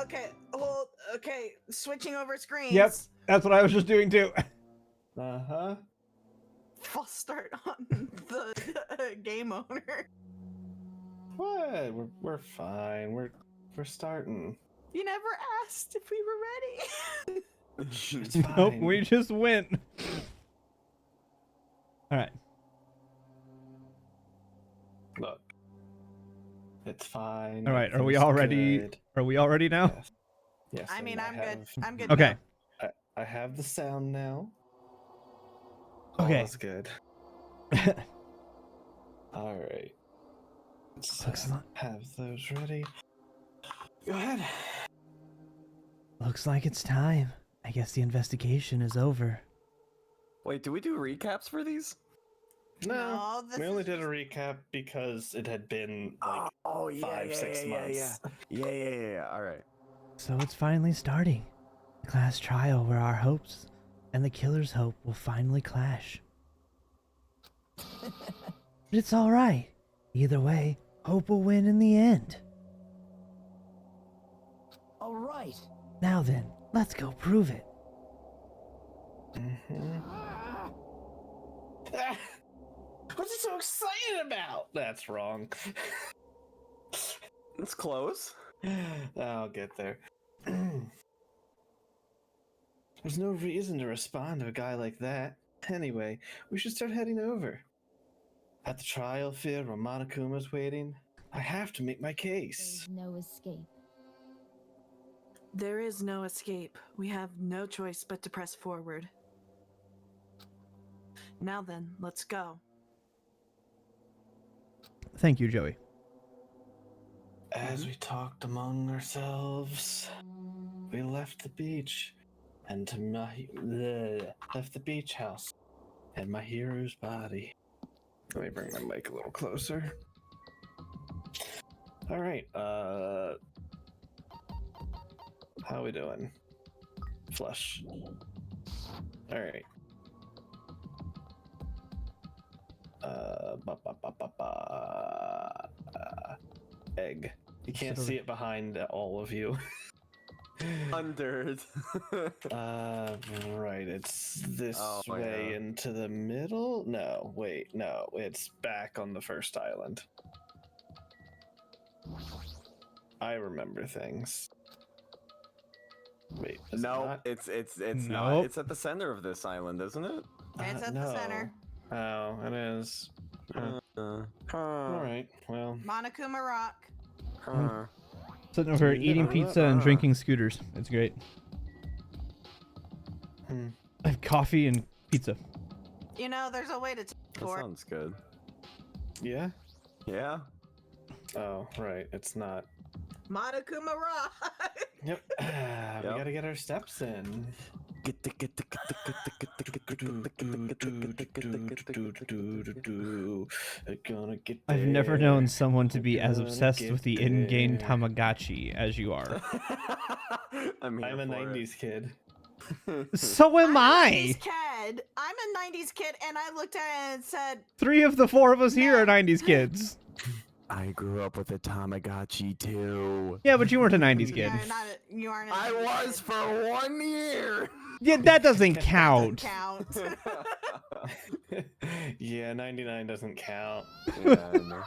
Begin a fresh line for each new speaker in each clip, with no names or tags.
Okay, hold. Okay, switching over screens.
Yep, that's what I was just doing too.
Uh-huh.
False start on the game owner.
What? We're fine. We're starting.
You never asked if we were ready.
It's fine.
Nope, we just went. All right.
Look. It's fine.
All right. Are we
everything's
all ready?
good.
Are we all ready now?
Yes. Yes.
I mean,
and
I'm good.
have-
I'm good.
Okay.
I have the sound now.
Okay.
All is good. All right. Let's
Excellent.
have those ready. Go ahead.
Looks like it's time. I guess the investigation is over.
Wait, do we do recaps for these?
No,
this
we only
is
did a
just-
recap because it had been like
Oh, yeah,
5-6 months.
Yeah. All right.
So it's finally starting. The class trial where our hopes and the killer's hope will finally clash. But it's all right. Either way, hope will win in the end.
All right.
Now then, let's go prove it.
Ah, what's he so excited about? That's wrong.
It's close.
I'll get there. There's no reason to respond to a guy like that. Anyway, we should start heading over. At the trial field where Monokuma's waiting, I have to make my case.
There's no escape.
There is no escape. We have no choice but to press forward. Now then, let's go.
Thank you, Joey.
As we talked among ourselves, we left the beach and left the beach house and my hero's body. Let me bring my mic a little closer. All right, how we doing? Flush. All right. Egg. You can't see it behind all of you.
Under.
Right, it's this
Oh,
way
yeah.
into the middle? No, wait, no, it's back on the first island. I remember things. Wait, is it
No,
not?
it's
Nope.
not. It's at the center of this island, isn't it?
It's at the center.
Oh, it is. All
All
right, well,
Monokuma Rock.
Sitting over here eating pizza and drinking scooters. It's great.
Hmm.
I have coffee and pizza.
You know, there's a way to
That
for it.
sounds good.
yeah?
Yeah.
Oh, right, it's not.
Monokuma Rock.
Yep, we
Yep.
gotta get our steps in.
I've never known someone to be as obsessed with the in-game Tamagotchi as you are.
I'm here
I'm a
for it.
90s kid.
So am
I'm a
I.
90s kid. I'm a 90s kid, and I looked at it and said,
3 of the 4 of us here are 90s kids.
I grew up with a Tamagotchi too.
Yeah, but you weren't a 90s kid.
you aren't a
I
90s
was
kid.
for 1 year.
Yeah, that doesn't
Doesn't
count.
count.
Yeah, 99 doesn't count.
Yeah, I know.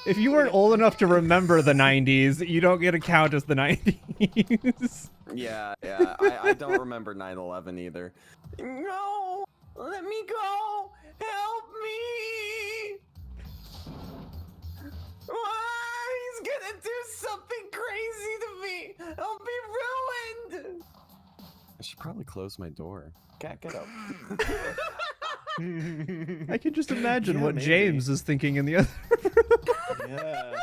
If you weren't old enough to remember the 90s, you don't get a count as the 90s.
Yeah. I don't remember 9/11 either. No, let me go. Help me. He's gonna do something crazy to me. I'll be ruined. I should probably close my door. Cat, get up.
I can just imagine
Yeah,
what
maybe.
James is thinking in the other
Yeah.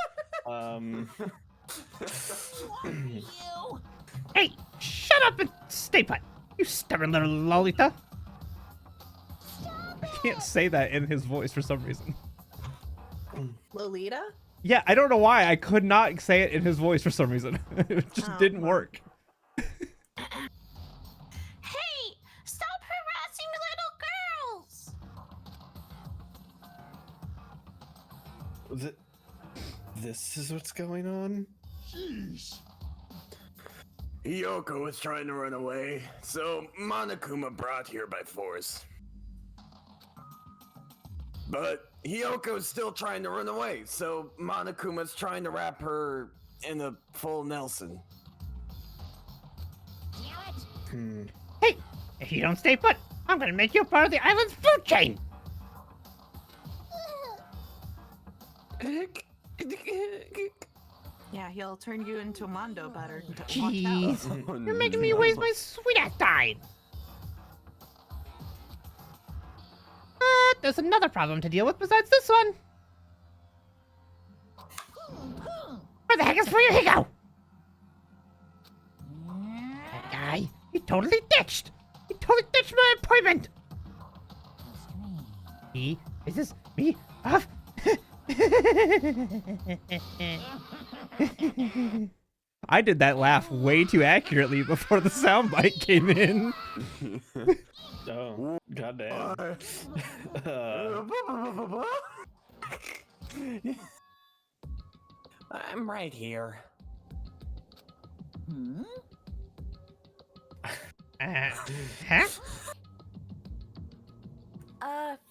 You.
Hey, shut up and stay put, you stubborn little Lolita. I can't say that in his voice for some reason.
Lolita?
Yeah, I don't know why. I could not say it in his voice for some reason. It just
Oh,
didn't
well.
work.
Hey, stop harassing little girls.
This is what's going on?
Jeez.
Hiyoko was trying to run away, so Monokuma brought here by force. But Hiyoko's still trying to run away, so Monokuma's trying to wrap her in a full Nelson.
Hey, if you don't stay put, I'm gonna make you part of the island's food chain.
Yeah, he'll turn you into Mondo butter. Watch out.
Jeez,
Oh,
you're making me waste my sweet ass time. But there's another problem to deal with besides this one. Where the heck is Fuyuhiko? That guy, he totally ditched. He totally ditched my appointment. He pisses me off. I did that laugh way too accurately before the soundbite came in.
Oh, goddamn.
I'm right here.
Huh?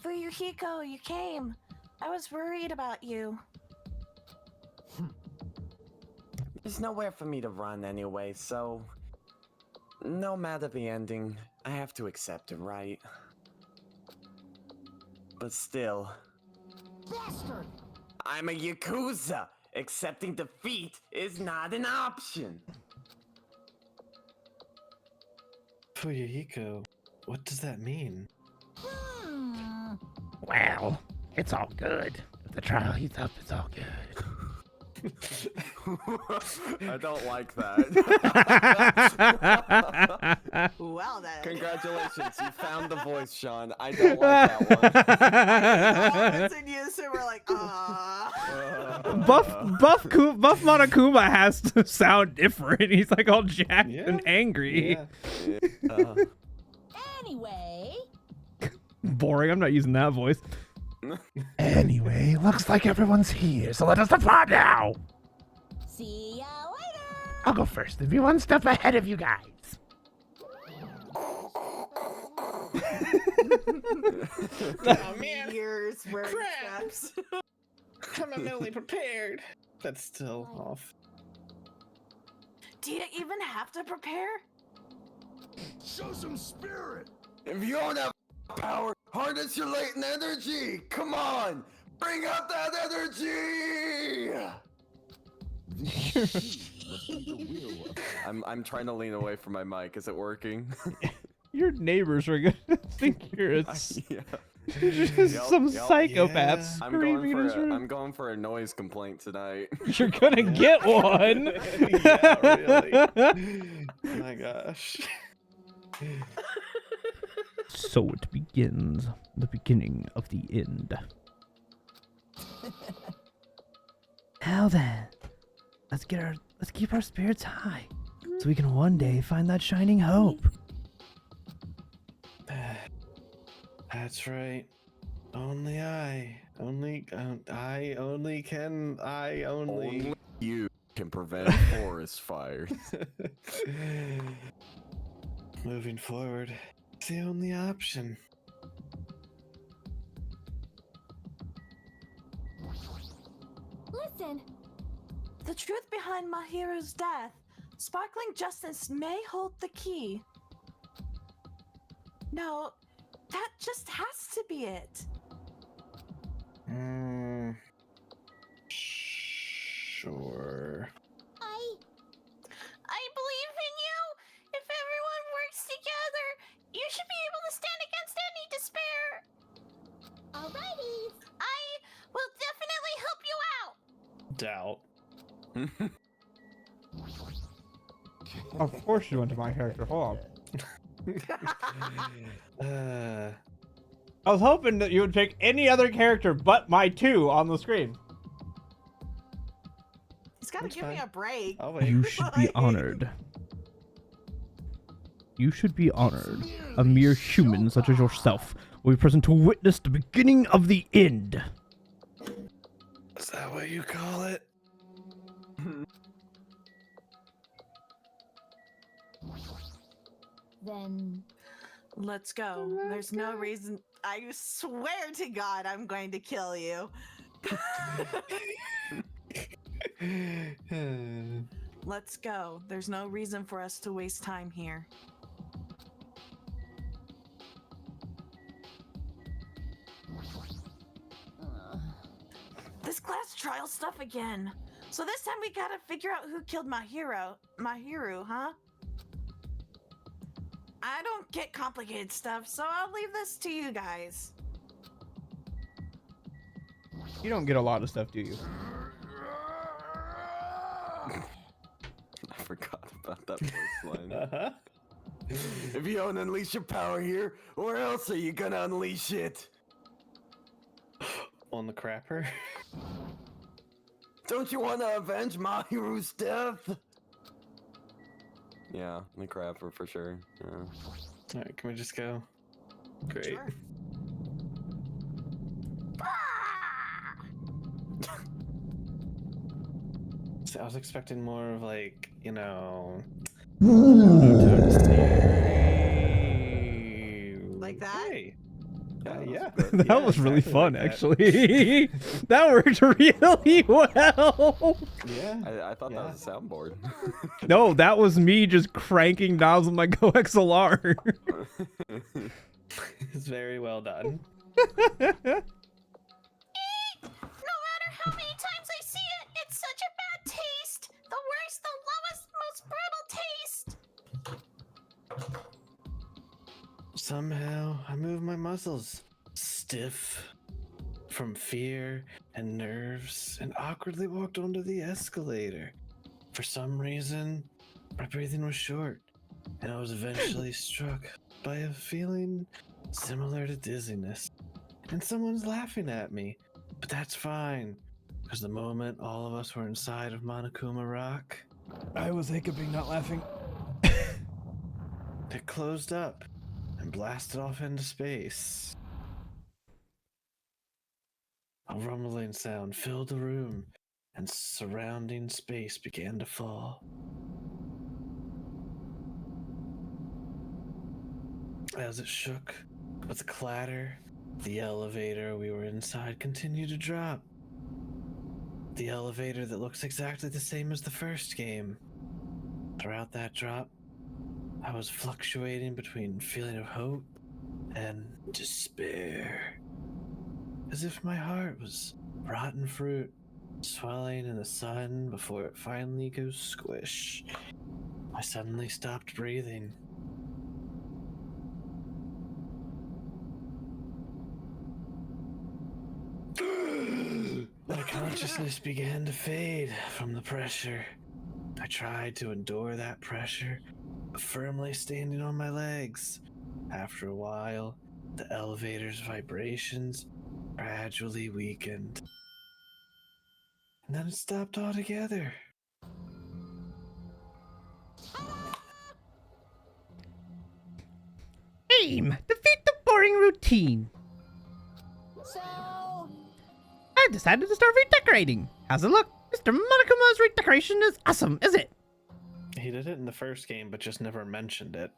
Fuyuhiko, you came. I was worried about you.
There's nowhere for me to run anyway, so no matter the ending, I have to accept it, right? But still,
Bastard!
I'm a Yakuza. Accepting defeat is not an option.
Fuyuhiko, what does that mean?
Well, it's all good. If the trial heats up, it's all good.
I don't like that.
Well then.
Congratulations, you found the voice, Sean. I don't like that
Comments and you, so we're like,
one.
Buff Monokuma has to sound different. He's like all jacked
Yeah.
and angry.
Yeah.
Anyway,
Boring. I'm not using that voice. Anyway, looks like everyone's here, so let us depart now.
see ya later!
I'll go first and be one step ahead of you guys.
Oh man,
years wearing
Crap.
straps.
I'm mentally prepared. That's still off.
Do you even have to prepare?
Show some spirit!
If you don't have power, harness your latent energy! Come on! Bring out that energy! I'm trying to lean away from my mic. Is it working?
Your neighbors are gonna think you're
Yeah.
just some
Yep.
psychopath
Yeah.
screaming in his room.
I'm going for a noise complaint tonight.
You're gonna get one.
Yeah, really. My gosh.
So it begins. The beginning of the end. Now then, let's keep our spirits high, so we can one day find that shining hope.
That's right. Only only
You can prevent forest fires.
Moving forward, it's the only option.
Listen,
The truth behind Mahiru's death. Sparkling justice may hold the key. No, that just has to be it.
Sure.
I believe in you! If everyone works together, you should be able to stand against any despair! Alrighty! I will definitely help you out!
Doubt.
Of course you went to my character. Hold on. I was hoping that you would pick any other character but my two on the screen.
He's gotta
That's
give me
fine.
a break.
I'll wait.
You should be honored. You should be honored. A mere human such as yourself will be present to witness the beginning of the end.
Is that what you call it?
Then
Let's go. There's no reason. I swear to God, I'm going to kill you. Let's go. There's no reason for us to waste time here. This class trial stuff again. So this time we gotta figure out who killed Mahiru, huh? I don't get complicated stuff, so I'll leave this to you guys.
You don't get a lot of stuff, do you?
I forgot about that voice line.
Uh-huh.
If you don't unleash your power here, where else are you gonna unleash it?
On the crapper.
Don't you want to avenge Mahiru's death? Yeah, the crapper for sure. Yeah.
Alright, can we just go? Great.
Sure.
So I was expecting more of like,
Like that?
Hey.
Yeah,
Yeah.
That was really
exactly
fun,
like that.
actually. That worked really well.
Yeah.
I thought that was a soundboard.
No, that was me just cranking knobs with my Go XLR.
It's very well done.
no matter how many times I see it, it's such a bad taste. The worst, the lowest, most brutal taste.
Somehow, I moved my muscles, stiff from fear and nerves, and awkwardly walked onto the escalator. For some reason, my breathing was short, and I was eventually struck by a feeling similar to dizziness. And someone's laughing at me, but that's fine, because the moment all of us were inside of Monokuma Rock,
I was hiccuping, not laughing.
it closed up and blasted off into space. A rumbling sound filled the room, and surrounding space began to fall. As it shook with a clatter, the elevator we were inside continued to drop. The elevator that looks exactly the same as the first game. Throughout that drop, I was fluctuating between feeling of hope and despair. As if my heart was rotten fruit, swelling in the sun before it finally goes squish. I suddenly stopped breathing. My consciousness began to fade from the pressure. I tried to endure that pressure, firmly standing on my legs. After a while, the elevator's vibrations gradually weakened. And then it stopped altogether.
Aim! Defeat the boring routine.
So,
I've decided to start redecorating. How's it look? Mr. Monokuma's redecoration is awesome, is it?
He did it in the first game, but just never mentioned it.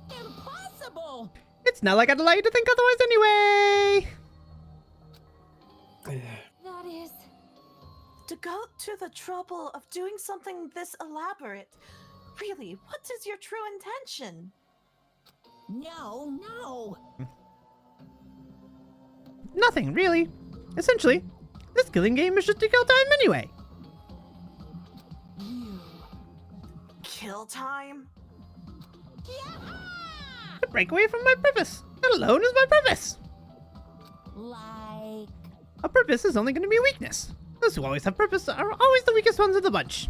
impossible.
It's not like I'd allow you to think otherwise anyway.
That is.
To go to the trouble of doing something this elaborate. Really, what is your true intention?
No.
Nothing, really. Essentially, this killing game is just to kill time anyway.
You.
Kill time?
To break away from my purpose. That alone is my purpose.
Like.
A purpose is only going to be a weakness. Those who always have purpose are always the weakest ones of the bunch.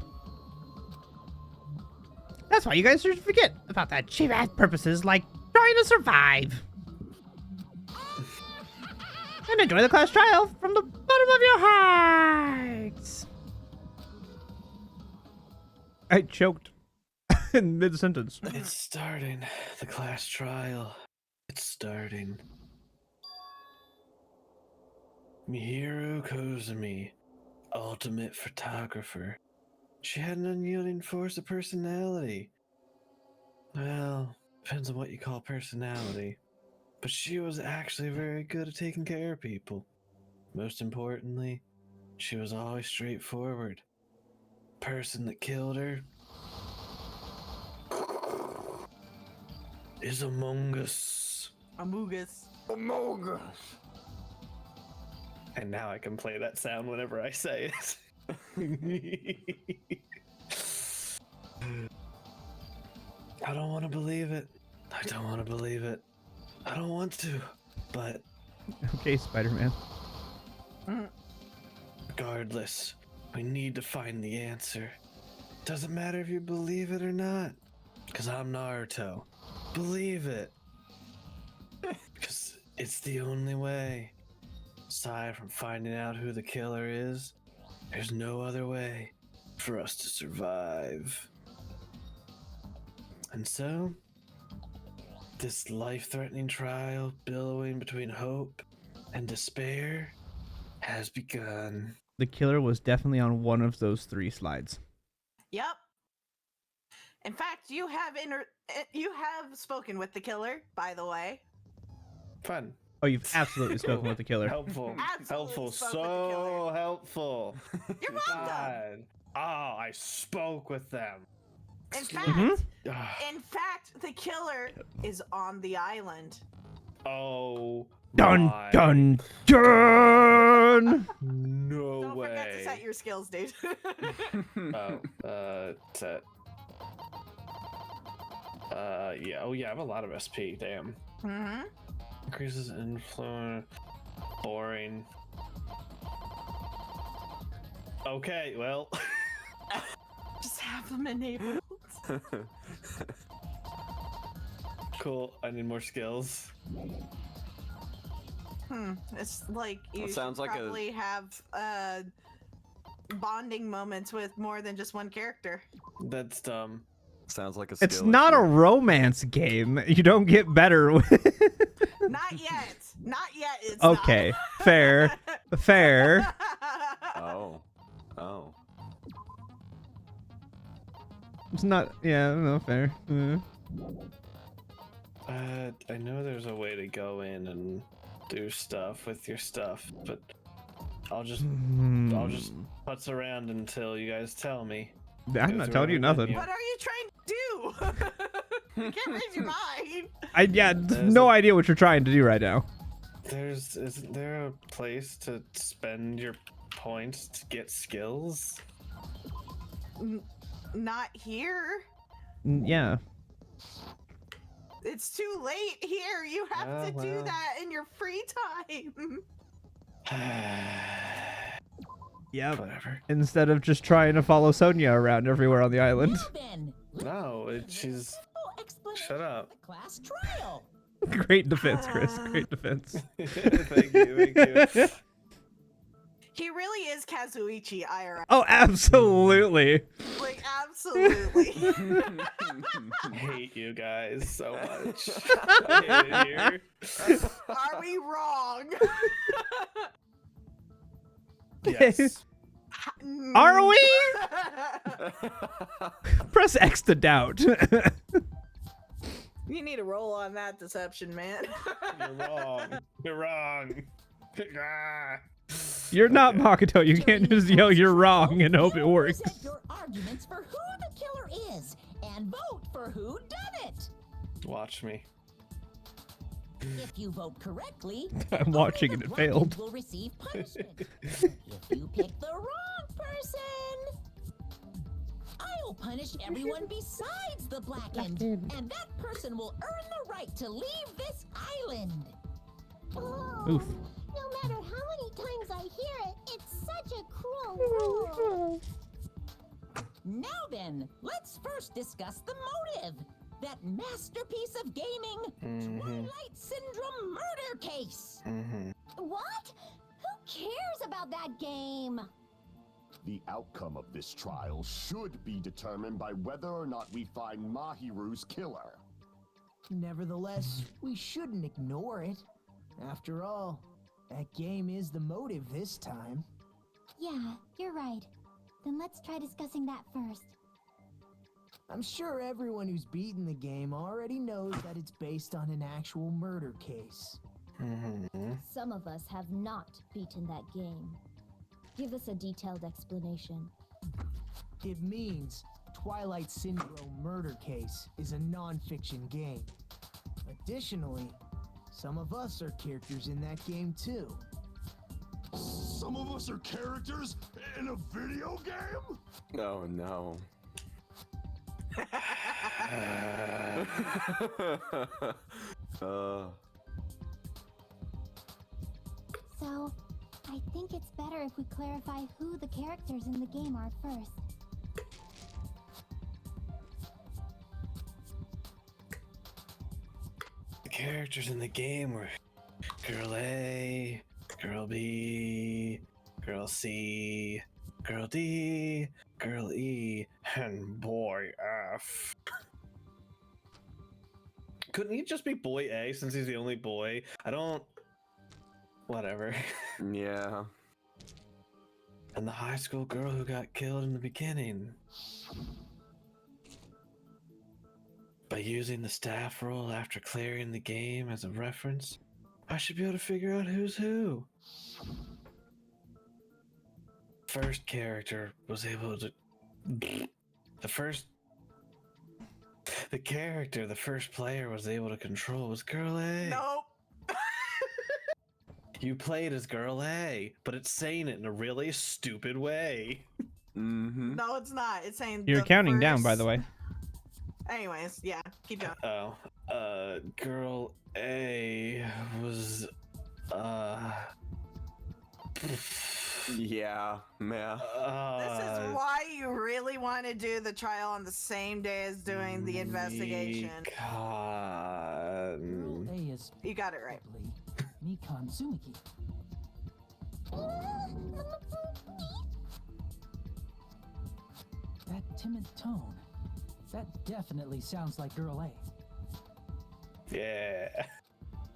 That's why you guys should forget about that cheap-ass purposes like trying to survive. And enjoy the class trial from the bottom of your hearts. I choked in mid-sentence.
It's starting. The class trial. It's starting. Mihiru Kozumi, ultimate photographer. She had an unyielding force of personality. Well, depends on what you call personality. But she was actually very good at taking care of people. Most importantly, she was always straightforward. Person that killed her is Among Us.
Amogus.
Among Us.
And now I can play that sound whenever I say it. I don't want to believe it. I don't want to believe it. I don't want to. But
Okay, Spider-Man.
regardless, we need to find the answer. Doesn't matter if you believe it or not. Because I'm Naruto. Believe it. Because it's the only way. Aside from finding out who the killer is, there's no other way for us to survive. And so, this life-threatening trial billowing between hope and despair has begun.
The killer was definitely on one of those 3 slides.
Yep. In fact, you have spoken with the killer, by the way.
Fun.
Oh, you've absolutely spoken with the killer.
Helpful.
Absolutely
Helpful.
spoke with the killer.
So helpful.
You're welcome.
God. Oh, I spoke with them.
In fact,
Ah,
in fact, the killer is on the island.
oh.
Dun
my-
dun dun!
No
Don't
way.
forget to set your skills, dude.
Set. Yeah. Oh, yeah. I have a lot of SP. Damn.
Mm-hmm.
Increases influence. Boring. Okay. Well.
Just have them enabled.
Cool. I need more skills.
It's like you
Well, sounds
should
like a-
probably have bonding moments with more than just one character.
That's dumb.
Sounds like a
It's
skill
not a
issue.
romance game. You don't get better with.
Not yet. Not yet. It's
Okay,
not.
fair, fair.
Oh. Oh.
It's not. Yeah, no, fair.
I know there's a way to go in and do stuff with your stuff, but I'll just putz around until you guys tell me.
I'm not telling you nothing.
What are you trying to do? You can't read your mind.
No idea what you're trying to do right now.
Isn't there a place to spend your points to get skills?
Not here.
Yeah.
It's too late here. You have to do
well.
that in your free time.
Yep.
Whatever.
Instead of just trying to follow Sonia around everywhere on the island.
Now then,
No, she's.
simple explanation
Shut up.
of the class trial.
Great defense, Chris. Great defense.
Thank you.
He really is Kazuichi IRL.
Oh, absolutely.
Like, absolutely.
I hate you guys so much. I hate it here.
Are we wrong?
Yes.
Are we? Press X to doubt.
You need a roll on that deception, man.
You're wrong. You're wrong. Ah.
You're not
Okay.
Makoto. You can't just yell you're wrong and hope it
You
works.
present your arguments for who the killer is and vote for who done it.
Watch me.
If you vote correctly,
I'm watching
only
and
the
it failed.
Blackens will receive punishment. If you pick the wrong person, I'll punish everyone besides the Blackened, and that person will earn the right to leave this island.
Oof.
No matter how many times I hear it, it's such a cruel rule.
Now then, let's first discuss the motive. That masterpiece of gaming, Twilight Syndrome murder case.
What? Who cares about that game?
The outcome of this trial should be determined by whether or not we find Mahiru's killer.
Nevertheless, we shouldn't ignore it. After all, that game is the motive this time.
Yeah, you're right. Then let's try discussing that first.
I'm sure everyone who's beaten the game already knows that it's based on an actual murder case.
Some of us have not beaten that game. Give us a detailed explanation.
It means Twilight Syndrome Murder Case is a non-fiction game. Additionally, some of us are characters in that game too.
Some of us are characters in a video game?
Oh no.
So, I think it's better if we clarify who the characters in the game are first.
The characters in the game were Girl A, Girl B, Girl C, Girl D, Girl E, and Boy F. Couldn't he just be Boy A since he's the only boy? I don't... Whatever.
Yeah.
And the high school girl who got killed in the beginning. By using the staff roll after clearing the game as a reference, I should be able to figure out who's who. First character was able to... The first player was able to control was Girl A.
Nope.
You played as Girl A, but it's saying it in a really stupid way.
Mm-hmm.
No, it's not. It's saying
You're
the
counting down, by
first-
the way.
Anyways, yeah, keep going.
Oh, Girl A was,
Yeah, man.
This is why you really want to do the trial on the same day as doing the investigation.
God.
Girl A is
You got it right.
probably Mikan Tsumiki.
That timid tone. That definitely sounds like Girl A.
Yeah.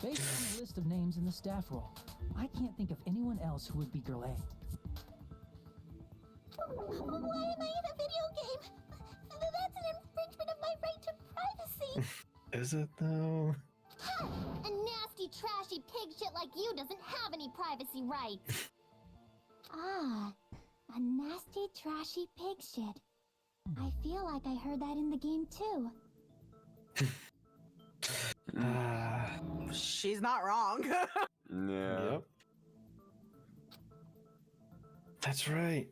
Based on the list of names in the staff roll, I can't think of anyone else who would be Girl A.
Why am I in a video game? That's an infringement of my right to privacy.
Is it though?
A nasty, trashy pig shit like you doesn't have any privacy rights. Ah, a nasty, trashy pig shit. I feel like I heard that in the game too.
She's not wrong.
Yeah.
Yep. That's right.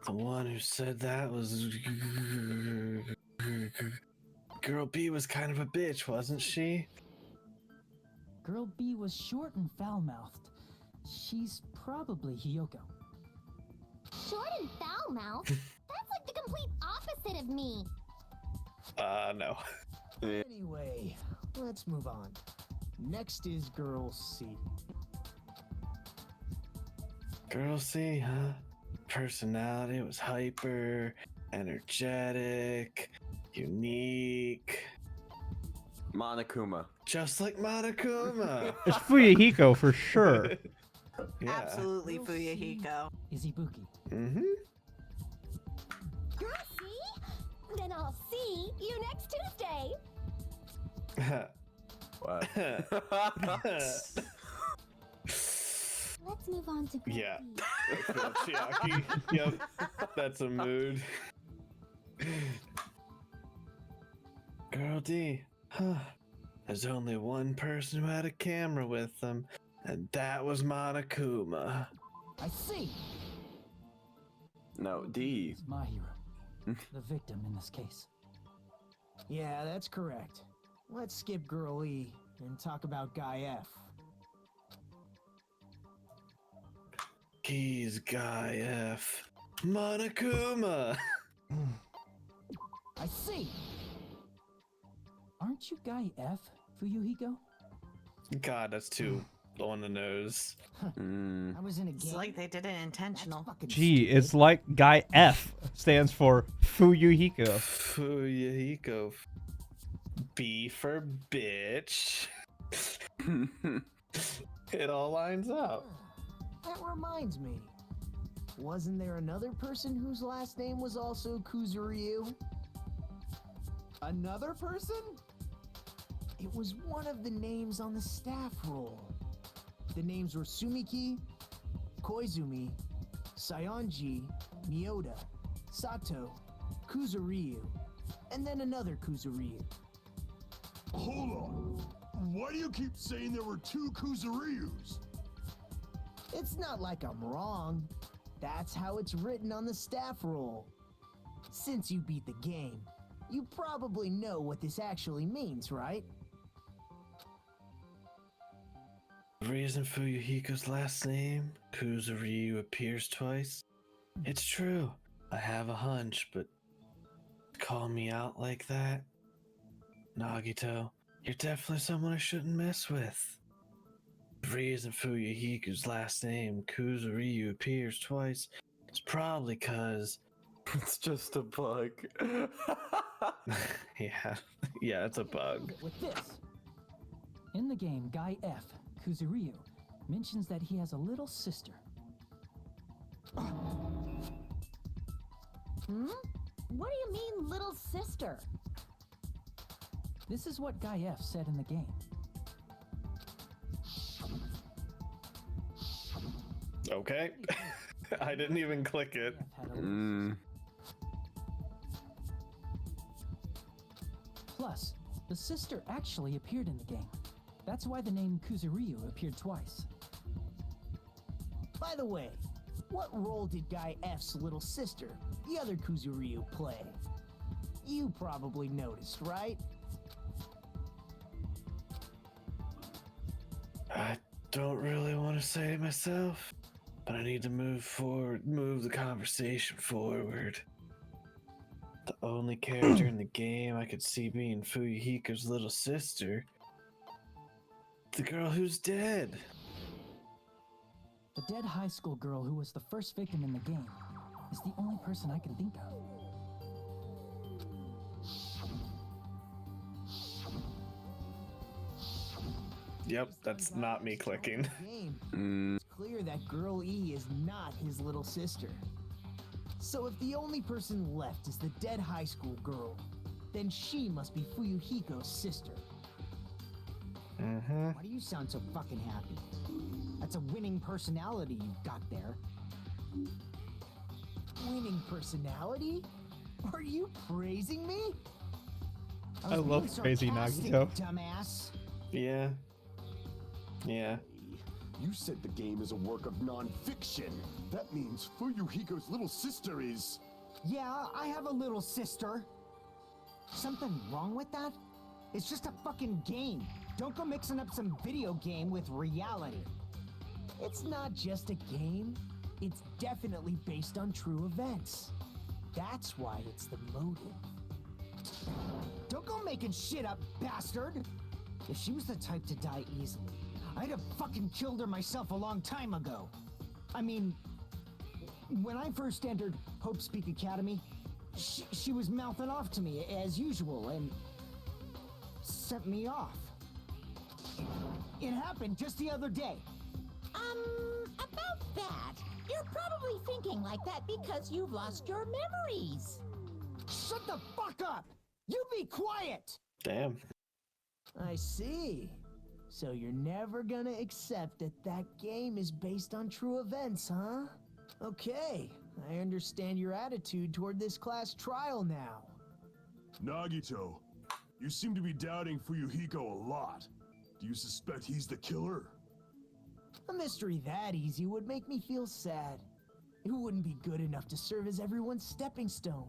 The one who said that was... Girl B was kind of a bitch, wasn't she?
Girl B was short and foul-mouthed. She's probably Hiyoko.
Short and foul-mouthed? That's like the complete opposite of me.
No.
Anyway, let's move on. Next is Girl C.
Girl C, huh? Personality was hyper, energetic, unique.
Monokuma.
Just like Monokuma.
It's Fuyahiko for sure.
Yeah.
Absolutely,
Girl C
Fuyahiko.
is Ibuki.
Mm-hmm.
Girl C? Then I'll see you next Tuesday.
What?
Let's move on to Girl
Yeah.
B.
That's Chiaki. Yep. That's a mood. Girl D. Huh. There's only one person who had a camera with them, and that was Monokuma.
I see.
No, D.
Is my hero. The victim in this case.
Yeah, that's correct. Let's skip Girl E and talk about Guy F.
He's Guy F. Monokuma!
I see. Aren't you Guy F, Fuyuhiko?
God, that's too on the nose.
Mm.
I was in a
It's
game.
like they did it
That's
intentional.
fucking
Gee,
stupid.
it's like Guy F stands for Fuyuhiko.
Fuyahiko. B for bitch. It all lines up.
That reminds me. Wasn't there another person whose last name was also Kuzuryu? Another person? It was one of the names on the staff roll. The names were Sumiki, Koizumi, Sayonji, Miyoda, Sato, Kuzuryu, and then another Kuzuryu.
Hold on. Why do you keep saying there were 2 Kuzuryus?
It's not like I'm wrong. That's how it's written on the staff roll. Since you beat the game, you probably know what this actually means, right?
The reason Fuyuhiko's last name, Kuzuryu, appears twice? It's true. I have a hunch, but call me out like that? Nagito, you're definitely someone I shouldn't mess with. The reason Fuyuhiko's last name, Kuzuryu, appears twice is probably cause...
It's just a bug.
yeah, it's a bug.
With this. In the game, Guy F, Kuzuryu, mentions that he has a little sister.
What do you mean, little sister?
This is what Guy F said in the game.
Okay. I didn't even click it.
Plus, the sister actually appeared in the game. That's why the name Kuzuryu appeared twice.
By the way, what role did Guy F's little sister, the other Kuzuryu, play? You probably noticed, right?
I don't really want to say it myself, but I need to move the conversation forward. The only character in the game I could see being Fuyuhiko's little sister, the girl who's dead.
The dead high school girl who was the first victim in the game is the only person I can think of.
Yep, that's not me clicking.
It's clear that Girl E is not his little sister. So if the only person left is the dead high school girl, then she must be Fuyuhiko's sister.
Mm-hmm.
Why do you sound so fucking happy? That's a winning personality you've got there. Winning personality? Are you praising me?
I
was
love
being
crazy
sarcastic,
Nagito.
dumbass.
Yeah. Yeah.
You said the game is a work of non-fiction. That means Fuyuhiko's little sister is...
Yeah, I have a little sister. Something wrong with that? It's just a fucking game. Don't go mixing up some video game with reality. It's not just a game. It's definitely based on true events. That's why it's the motive. Don't go making shit up, bastard! If she was the type to die easily, I'd have fucking killed her myself a long time ago. I mean, when I first entered Hope Speak Academy, she was mouthing off to me as usual and sent me off. It happened just the other day.
About that, you're probably thinking like that because you've lost your memories.
Shut the fuck up! You be quiet!
Damn.
I see. So you're never gonna accept that that game is based on true events, huh? Okay, I understand your attitude toward this class trial now.
Nagito, you seem to be doubting Fuyuhiko a lot. Do you suspect he's the killer?
A mystery that easy would make me feel sad. It wouldn't be good enough to serve as everyone's stepping stone.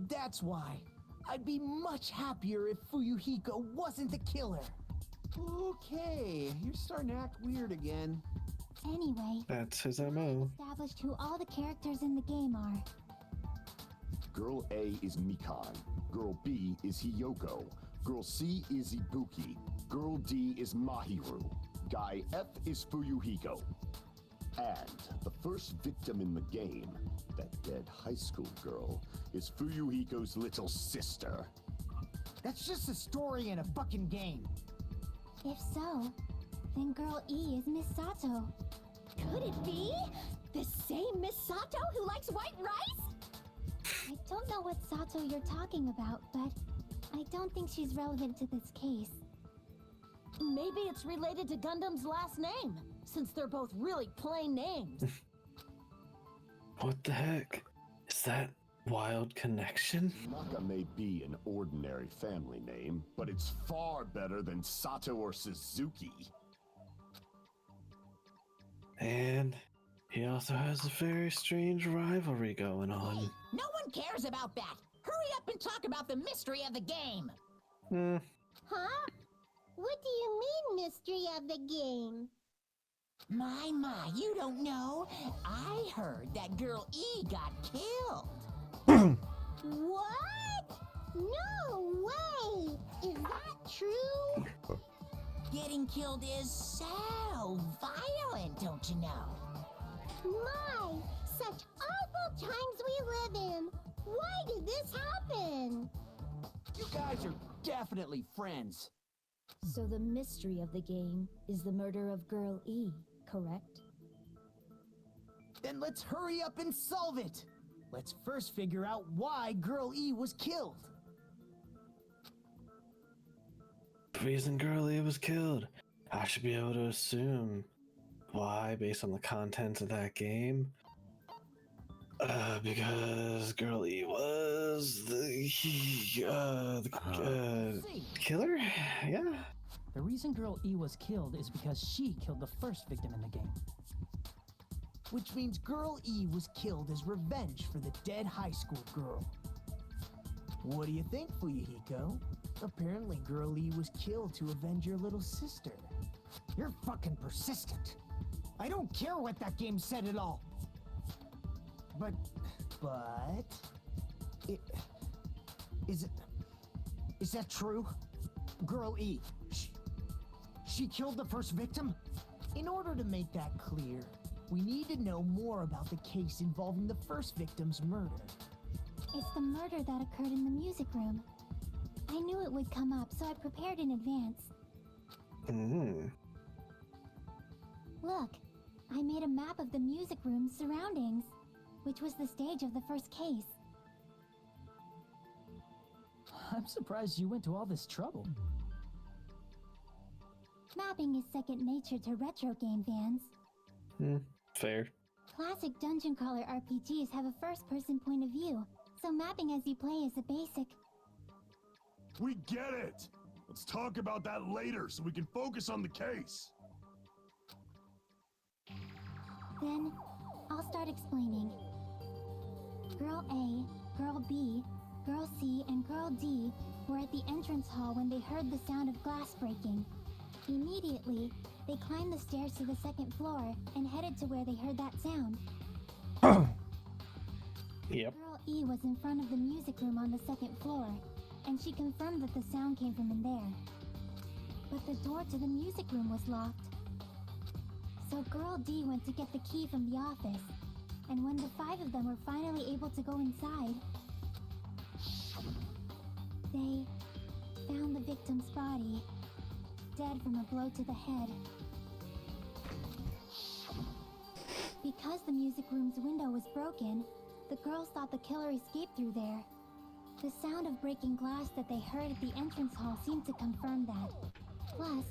That's why I'd be much happier if Fuyuhiko wasn't the killer. Okay, you're starting to act weird again.
Anyway,
That's his MO.
established who all the characters in the game are.
Girl A is Mikan. Girl B is Hiyoko. Girl C is Ibuki. Girl D is Mahiru. Guy F is Fuyuhiko. And the first victim in the game, that dead high school girl, is Fuyuhiko's little sister.
That's just a story in a fucking game.
If so, then Girl E is Miss Sato.
Could it be the same Miss Sato who likes white rice?
I don't know what Sato you're talking about, but I don't think she's relevant to this case.
Maybe it's related to Gundam's last name, since they're both really plain names.
What the heck? Is that wild connection?
Naka may be an ordinary family name, but it's far better than Sato or Suzuki.
And he also has a very strange rivalry going on.
No one cares about that. Hurry up and talk about the mystery of the game.
Huh? What do you mean, mystery of the game?
My, you don't know. I heard that girl E got killed.
What? No way! Is that true?
Getting killed is so violent, don't you know?
My, such awful times we live in. Why did this happen?
You guys are definitely friends.
So the mystery of the game is the murder of Girl E, correct?
Then let's hurry up and solve it. Let's first figure out why Girl E was killed.
The reason Girl E was killed, I should be able to assume why based on the contents of that game. Because Girl E was the killer? Yeah.
The reason Girl E was killed is because she killed the first victim in the game.
Which means Girl E was killed as revenge for the dead high school girl. What do you think, Fuyuhiko? Apparently Girl E was killed to avenge your little sister. You're fucking persistent. I don't care what that game said at all. But... Is that true? Girl E, she killed the first victim? In order to make that clear, we need to know more about the case involving the first victim's murder.
It's the murder that occurred in the music room. I knew it would come up, so I prepared in advance. Look, I made a map of the music room's surroundings, which was the stage of the first case.
I'm surprised you went to all this trouble.
Mapping is second nature to retro game fans.
Fair.
Classic dungeon crawler RPGs have a first-person point of view, so mapping as you play is a basic.
We get it! Let's talk about that later so we can focus on the case.
Then, I'll start explaining. Girl A, Girl B, Girl C, and Girl D were at the entrance hall when they heard the sound of glass breaking. Immediately, they climbed the stairs to the second floor and headed to where they heard that sound.
Yep.
Girl E was in front of the music room on the second floor, and she confirmed that the sound came from in there. But the door to the music room was locked. So Girl D went to get the key from the office, and when the 5 of them were finally able to go inside, they found the victim's body, dead from a blow to the head. Because the music room's window was broken, the girls thought the killer escaped through there. The sound of breaking glass that they heard at the entrance hall seemed to confirm that. Plus,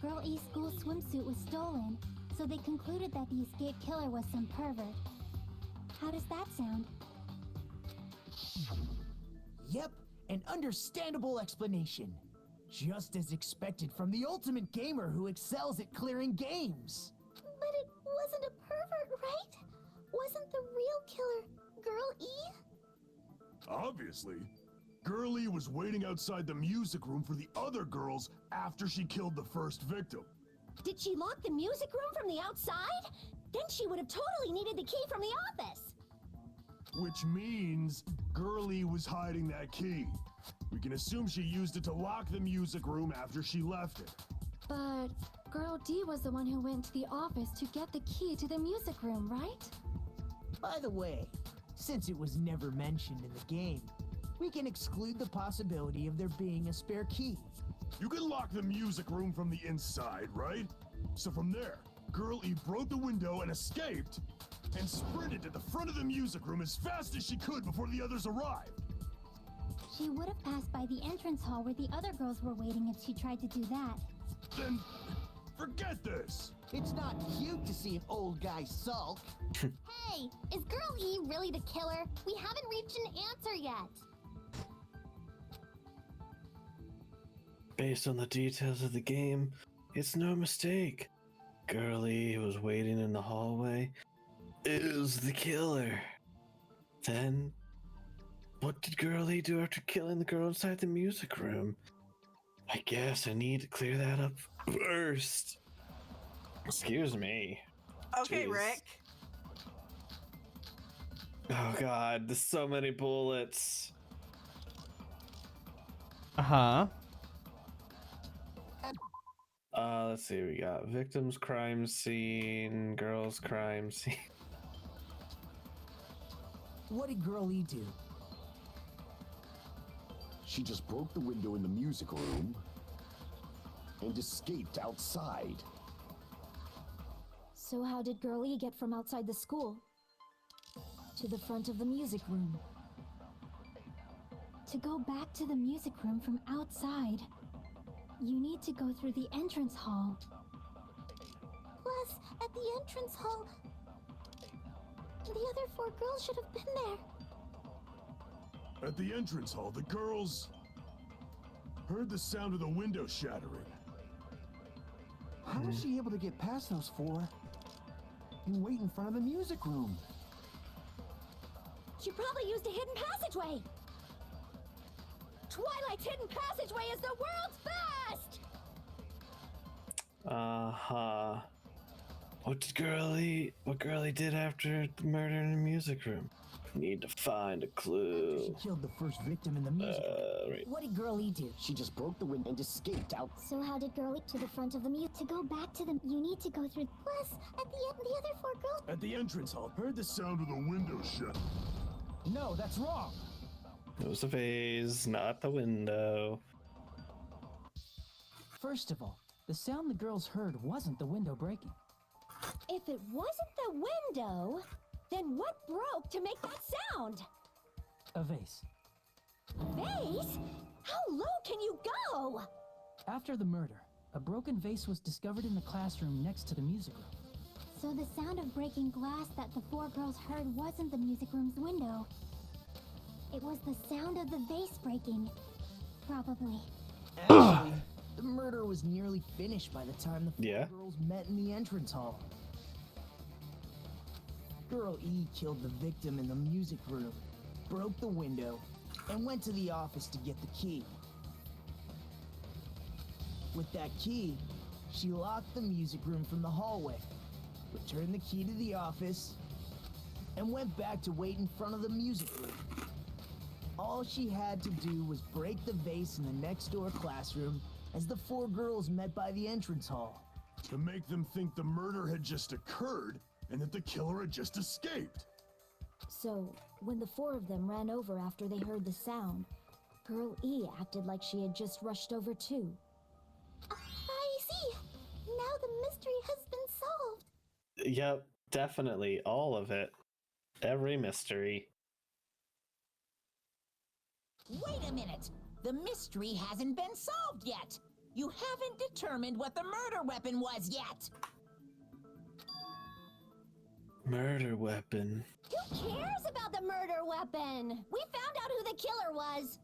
Girl E's school swimsuit was stolen, so they concluded that the escaped killer was some pervert. How does that sound?
Yep, an understandable explanation. Just as expected from the ultimate gamer who excels at clearing games.
But it wasn't a pervert, right? Wasn't the real killer Girl E?
Obviously. Girl E was waiting outside the music room for the other girls after she killed the first victim.
Did she lock the music room from the outside? Then she would have totally needed the key from the office.
Which means Girl E was hiding that key. We can assume she used it to lock the music room after she left it.
But Girl D was the one who went to the office to get the key to the music room, right?
By the way, since it was never mentioned in the game, we can exclude the possibility of there being a spare key.
You can lock the music room from the inside, right? So from there, Girl E broke the window and escaped, and sprinted to the front of the music room as fast as she could before the others arrived.
She would have passed by the entrance hall where the other girls were waiting if she tried to do that.
Then forget this.
It's not cute to see an old guy sulk.
Hey, is Girl E really the killer? We haven't reached an answer yet.
Based on the details of the game, it's no mistake. Girlie, who was waiting in the hallway, is the killer. Then, what did Girlie do after killing the girl inside the music room? I guess I need to clear that up first. Excuse me.
Okay,
Jeez.
Rick.
Oh god, there's so many bullets.
Uh-huh.
Let's see, we got victims crime scene, girls crime scene.
What did Girl E do?
She just broke the window in the music room and escaped outside.
So how did Girl E get from outside the school to the front of the music room?
To go back to the music room from outside, you need to go through the entrance hall. Plus, at the entrance hall, the other 4 girls should have been there.
At the entrance hall, the girls heard the sound of the window shattering.
How was she able to get past those 4 and wait in front of the music room?
She probably used a hidden passageway. Twilight's hidden passageway is the world's best!
Uh-huh. What Girlie did after the murder in the music room? Need to find a clue.
She killed the first victim in the music room.
Right.
What did Girl E do?
She just broke the window and escaped out.
So how did Girlie to the front of the music? To go back to the, you need to go through. Plus, at the end, the other 4 girls.
At the entrance hall, heard the sound of the window shut.
No, that's wrong.
It was a vase, not the window.
First of all, the sound the girls heard wasn't the window breaking.
If it wasn't the window, then what broke to make that sound?
A vase.
Vase? How low can you go?
After the murder, a broken vase was discovered in the classroom next to the music room.
So the sound of breaking glass that the 4 girls heard wasn't the music room's window. It was the sound of the vase breaking. Probably.
Actually, the murder was nearly finished by the time the 4
Yeah.
girls met in the entrance hall. Girl E killed the victim in the music room, broke the window, and went to the office to get the key. With that key, she locked the music room from the hallway, returned the key to the office, and went back to wait in front of the music room. All she had to do was break the vase in the next door classroom as the 4 girls met by the entrance hall.
To make them think the murder had just occurred and that the killer had just escaped.
So, when the 4 of them ran over after they heard the sound, Girl E acted like she had just rushed over too.
I see. Now the mystery has been solved.
Yep, definitely. All of it. Every mystery.
Wait a minute! The mystery hasn't been solved yet! You haven't determined what the murder weapon was yet!
Murder weapon.
Who cares about the murder weapon? We found out who the killer was.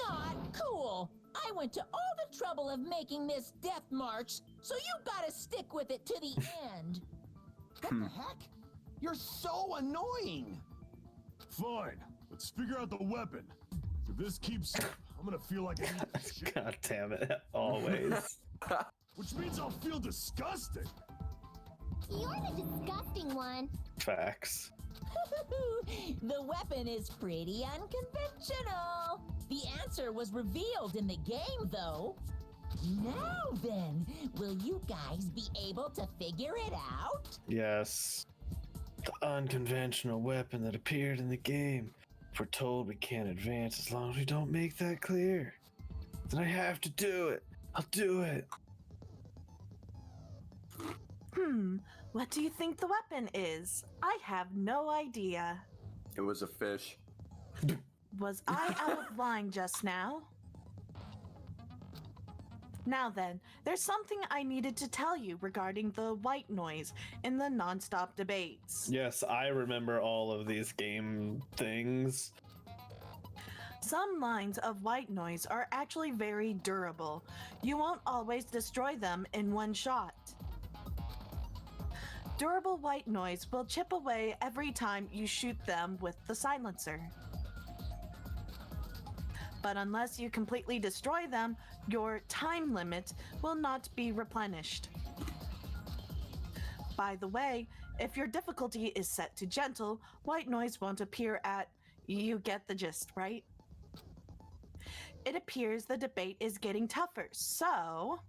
Not cool! I went to all the trouble of making this death march, so you gotta stick with it to the end!
What the heck? You're so annoying.
Fine, let's figure out the weapon. If this keeps up, I'm gonna feel like I need to shit,
God damn it. Always.
which means I'll feel disgusting.
You're the disgusting one.
Facts.
The weapon is pretty unconventional. The answer was revealed in the game, though. Now then, will you guys be able to figure it out?
Yes. The unconventional weapon that appeared in the game. If we're told we can't advance as long as we don't make that clear, then I have to do it. I'll do it.
What do you think the weapon is? I have no idea.
It was a fish.
Was I out of line just now? Now then, there's something I needed to tell you regarding the white noise in the nonstop debates.
Yes, I remember all of these game things.
Some lines of white noise are actually very durable. You won't always destroy them in one shot. Durable white noise will chip away every time you shoot them with the silencer. But unless you completely destroy them, your time limit will not be replenished. By the way, if your difficulty is set to gentle, white noise won't appear at... You get the gist, right? It appears the debate is getting tougher, so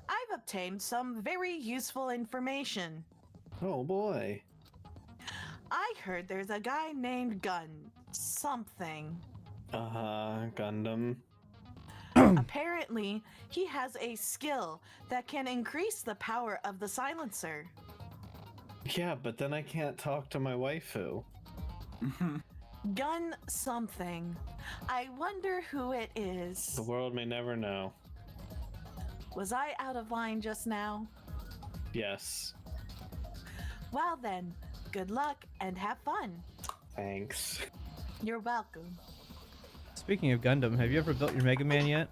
I've obtained some very useful information.
Oh boy.
I heard there's a guy named Gun something.
Gundam.
Apparently, he has a skill that can increase the power of the silencer.
Yeah, but then I can't talk to my waifu.
Gun something. I wonder who it is.
The world may never know.
Was I out of line just now?
Yes.
Well then, good luck and have fun.
Thanks.
You're welcome.
Speaking of Gundam, have you ever built your Mega Man yet?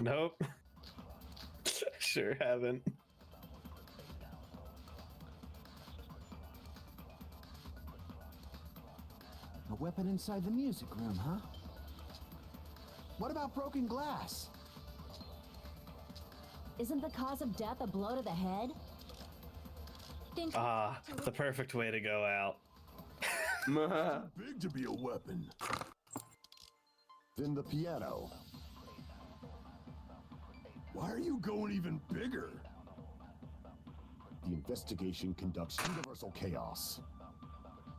Nope. Sure haven't.
A weapon inside the music room, huh? What about broken glass?
Isn't the cause of death a blow to the head?
The perfect way to go out.
Big to be a weapon. Then the piano. Why are you going even bigger? The investigation conducts universal chaos.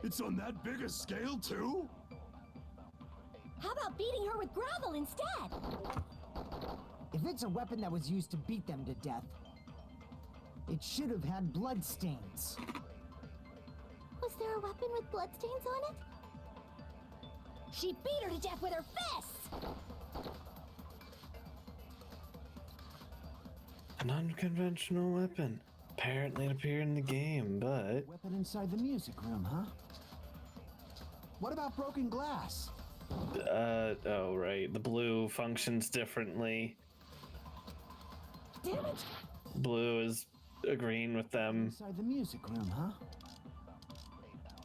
It's on that big a scale, too?
How about beating her with gravel instead?
If it's a weapon that was used to beat them to death, it should have had blood stains.
Was there a weapon with bloodstains on it?
She beat her to death with her fists!
An unconventional weapon. Apparently it appeared in the game, but...
Weapon inside the music room, huh? What about broken glass?
Oh right, the blue functions differently.
Damn it!
Blue is agreeing with them.
Inside the music room, huh?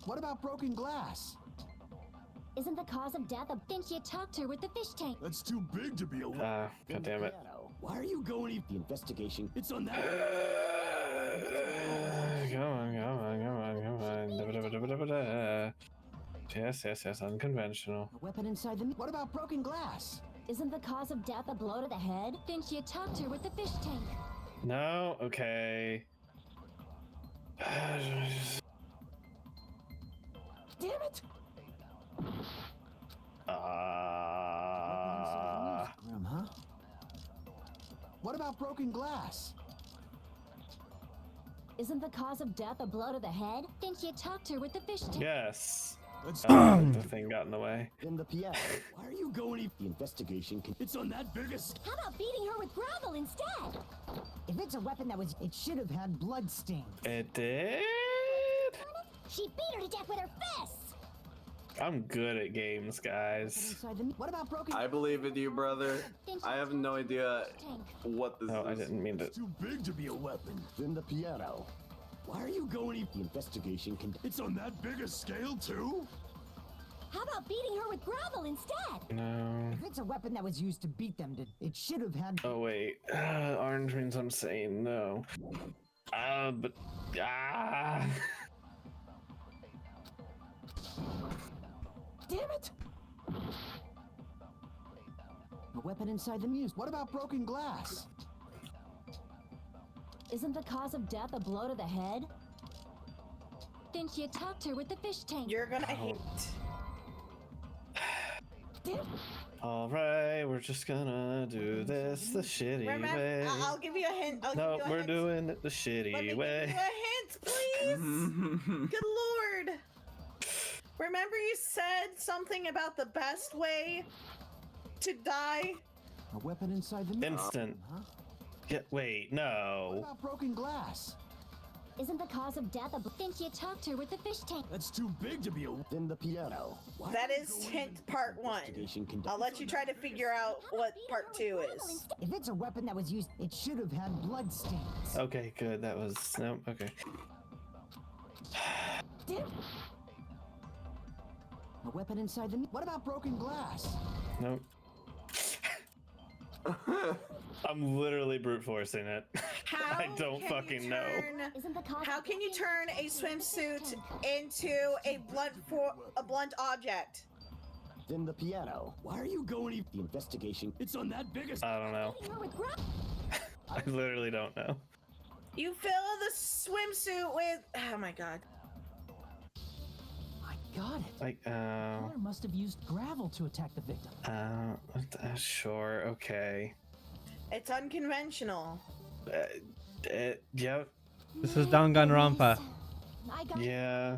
What about broken glass?
Isn't the cause of death a... Think you talked her with the fish tank?
That's too big to be a weapon.
God damn it.
Why are you going even... The investigation... It's on that...
Come on. Yes, unconventional.
A weapon inside the... What about broken glass?
Isn't the cause of death a blow to the head?
Think you talked her with the fish tank?
No, okay.
Damn it! Room, huh? What about broken glass?
Isn't the cause of death a blow to the head?
Think you talked her with the fish tank?
Yes.
That's
The thing got in the way.
in the piano. Why are you going even... The investigation... It's on that biggest...
How about beating her with gravel instead?
If it's a weapon that was... It should have had blood stains.
It did?
She beat her to death with her fists!
I'm good at games, guys.
Inside the... What about broken...
I believe in you, brother. I have no idea
Tank.
what this
No, I
is.
didn't mean to.
It's too big to be a weapon. Then the piano. Why are you going even... The investigation can... It's on that big a scale, too?
How about beating her with gravel instead?
No.
If it's a weapon that was used to beat them to... It should have had...
Oh, wait. Orange means I'm saying no. But...
Damn it! A weapon inside the music. What about broken glass?
Isn't the cause of death a blow to the head?
Think you talked her with the fish tank?
You're gonna hate.
Alright, we're just gonna do this the shitty way.
I'll give you a hint.
No, we're doing it the shitty
Let me
way.
give you a hint, please. Good lord. Remember you said something about the best way to die?
A weapon inside the
Instant.
Huh?
Yeah, wait,
What
no.
about broken glass?
Isn't the cause of death a think you choked her with the fish tank?
That's too big to be a.
Then the piano.
That is hint part 1. I'll let you try to figure out what part 2 is.
If it's a weapon that was used, it should have had blood stains.
Okay, good. That was no. Okay.
A weapon inside the. What about broken glass?
Nope. I'm literally brute forcing it.
How
I don't
can
fucking
you
know.
turn-
Isn't the cause
How
of
can you turn a swimsuit into a blunt object?
Then the piano.
Why are you going?
The investigation.
It's on that biggest.
I don't know.
her with
I literally don't know.
You fill the swimsuit with. Oh my god.
I got it.
Like,
Killer must have used gravel to attack the victim.
sure, okay.
It's unconventional.
Yep,
This is Danganronpa.
I got
yeah.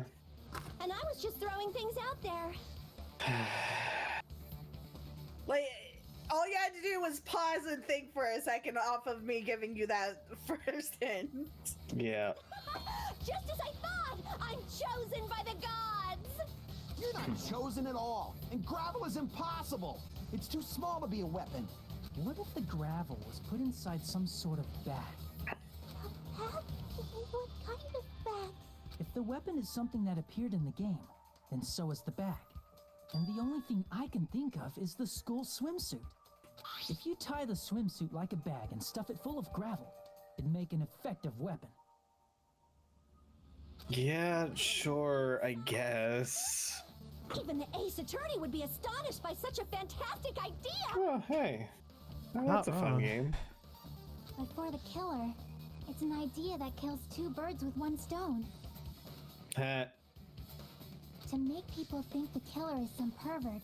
and I was just throwing things out there.
Like, all you had to do was pause and think for a second off of me giving you that first hint.
Yeah.
Just as I thought! I'm chosen by the gods!
You're not chosen at all, and gravel is impossible. It's too small to be a weapon.
What if the gravel was put inside some sort of bag?
Bag? What kind of bag?
If the weapon is something that appeared in the game, then so is the bag. And the only thing I can think of is the school swimsuit. If you tie the swimsuit like a bag and stuff it full of gravel, it'd make an effective weapon.
Yeah, sure, I guess.
Even the ace attorney would be astonished by such a fantastic idea!
Oh, hey. Well, that's a
Not
fun
wrong.
game.
But for the killer, it's an idea that kills 2 birds with 1 stone.
Heh.
To make people think the killer is some pervert,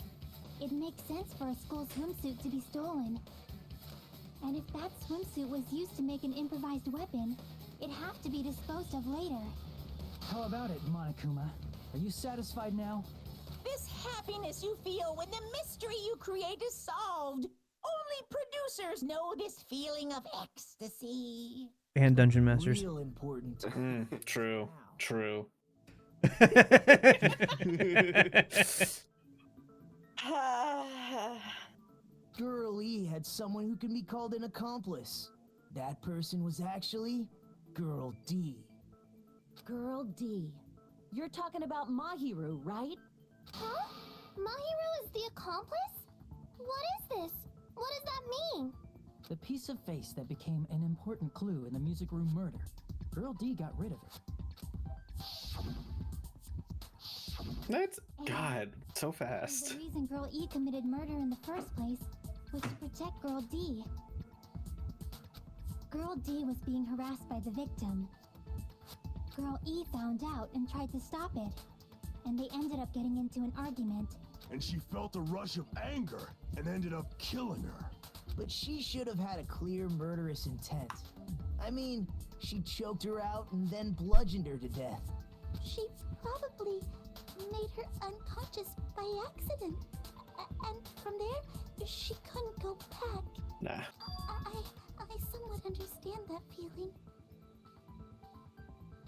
it makes sense for a school swimsuit to be stolen. And if that swimsuit was used to make an improvised weapon, it'd have to be disposed of later.
How about it, Monokuma? Are you satisfied now?
This happiness you feel when the mystery you create is solved. Only producers know this feeling of ecstasy.
And Dungeon Masters.
Real important.
True, true.
Girl E had someone who can be called an accomplice. That person was actually Girl D.
Girl D. You're talking about Mahiru, right?
Huh? Mahiru is the accomplice? What is this? What does that mean?
The piece of face that became an important clue in the music room murder. Girl D got rid of it.
That's God, so
And
fast.
the reason Girl E committed murder in the first place was to protect Girl D. Girl D was being harassed by the victim. Girl E found out and tried to stop it, and they ended up getting into an argument.
And she felt a rush of anger and ended up killing her.
But she should have had a clear murderous intent. I mean, she choked her out and then bludgeoned her to death.
She probably made her unconscious by accident. And from there, she couldn't go back.
Nah.
I somewhat understand that feeling.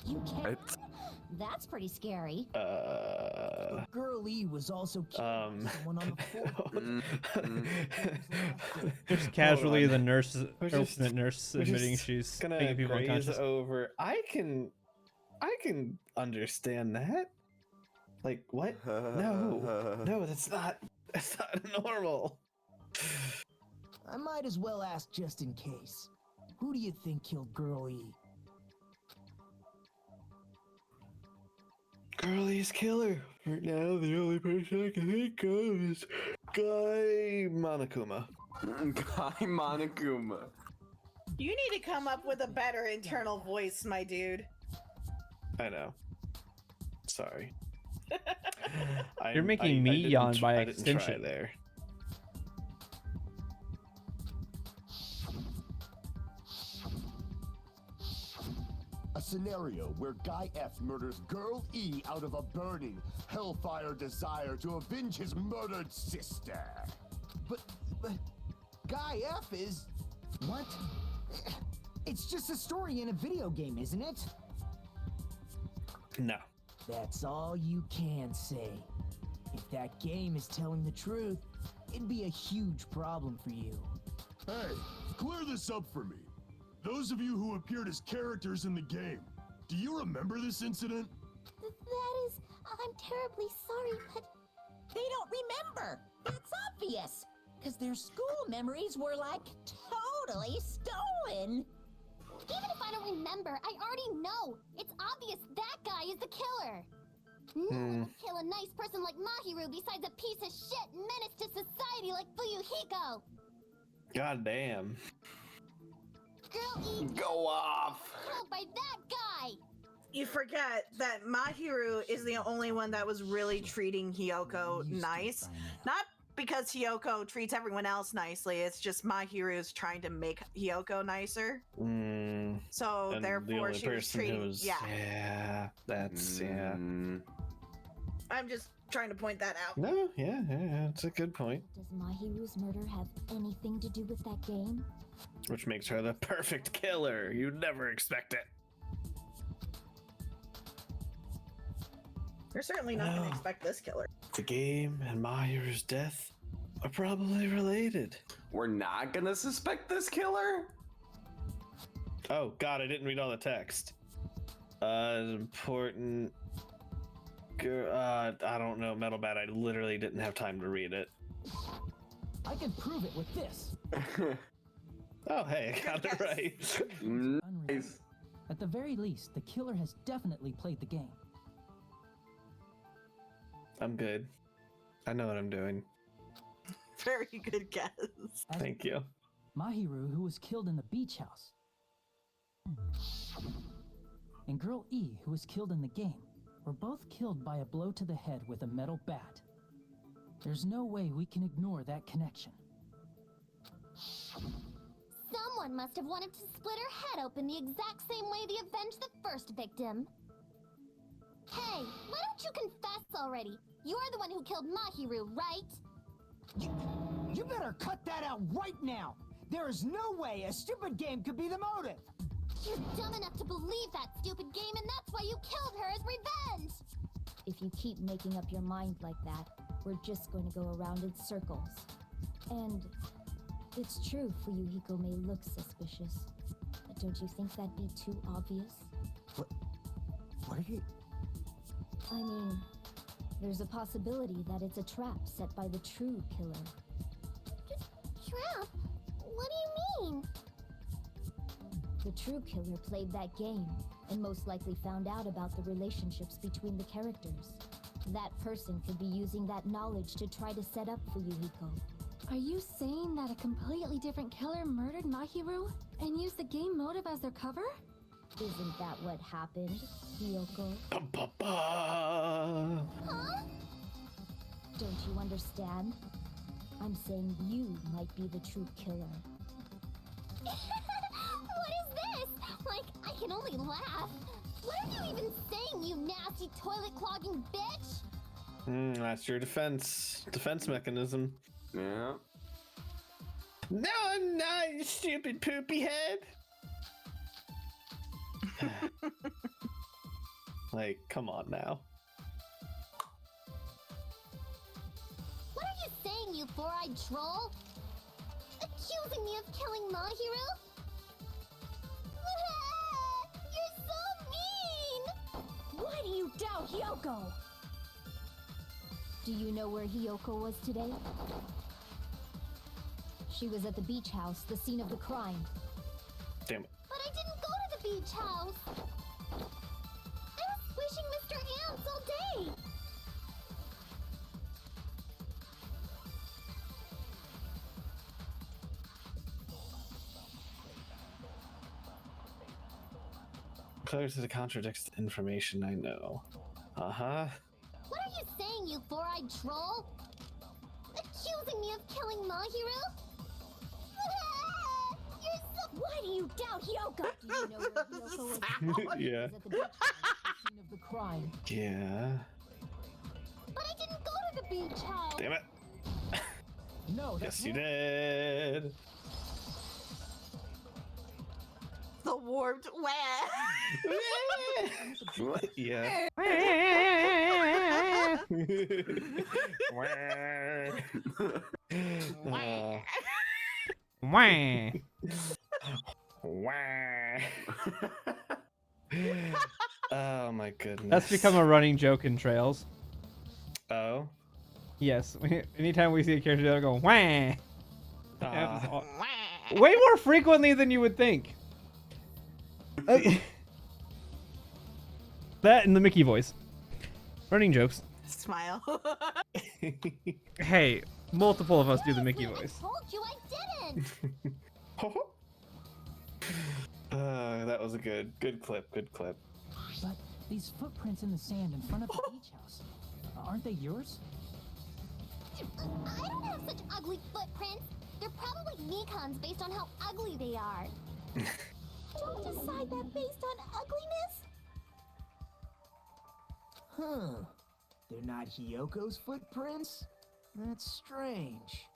You can't. That's pretty scary.
Girl E was also killing someone on the floor.
Just casually,
on.
the nurse,
We're just-
the nurse
we're
admitting
just
she's
gonna
making people
graze
unconscious.
over. I can understand that. Like what? No, that's not normal.
I might as well ask just in case. Who do you think killed Girl E?
Girlie's killer. Right now, the only person I can think of is Guy Monokuma.
Guy Monokuma.
You need to come up with a better internal voice, my dude.
I know. Sorry.
You're making me
didn't
yawn
tr-
by
I didn't try
extension.
there.
A scenario where Guy F murders Girl E out of a burning, hellfire desire to avenge his murdered sister.
But Guy F is... What? It's just a story in a video game, isn't it?
No.
That's all you can say. If that game is telling the truth, it'd be a huge problem for you.
Hey, clear this up for me. Those of you who appeared as characters in the game, do you remember this incident?
That is... I'm terribly sorry, but...
They don't remember. That's obvious. Because their school memories were like totally stolen.
Even if I don't remember, I already know. It's obvious that guy is the killer. No one would kill a nice person like Mahiru besides a piece of shit menace to society like Fuyuhiko.
God damn.
Girl E
Go off.
killed by that guy.
You forget that Mahiru is the only one that was really treating Hiyoko nice. Not because Hiyoko treats everyone else nicely, it's just Mahiru's trying to make Hiyoko nicer. So
And
therefore
the only
she was
person
treating...
who was,
yeah.
That's
I'm just trying to point that out.
No, yeah, it's a good point.
Does Mahiru's murder have anything to do with that game?
Which makes her the perfect killer. You'd never expect it.
You're certainly not going to
Oh.
expect this killer.
The game and Mahiru's death are probably related.
We're not gonna suspect this killer?
Oh god, I didn't read all the text. Important girl, I don't know, Metal Bat, I literally didn't have time to read it.
I can prove it with this.
Oh hey, I got it right.
Unreal.
Nice.
At the very least, the killer has definitely played the game.
I'm good. I know what I'm doing.
Very good guess.
As
Thank you.
Mahiru, who was killed in the beach house, and Girl E, who was killed in the game, were both killed by a blow to the head with a metal bat. There's no way we can ignore that connection.
Someone must have wanted to split her head open the exact same way they avenged the first victim. Hey, why don't you confess already? You're the one who killed Mahiru, right?
You better cut that out right now! There is no way a stupid game could be the motive!
You're dumb enough to believe that stupid game, and that's why you killed her as revenge!
If you keep making up your mind like that, we're just going to go around in circles. And it's true Fuyuhiko may look suspicious, but don't you think that'd be too obvious?
What are you...
I mean, there's a possibility that it's a trap set by the true killer.
Trap? What do you mean?
The true killer played that game, and most likely found out about the relationships between the characters. That person could be using that knowledge to try to set up Fuyuhiko.
Are you saying that a completely different killer murdered Mahiru and used the game motive as their cover?
Isn't that what happened, Hiyoko?
Huh?
Don't you understand? I'm saying you might be the true killer.
What is this? Like, I can only laugh. What are you even saying, you nasty toilet-clogging bitch?
That's your defense mechanism.
Yeah.
No, I'm not, you stupid poopy head. Like, come on now.
What are you saying, you four-eyed troll? Accusing me of killing Mahiru? You're so mean!
Why do you doubt Hiyoko? Do you know where Hiyoko was today? She was at the beach house, the scene of the crime.
Damn it.
But I didn't go to the beach house. I was wishing Mr. Ants all day.
Clarity contradicts the information I know. Uh-huh.
What are you saying, you four-eyed troll? Accusing me of killing Mahiru? You're so...
Why do you doubt Hyoko? Do you know where Hyoko was?
Yeah.
At the beach house, the scene of the crime.
Yeah.
But I didn't go to the beach house.
Damn it.
No, that's
Yes, you did.
The warped
Yeah.
Wah.
Oh my goodness.
That's become a running joke in Trails.
Oh.
Yes, anytime we see a character, they'll go wah.
Ah.
Way more frequently than you would think. That and the Mickey voice. Running jokes.
Smile.
Hey, multiple of us do the Mickey
I
voice.
told you I didn't.
That was a good clip. Good clip.
But these footprints in the sand in front of the beach house, aren't they yours?
I don't have such ugly footprints. They're probably Mikan's based on how ugly they are. Don't decide that based on ugliness.
Huh. They're not Hyoko's footprints? That's strange.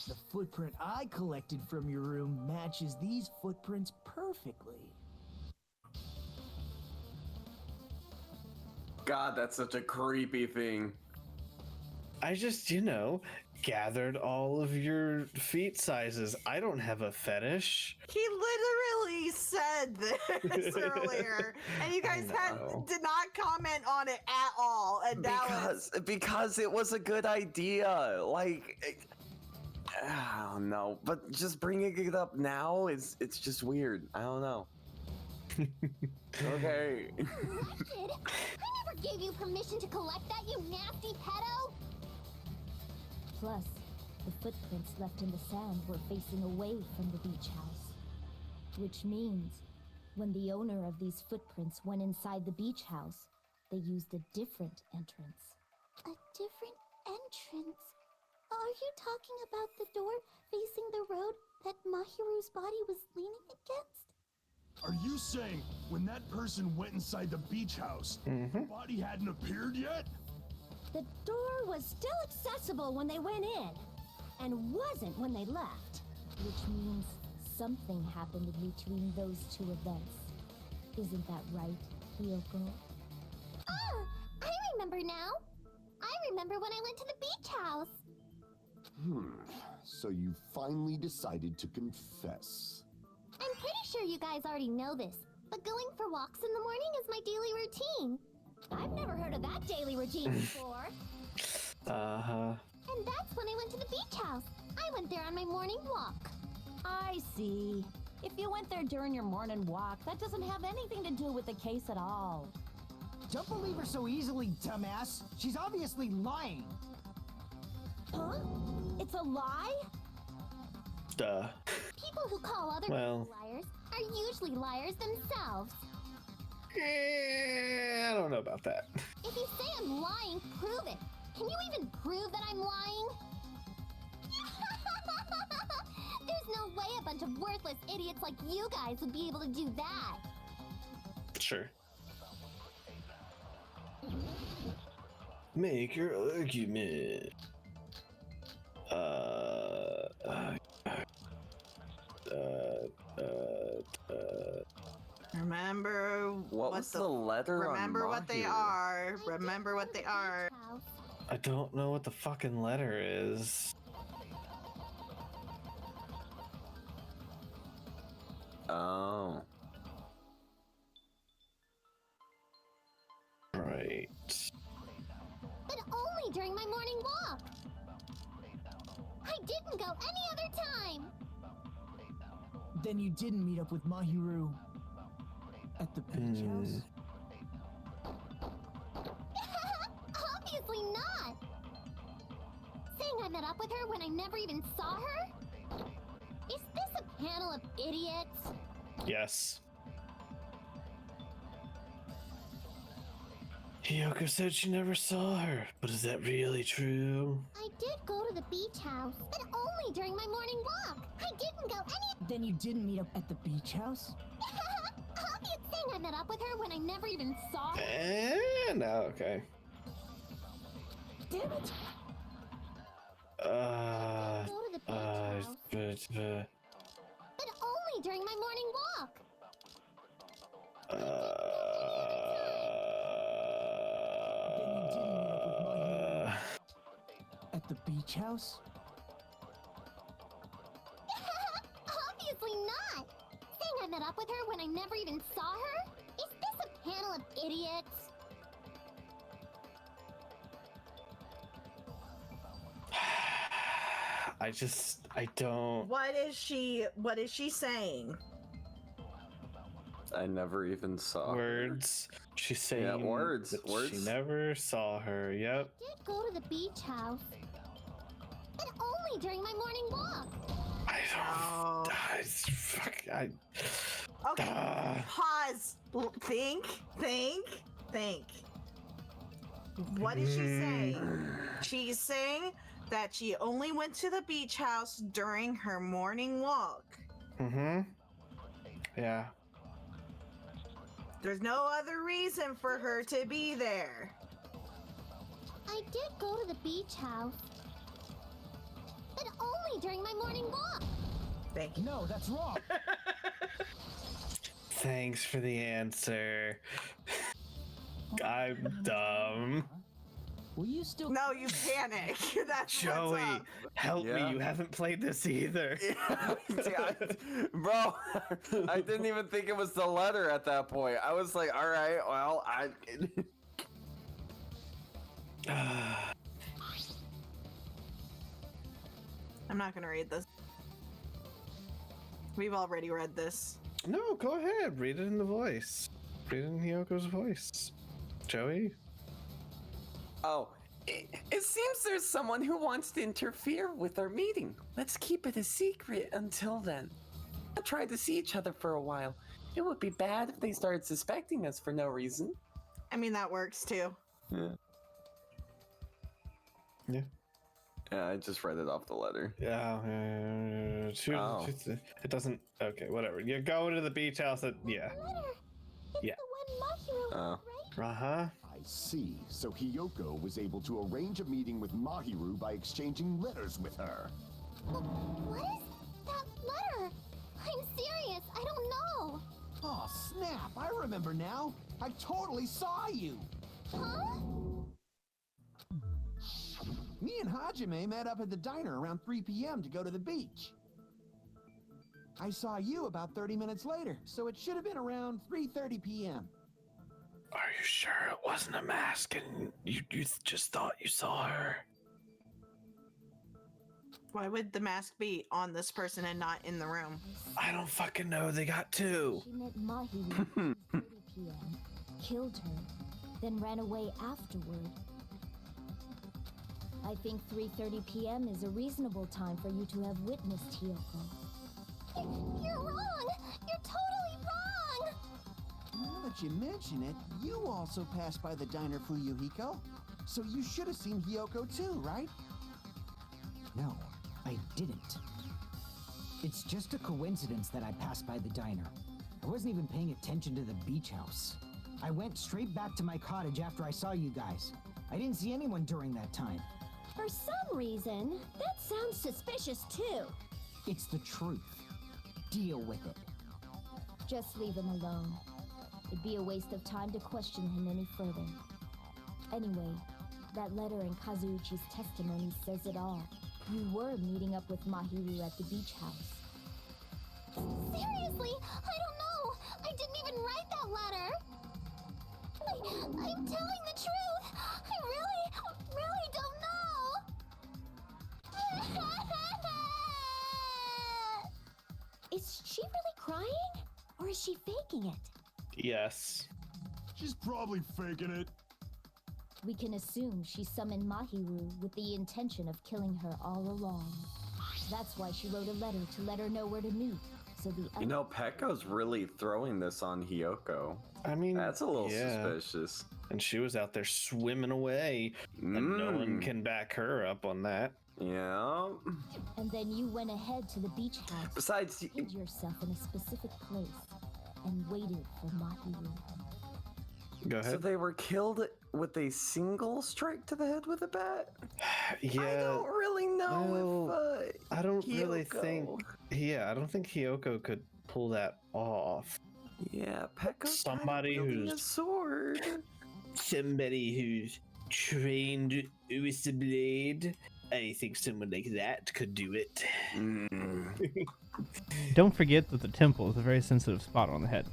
The footprint I collected from your room matches these footprints perfectly.
God, that's such a creepy thing.
I just, gathered all of your feet sizes. I don't have a fetish.
He literally said this earlier, and you guys did not comment on it at all. And now
Because it was a good idea. Like, I don't know, but just bringing it up now it's just weird. I don't know. Okay.
I never gave you permission to collect that, you nasty pedo!
Plus, the footprints left in the sand were facing away from the beach house. Which means, when the owner of these footprints went inside the beach house, they used a different entrance.
A different entrance? Are you talking about the door facing the road that Mahiru's body was leaning against?
Are you saying when that person went inside the beach house, the body hadn't appeared yet?
The door was still accessible when they went in, and wasn't when they left. Which means something happened in between those two events. Isn't that right, Hyoko?
Ah! I remember now! I remember when I went to the beach house!
So you finally decided to confess.
I'm pretty sure you guys already know this, but going for walks in the morning is my daily routine.
I've never heard of that daily routine before.
Uh-huh.
And that's when I went to the beach house. I went there on my morning walk.
I see. If you went there during your morning walk, that doesn't have anything to do with the case at all.
Don't believe her so easily, dumbass. She's obviously lying.
Huh? It's a lie?
Duh.
People who call other
Well.
people liars are usually liars themselves.
I don't know about that.
If you say I'm lying, prove it. Can you even prove that I'm lying? There's no way a bunch of worthless idiots like you guys would be able to do that.
Sure. Make your argument.
Remember
What was the letter on
Remember what they
Mahiru?
are. Remember what they are.
I don't know what the fucking letter is.
Oh.
Right.
But only during my morning walk. I didn't go any other time.
Then you didn't meet up with Mahiru at the beach house?
Obviously not. Saying I met up with her when I never even saw her? Is this a panel of idiots?
Yes. Hiyoko said she never saw her, but is that really true?
I did go to the beach house, but only during my morning walk. I didn't go any.
Then you didn't meet up at the beach house?
How do you think I met up with her when I never even saw her?
No, okay.
Damn it!
Go to the beach house, but only during my morning walk.
At the beach house?
Obviously not. Saying I met up with her when I never even saw her? Is this a panel of idiots?
I don't.
What is she saying?
I never even saw her.
Words. She's saying
Yeah, words.
that
Words.
she never saw her. Yep.
I did go to the beach house, but only during my morning walk.
I don't. Fuck.
Okay, pause. Think. What is she saying? She's saying that she only went to the beach house during her morning walk.
Mm-hmm. Yeah.
There's no other reason for her to be there.
I did go to the beach house, but only during my morning walk.
Thank you.
No, that's wrong.
Thanks for the answer. I'm dumb.
Will you still?
No, you panic. That's
Joey,
what's up.
help
Yeah.
me. You haven't played this either.
Bro, I didn't even think it was the letter at that point. I was like, all right, well,
I'm not gonna read this. We've already read this.
No, go ahead. Read it in the voice. Read it in Hiyoko's voice. Joey?
Oh, it seems there's someone who wants to interfere with our meeting. Let's keep it a secret until then. I tried to see each other for a while. It would be bad if they started suspecting us for no reason.
I mean, that works too.
Yeah.
Yeah.
Yeah, I just read it off the letter.
Yeah.
Oh.
It doesn't. Okay, whatever. You're going to the beach house. Yeah.
Letter. It's
Yeah.
the one Mahiro
Oh.
wrote, right?
Uh-huh.
I see. So Hiyoko was able to arrange a meeting with Mahiru by exchanging letters with her.
What is that letter? I'm serious. I don't know.
Oh, snap. I remember now. I totally saw you.
Huh?
Me and Hajime met up at the diner around 3 p.m. to go to the beach. I saw you about 30 minutes later, so it should have been around 3:30 p.m.
Are you sure it wasn't a mask and you just thought you saw her?
Why would the mask be on this person and not in the room?
I don't fucking know. They got two.
She met Mahiru at 3:30 p.m., killed her, then ran away afterward. I think 3:30 p.m. is a reasonable time for you to have witnessed Hiyoko.
You're wrong. You're totally wrong.
Now that you mention it, you also passed by the diner, Fuyuhiko. So you should have seen Hiyoko too, right? No, I didn't. It's just a coincidence that I passed by the diner. I wasn't even paying attention to the beach house. I went straight back to my cottage after I saw you guys. I didn't see anyone during that time.
For some reason, that sounds suspicious too.
It's the truth. Deal with it.
Just leave him alone. It'd be a waste of time to question him any further. Anyway, that letter in Kazuichi's testimony says it all. You were meeting up with Mahiru at the beach house.
Seriously, I don't know. I didn't even write that letter. I'm telling the truth. I really don't know.
Is she really crying? Or is she faking it?
Yes.
She's probably faking it.
We can assume she summoned Mahiru with the intention of killing her all along. That's why she wrote a letter to let her know where to meet, So the
You know, Pekko's really throwing this on Hyoko.
I mean,
That's a little
yeah.
suspicious.
And she was out there swimming away, and no one can back her up on that.
Yeah.
And then you went ahead to the beach house.
Besides,
hid yourself in a specific place and waited for Mahiru.
Go ahead.
So they were killed with a single strike to the head with a bat?
Yeah.
I don't really know if
I don't
Hyoko...
really think. Yeah, I don't think Hyoko could pull that off.
Yeah, Pekko's
somebody
wielding a sword.
Somebody who's trained with the blade. I think someone like that could do it.
Don't forget that the temple is a very sensitive spot on the head.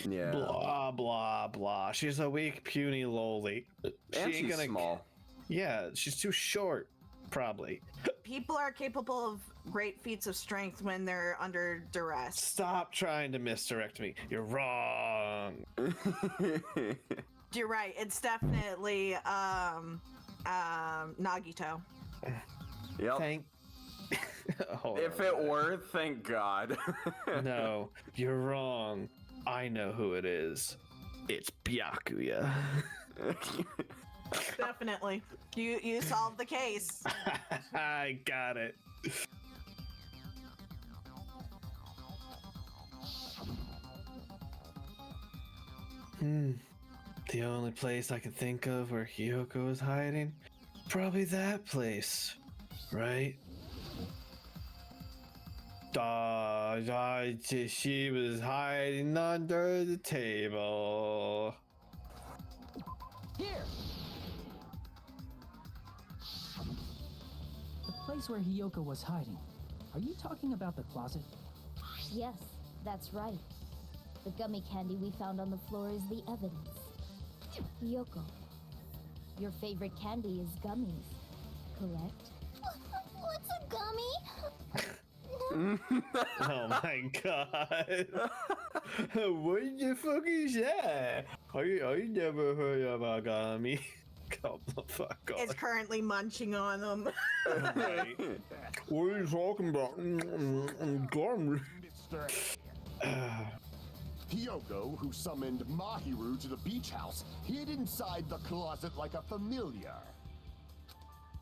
Yeah.
Blah blah blah. She's a weak, puny loli.
And she's small.
Yeah, she's too short. Probably.
People are capable of great feats of strength when they're under duress.
Stop trying to misdirect me. You're wrong.
You're right. It's definitely Nagito.
Yep. If it were, thank God.
No, you're wrong. I know who it is. It's Byakuya.
Definitely. You solved the case.
I got it. The only place I can think of where Hyoko is hiding? Probably that place, right? She was hiding under the table.
Here! The place where Hyoko was hiding. Are you talking about the closet?
Yes, that's right. The gummy candy we found on the floor is the evidence. Hyoko, your favorite candy is gummies, correct?
What's a gummy?
Oh my god. What the fuck is that? I never heard of a gummy. Come the fuck off.
It's currently munching on them.
Right. What are you talking about? Gummy.
Hyoko, who summoned Mahiru to the beach house, hid inside the closet like a familiar.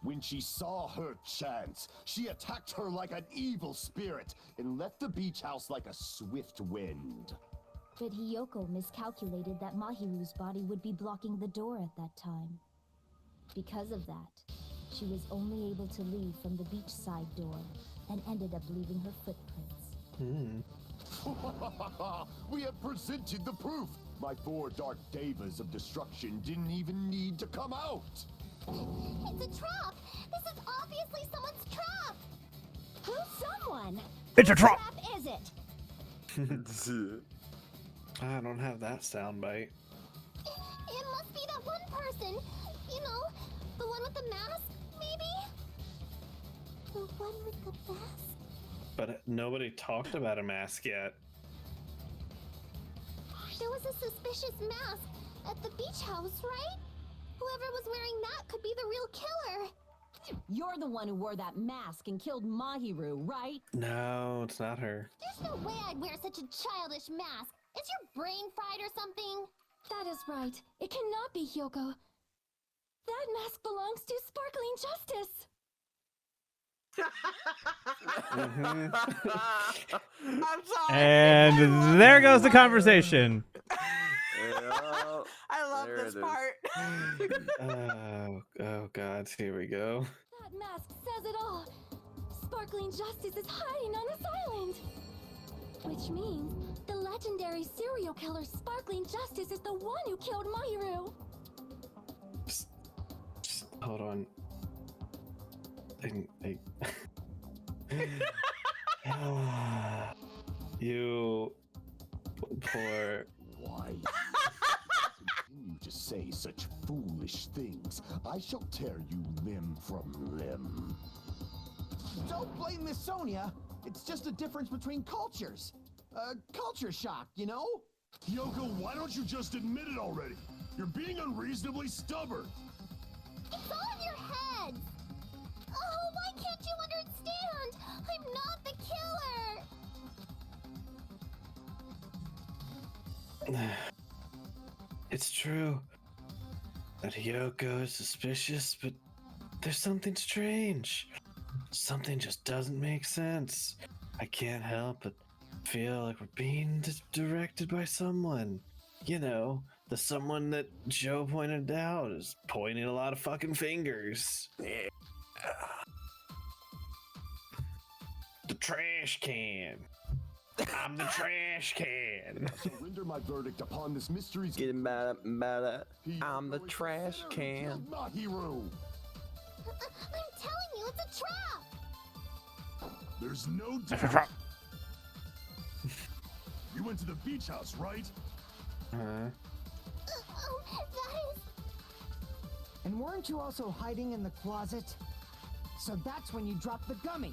When she saw her chance, she attacked her like an evil spirit and left the beach house like a swift wind.
But Hyoko miscalculated that Mahiru's body would be blocking the door at that time. Because of that, she was only able to leave from the beachside door and ended up leaving her footprints.
We have presented the proof. My 4 dark devas of destruction didn't even need to come out.
It's a trap! This is obviously someone's trap!
Who's someone?
It's a trap!
Whose trap is it?
I don't have that soundbite.
It must be that one person! You know, the one with the mask, maybe? The one with the mask?
But nobody talked about a mask yet.
There was a suspicious mask at the beach house, right? Whoever was wearing that could be the real killer.
You're the one who wore that mask and killed Mahiru, right?
No, it's not her.
There's no way I'd wear such a childish mask. Is your brain fried or something?
That is right. It cannot be Hyoko. That mask belongs to Sparkling Justice.
I'm sorry.
And there goes the conversation.
I love this part.
Oh god, here we go.
That mask says it all. Sparkling Justice is hiding on this island. Which means the legendary serial killer Sparkling Justice is the one who killed Mahiru.
Psst, hold on. You poor.
Why? Continue to say such foolish things. I shall tear you limb from limb.
Don't blame Miss Sonia. It's just a difference between cultures. Culture shock, you know?
Hyoko, why don't you just admit it already? You're being unreasonably stubborn.
It's all in your head. Oh, why can't you understand? I'm not the killer.
It's true that Hiyoko is suspicious, but there's something strange. Something just doesn't make sense. I can't help but feel like we're being directed by someone. You know, the someone that Joe pointed out is pointing a lot of fucking fingers. The trash can. I'm the trash can.
Surrender my verdict upon this mystery's
Getting mad at. I'm the trash can.
Mahiru.
I'm telling you, it's a trap!
There's no doubt. You went to the beach house, right?
Oh, that is...
And weren't you also hiding in the closet? So that's when you dropped the gummy.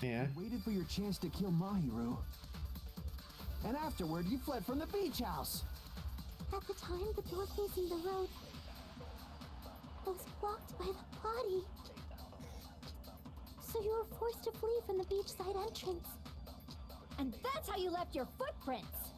Yeah.
You waited for your chance to kill Mahiru. And afterward, you fled from the beach house.
At the time, the door facing the road was blocked by the body. So you were forced to flee from the beachside entrance.
And that's how you left your footprints.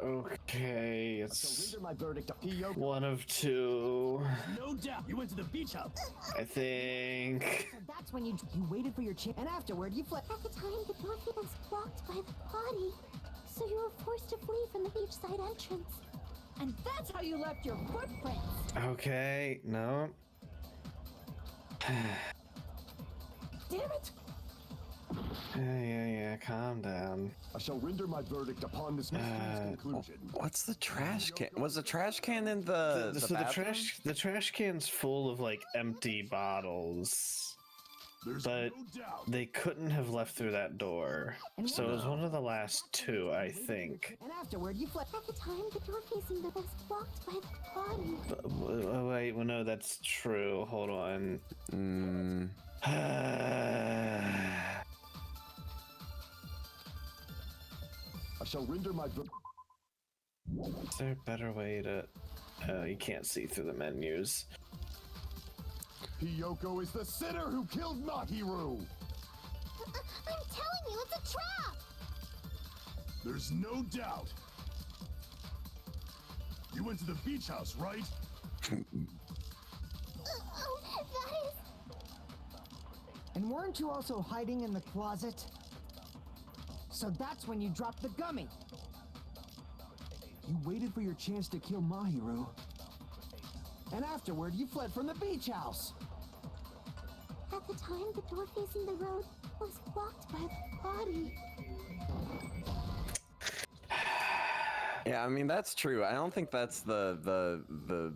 Okay, it's
Surrender my verdict. Hiyoko.
one of two,
No doubt. You went to the beach house.
I think.
So that's when you waited for your chance. And afterward, you fled.
At the time, the door was blocked by the body. So you were forced to flee from the beachside entrance.
And that's how you left your footprints.
Okay, no.
Damn it!
Yeah, calm down.
I shall render my verdict upon this mystery's conclusion.
What's the trash can? Was the trash can in the
So
bathroom?
the trash can's full of like empty bottles,
There's
but
no doubt.
they couldn't have left through that door. So it was one of the last two, I think.
And afterward, you fled.
At the time, the door facing the was blocked by the body.
Oh, wait, well, no, that's true. Hold on.
I shall render my verdict.
Is there a better way to... you can't see through the menus.
Hiyoko is the sinner who killed Mahiru.
I'm telling you, it's a trap!
There's no doubt. You went to the beach house, right?
Oh, that is...
And weren't you also hiding in the closet? So that's when you dropped the gummy. You waited for your chance to kill Mahiru. And afterward, you fled from the beach house.
At the time, the door facing the road was blocked by the body.
Yeah, I mean that's true. I don't think that's the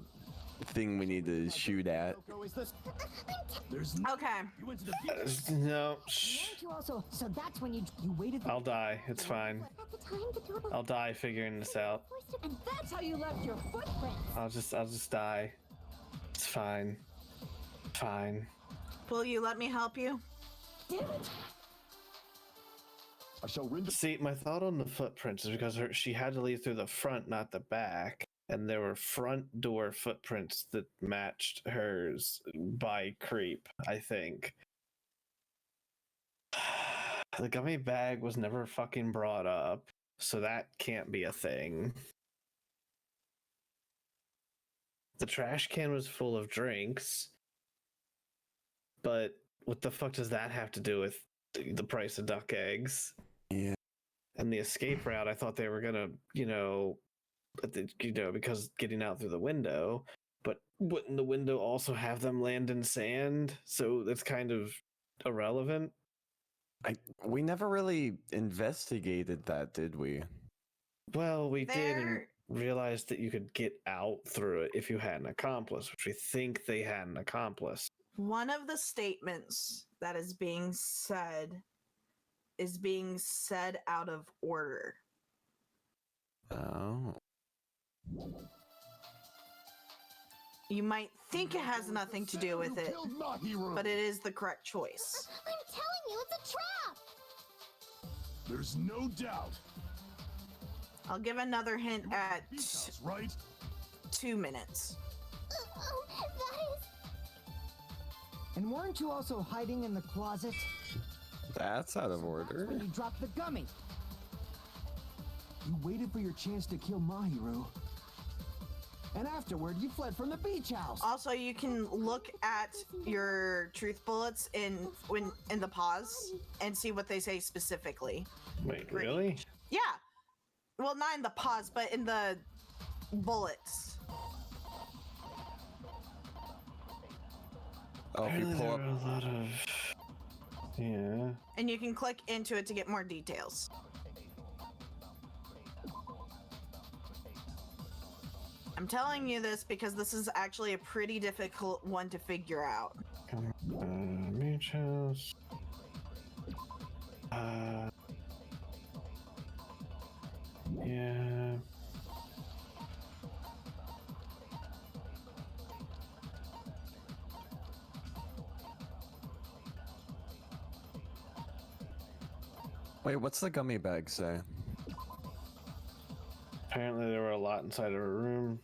thing we need to shoot at.
Hiyoko is the... There's no...
Okay.
You went to the beach.
No,
And weren't you also... So that's when you waited for...
I'll die. It's fine.
At the time, the door was
I'll die figuring this out.
forced to...
And that's how you left your footprints.
I'll just die. It's fine. Fine.
Will you let me help you?
Damn it!
I shall render...
See, my thought on the footprints is because she had to leave through the front, not the back. And there were front door footprints that matched hers by creep, I think. The gummy bag was never fucking brought up, so that can't be a thing. The trash can was full of drinks, but what the fuck does that have to do with the price of duck eggs?
Yeah.
And the escape route, I thought they were gonna, because getting out through the window, but wouldn't the window also have them land in sand? So that's kind of irrelevant.
We never really investigated that, did we?
Well, we did and
There-
realized that you could get out through it if you had an accomplice, which we think they had an accomplice.
One of the statements that is being said out of order.
Oh.
You might think it has nothing to do with it,
Killed Mahiru.
but it is the correct choice.
I'm telling you, it's a trap!
There's no doubt.
I'll give another hint at
Beach house, right?
2 minutes.
Oh, that is...
And weren't you also hiding in the closet?
That's out of order.
When you dropped the gummy. You waited for your chance to kill Mahiru. And afterward, you fled from the beach house.
Also, you can look at your truth bullets in the pause and see what they say specifically.
Wait, really?
Yeah. Well, not in the pause, but in the bullets.
Oh, if you
Apparently
pull
there
up.
were a lot of... Yeah.
And you can click into it to get more details. I'm telling you this because this is actually a pretty difficult one to figure out.
Beach house. Yeah.
Wait, what's the gummy bag say?
Apparently there were a lot inside of a room.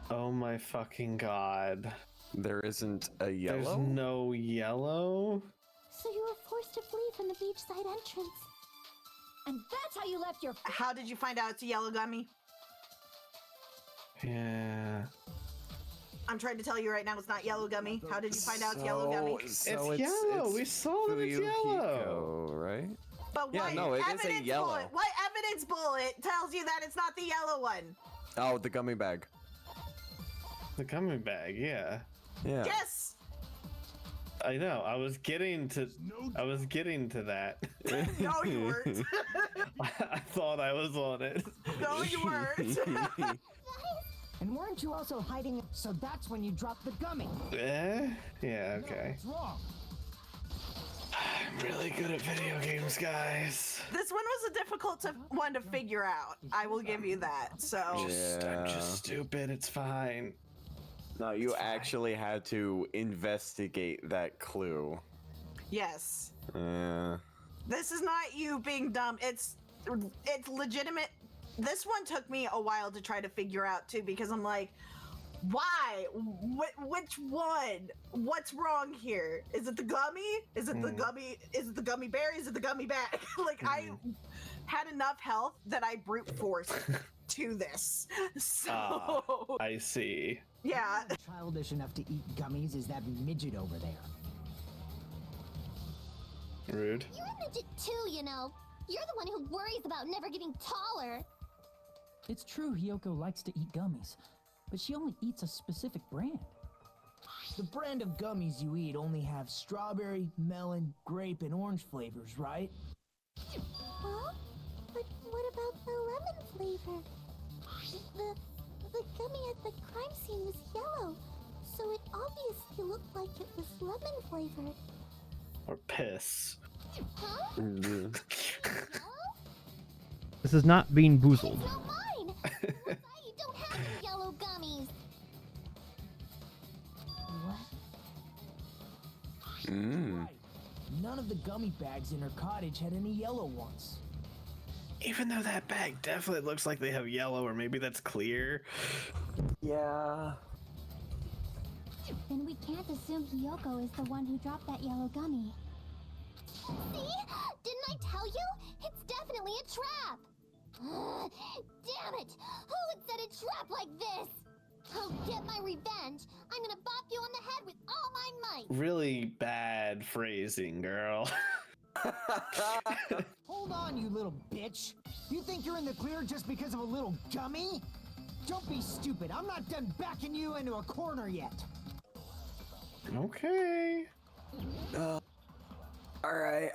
Oh my fucking god.
There isn't a
There's
yellow?
no yellow?
So you were forced to flee from the beachside entrance.
And that's how you left your.
How did you find out it's a yellow gummy?
Yeah.
I'm trying to tell you right now it's not yellow gummy. How did you find out it's yellow gummy?
It's yellow. We saw that it's yellow.
Right?
But
Yeah,
what
no, it is a
evidence
yellow.
bullet? What evidence bullet tells you that it's not the yellow one?
Oh, the gummy bag.
The gummy bag, yeah.
Yeah.
Yes.
I know. I was getting to that.
No, you weren't.
I thought I was on it.
No, you weren't.
And weren't you also hiding? So that's when you dropped the gummy.
Yeah, okay.
What's wrong?
I'm really good at video games, guys.
This one was a difficult one to figure out. I will give you that. So
I'm just stupid. It's fine.
No, you actually had to investigate that clue.
yes,
Yeah.
this is not you being dumb. It's legitimate. This one took me a while to try to figure out too because I'm like, why? Which one? What's wrong here? Is it the gummy? Is it the gummy? Is it the gummy bear? Is it the gummy bag? Like I had enough health that I brute forced to this. So
I see.
yeah.
Childish enough to eat gummies is that midget over there.
Rude.
You're a midget too, you know. You're the one who worries about never getting taller.
It's true Hiyoko likes to eat gummies, but she only eats a specific brand.
The brand of gummies you eat only have strawberry, melon, grape, and orange flavors, right?
Huh? But what about the lemon flavor? The gummy at the crime scene was yellow, so it obviously looked like it was lemon flavored.
Or piss.
Huh?
Mm-hmm.
This is not being boozled.
It's not mine! You don't have any yellow gummies!
Mm.
None of the gummy bags in her cottage had any yellow ones.
Even though that bag definitely looks like they have yellow, or maybe that's clear.
Yeah.
Then we can't assume Hiyoko is the one who dropped that yellow gummy. See? Didn't I tell you? It's definitely a trap! Damn it! Who would set a trap like this? I'll get my revenge. I'm gonna bop you on the head with all my might.
Really bad phrasing, girl.
Hold on, you little bitch. You think you're in the clear just because of a little gummy? Don't be stupid. I'm not done backing you into a corner yet.
Okay.
Alright.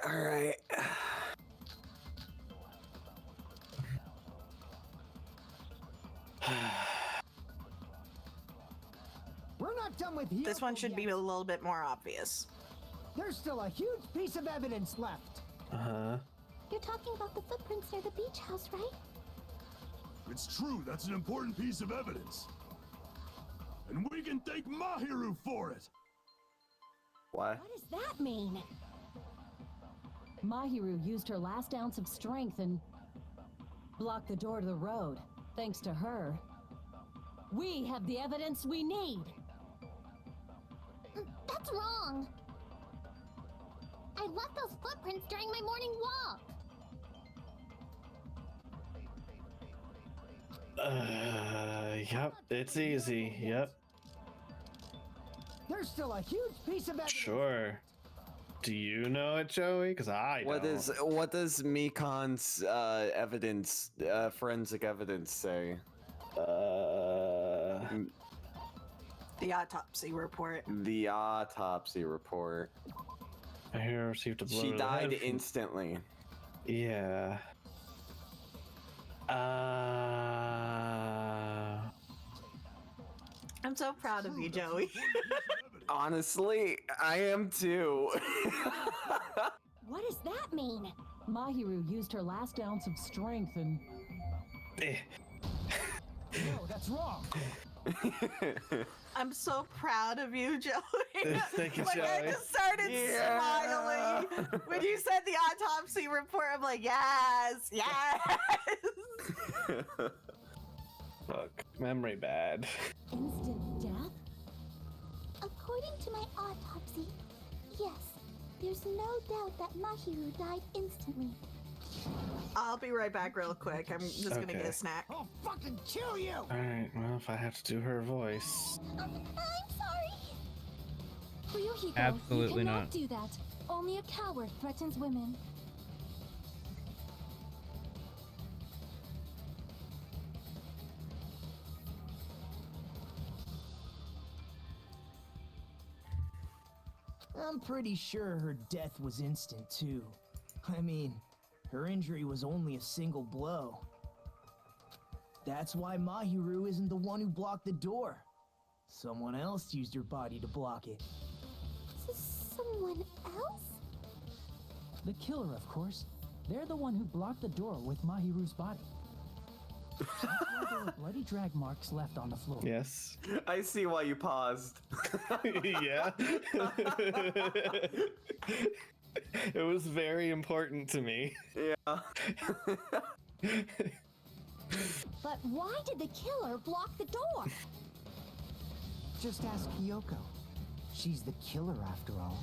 We're not done with Hiyoko
This one should be
yet.
a little bit more obvious.
There's still a huge piece of evidence left.
Uh-huh.
You're talking about the footprints near the beach house, right?
It's true, that's an important piece of evidence. And we can thank Mahiru for it!
What?
What does that mean? Mahiru used her last ounce of strength and blocked the door to the road. Thanks to her, we have the evidence we need.
That's wrong. I left those footprints during my morning walk.
Yep, it's easy. Yep.
There's still a huge piece of evidence.
Sure. Do you know it, Joey? Because I don't.
What does Mikan's evidence, forensic evidence say?
The autopsy report.
The autopsy report.
I hear received a blow
She
to the
died
head from-
instantly.
Yeah.
I'm so proud of you, Joey.
Honestly, I am too.
What does that mean?
Mahiru used her last ounce of strength and...
No, that's wrong.
I'm so proud of you, Joey.
Thank you,
like,
Joey.
I just started smiling when you said the autopsy report. I'm like, yes, yes.
Look, memory bad.
Instant death?
According to my autopsy, yes, there's no doubt that Mahiru died instantly.
I'll be right back real quick. I'm just gonna get
Okay.
a snack.
I'll fucking kill you!
Alright, well, if I have to do her voice.
I'm sorry.
Ryuhiko,
Absolutely
you
not.
cannot do that. Only a coward threatens women.
I'm pretty sure her death was instant, too. I mean, her injury was only a single blow. That's why Mahiru isn't the one who blocked the door. Someone else used her body to block it.
Someone else?
The killer, of course. They're the one who blocked the door with Mahiru's body. That's why there were bloody drag marks left on the floor.
Yes.
I see why you paused.
Yeah. It was very important to me.
Yeah.
But why did the killer block the door?
Just ask Hiyoko. She's the killer after all.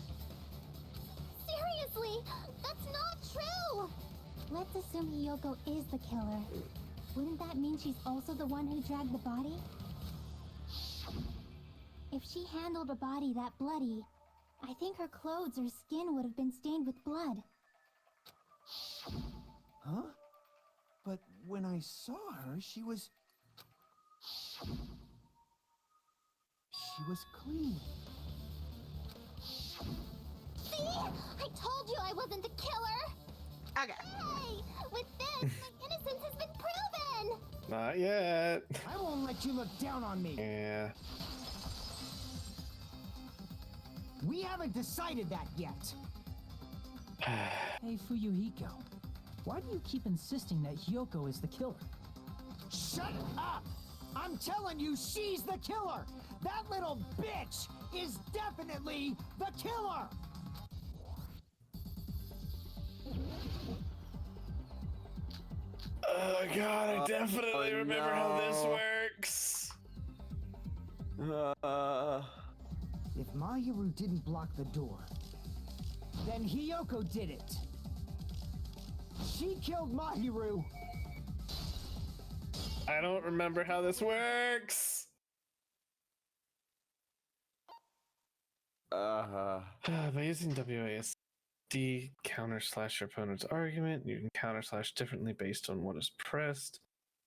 Seriously, that's not true. Let's assume Hiyoko is the killer. Wouldn't that mean she's also the one who dragged the body? If she handled a body that bloody, I think her clothes or skin would have been stained with blood.
Huh? But when I saw her, she was clean.
See? I told you I wasn't the killer!
Okay.
Hey! With this, my innocence has been proven!
Not yet.
I won't let you look down on me.
Yeah.
We haven't decided that yet.
Hey, Fuyuhiko. Why do you keep insisting that Hiyoko is the killer?
Shut up! I'm telling you, she's the killer! That little bitch is definitely the killer!
Oh god, I definitely remember how this works.
If Mahiru didn't block the door, then Hiyoko did it. She killed Mahiru.
I don't remember how this works. By using WASD, counter slash your opponent's argument. You can counter slash differently based on what is pressed.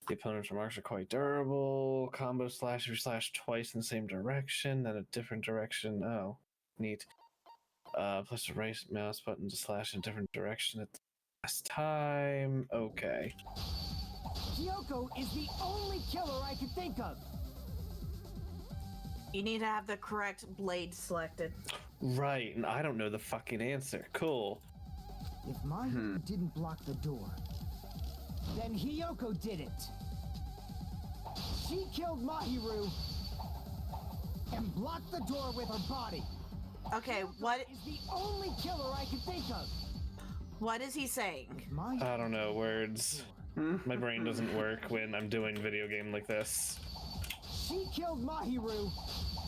The opponent's remarks are quite durable. Combo slash, if you slash twice in the same direction, then a different direction. Oh, neat. Plus the right mouse button to slash in a different direction at the last time. Okay.
Hiyoko is the only killer I could think of.
You need to have the correct blade selected.
Right, and I don't know the fucking answer. Cool.
If Mahiru didn't block the door, then Hiyoko did it. She killed Mahiru and blocked the door with her body.
Okay, what
Is the only killer I could think of.
what is he saying?
I don't know words. My brain doesn't work when I'm doing video game like this.
She killed Mahiru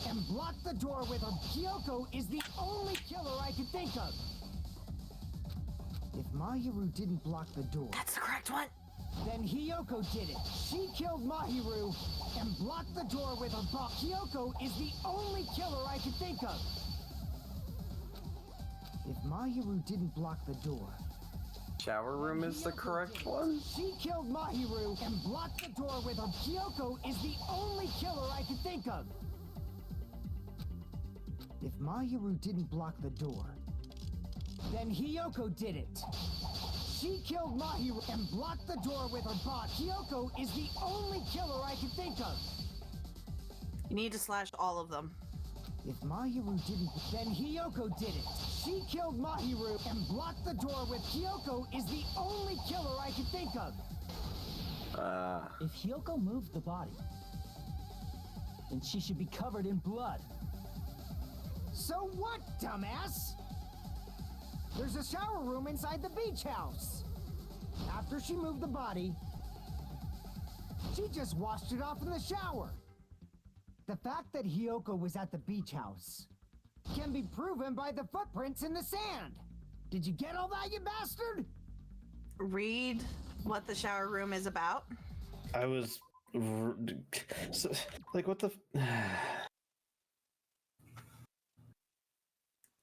and blocked the door with her. Hiyoko is the only killer I could think of.
If Mahiru didn't block the door,
That's the correct one.
then Hiyoko did it. She killed Mahiru and blocked the door with her body. Hiyoko is the only killer I could think of. If Mahiru didn't block the door,
Shower room is the correct one?
she killed Mahiru and blocked the door with her. Hiyoko is the only killer I could think of. If Mahiru didn't block the door, then Hiyoko did it. She killed Mahiru and blocked the door with her bot. Hiyoko is the only killer I can think of.
You need to slash all of them.
If Mahiru didn't, then Hiyoko did it. She killed Mahiru and blocked the door with. Hiyoko is the only killer I can think of.
If Hiyoko moved the body, then she should be covered in blood.
So what, dumbass? There's a shower room inside the beach house. After she moved the body, she just washed it off in the shower. The fact that Hiyoko was at the beach house can be proven by the footprints in the sand. Did you get all that, you bastard?
Read what the shower room is about.
I was so, like, what the?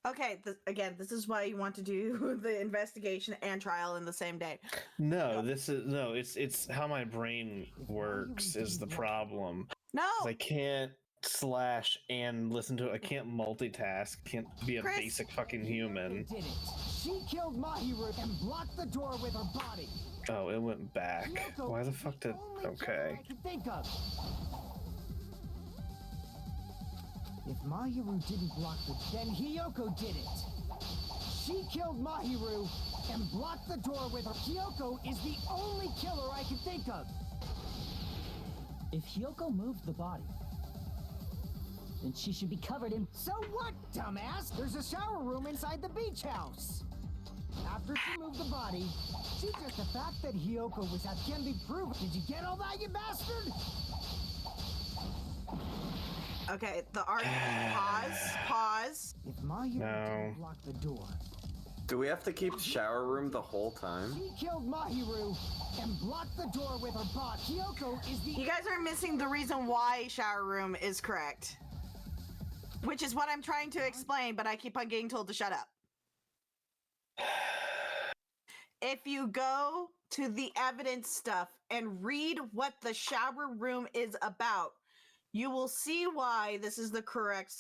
Okay, again, this is why you want to do the investigation and trial in the same day.
No, this is no. It's how my brain works is the problem.
No,
'Cause I can't slash and listen to it. I can't multitask. Can't be a
Chris.
basic fucking human.
Did it. She killed Mahiru and blocked the door with her body.
Oh, it went back.
Hiyoko
Why the
is
fuck did?
only killer
Okay.
I can think of. If Mahiru didn't block the, then Hiyoko did it. She killed Mahiru and blocked the door with her. Hiyoko is the only killer I can think of.
If Hiyoko moved the body, then she should be covered in.
So what, dumbass? There's a shower room inside the beach house. After she moved the body, she just the fact that Hiyoko was at can be proven. Did you get all that, you bastard?
okay, the art. Pause.
If Mahiru didn't block the door,
Do we have to keep shower room the whole time?
she killed Mahiru and blocked the door with her bot. Hiyoko is the
You guys are missing the reason why shower room is correct. Which is what I'm trying to explain, but I keep on getting told to shut up. If you go to the evidence stuff and read what the shower room is about, you will see why this is the correct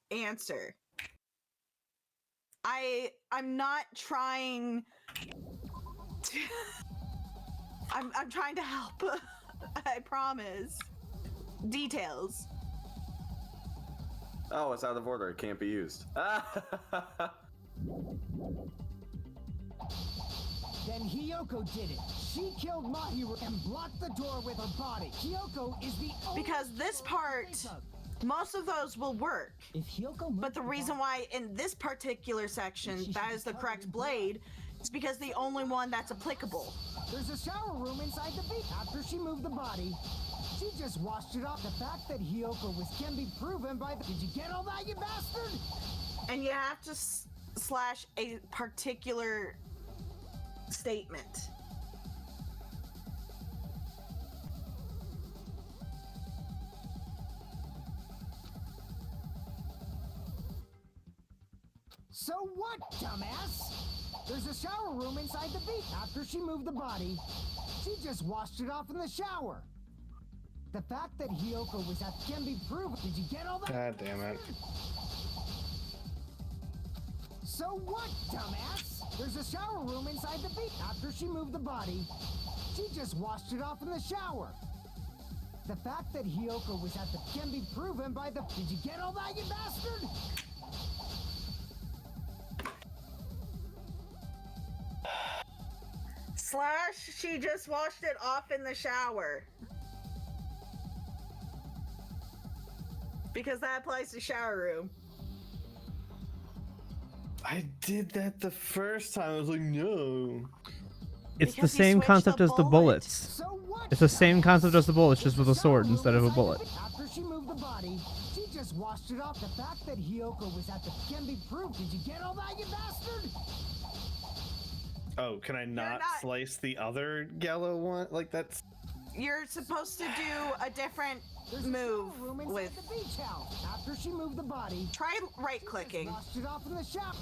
answer. I'm not trying to I'm trying to help. I promise. Details.
Oh, it's out of order. It can't be used.
Then Hiyoko did it. She killed Mahiru and blocked the door with her body. Hiyoko is the only
Because this
killer I
part,
can think of.
most of those will work.
If Hiyoko moved
But the reason why in this particular section that is the correct blade is because the only one that's applicable.
There's a shower room inside the beach. After she moved the body, she just washed it off. The fact that Hiyoko can be proven by the. Did you get all that, you bastard?
And you have to slash a particular statement.
So what, dumbass? There's a shower room inside the beach. After she moved the body, she just washed it off in the shower. The fact that Hiyoko was at can be proven. Did you get all that?
God damn it.
So what, dumbass? There's a shower room inside the beach. After she moved the body, she just washed it off in the shower. The fact that Hiyoko was at the can be proven by the. Did you get all that, you bastard?
Slash, she just washed it off in the shower. Because that applies to shower room.
I did that the first time. I was like, no.
It's the
Because you
same
switched
concept
the
as the
bullet.
bullets.
So what?
It's the same concept as the bullets, just with a
There's
sword
shower
instead of
room
a bullet.
inside the- After she moved the body, she just washed it off. The fact that Hiyoko was at the can be proved. Did you get all that, you bastard?
Oh, can I not,
not-
slice the other yellow one? Like that's.
You're supposed to do a different
There's
move
a shower room inside
with.
the beach house. After she moved the body,
Try
she
right-clicking.
just washed it off in the shower.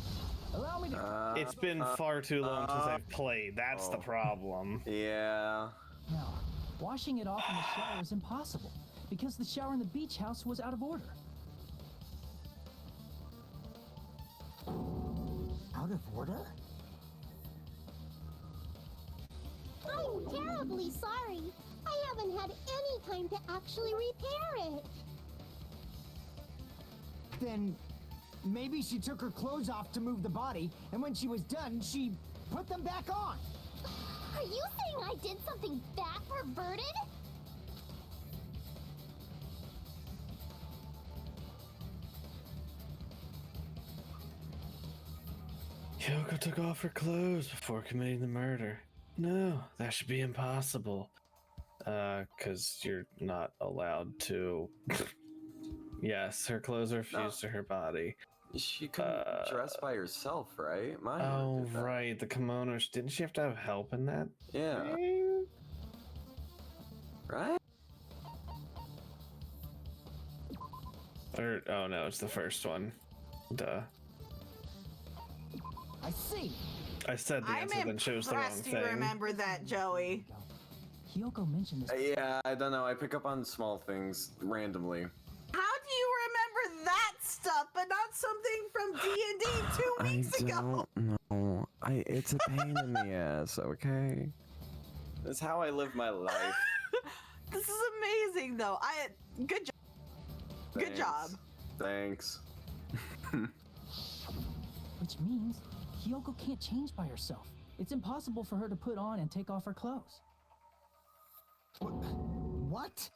Allow me to.
It's been far too long since I've played. That's the problem.
Yeah.
No, washing it off in the shower is impossible because the shower in the beach house was out of order.
Out of order?
I'm terribly sorry. I haven't had any time to actually repair it.
Then maybe she took her clothes off to move the body, and when she was done, she put them back on.
Are you saying I did something that perverted?
Yoko took off her clothes before committing the murder. No, that should be impossible. 'Cause you're not allowed to. Yes, her clothes are fused to her body.
She couldn't dress by herself, right? Mine
Oh,
did that.
right, the kimono. Didn't she have to have help in that?
Yeah. Right?
Or, oh no, it's the first one. Duh.
I see.
I said the
I'm
answer, then chose the wrong
impressed you
thing.
remember that, Joey.
Hyoko mentioned this.
Yeah, I don't know. I pick up on small things randomly.
How do you remember that stuff, but not something from D&D 2 weeks ago?
know. It's a pain in the ass, okay? That's how I live my life.
This is amazing, though. Good job. Good job.
Thanks.
Which means Hyoko can't change by herself. It's impossible for her to put on and take off her clothes.
What?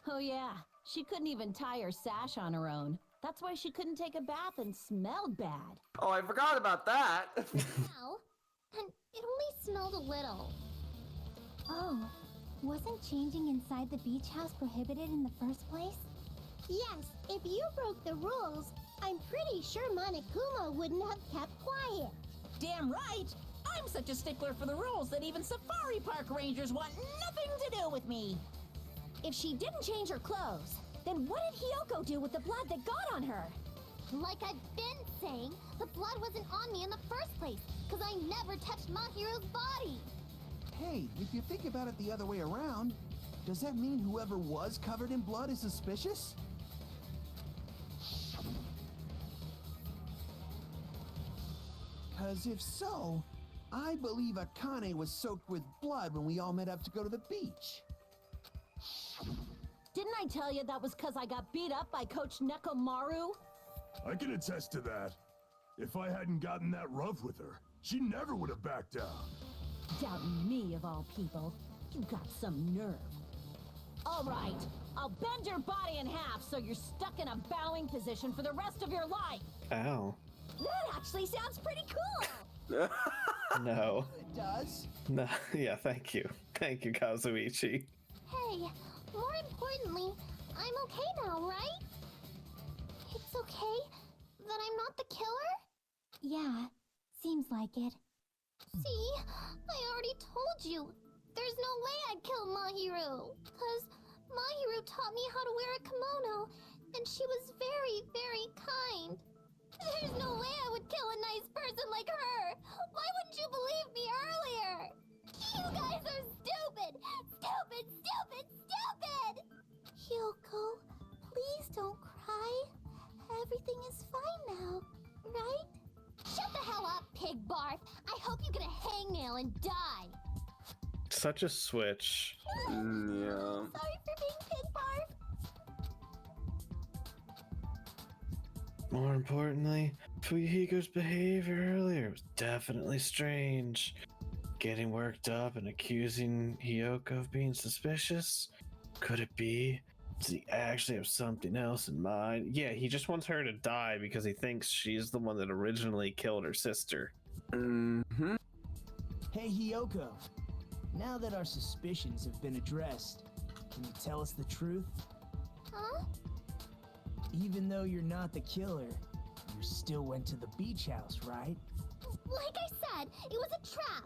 Oh yeah, she couldn't even tie her sash on her own. That's why she couldn't take a bath and smelled bad.
Oh, I forgot about that.
Well, and it only smelled a little.
Oh, wasn't changing inside the beach house prohibited in the first place?
Yes, if you broke the rules, I'm pretty sure Monokuma wouldn't have kept quiet.
Damn right! I'm such a stickler for the rules that even safari park rangers want nothing to do with me.
If she didn't change her clothes, then what did Hyoko do with the blood that got on her?
Like I've been saying, the blood wasn't on me in the first place, because I never touched Mahiru's body.
Hey, if you think about it the other way around, does that mean whoever was covered in blood is suspicious? Because if so, I believe Akane was soaked with blood when we all met up to go to the beach.
Didn't I tell you that was because I got beat up by Coach Nekomaru?
I can attest to that. If I hadn't gotten that rough with her, she never would have backed down.
Doubting me of all people. You got some nerve. All right, I'll bend your body in half so you're stuck in a bowing position for the rest of your life.
Ow.
That actually sounds pretty cool.
No.
It does.
No. Yeah, thank you. Thank you, Kazuichi.
Hey, more importantly, I'm okay now, right? It's okay that I'm not the killer?
Yeah, seems like it.
See, I already told you. There's no way I'd kill Mahiru. Because Mahiru taught me how to wear a kimono, and she was very, very kind. There's no way I would kill a nice person like her. Why wouldn't you believe me earlier? You guys are stupid! Stupid, stupid, stupid! Hyoko, please don't cry. Everything is fine now, right? Shut the hell up, pig barf! I hope you get a hangnail and die!
Such a switch.
Yeah.
Sorry for being pig barf!
More importantly, Fuyuhiko's behavior earlier was definitely strange. Getting worked up and accusing Hyoko of being suspicious? Could it be? Does he actually have something else in mind? Yeah, he just wants her to die because he thinks she's the one that originally killed her sister.
Mm-hmm.
Hey, Hyoko. Now that our suspicions have been addressed, can you tell us the truth?
Huh?
Even though you're not the killer, you still went to the beach house, right?
Like I said, it was a trap.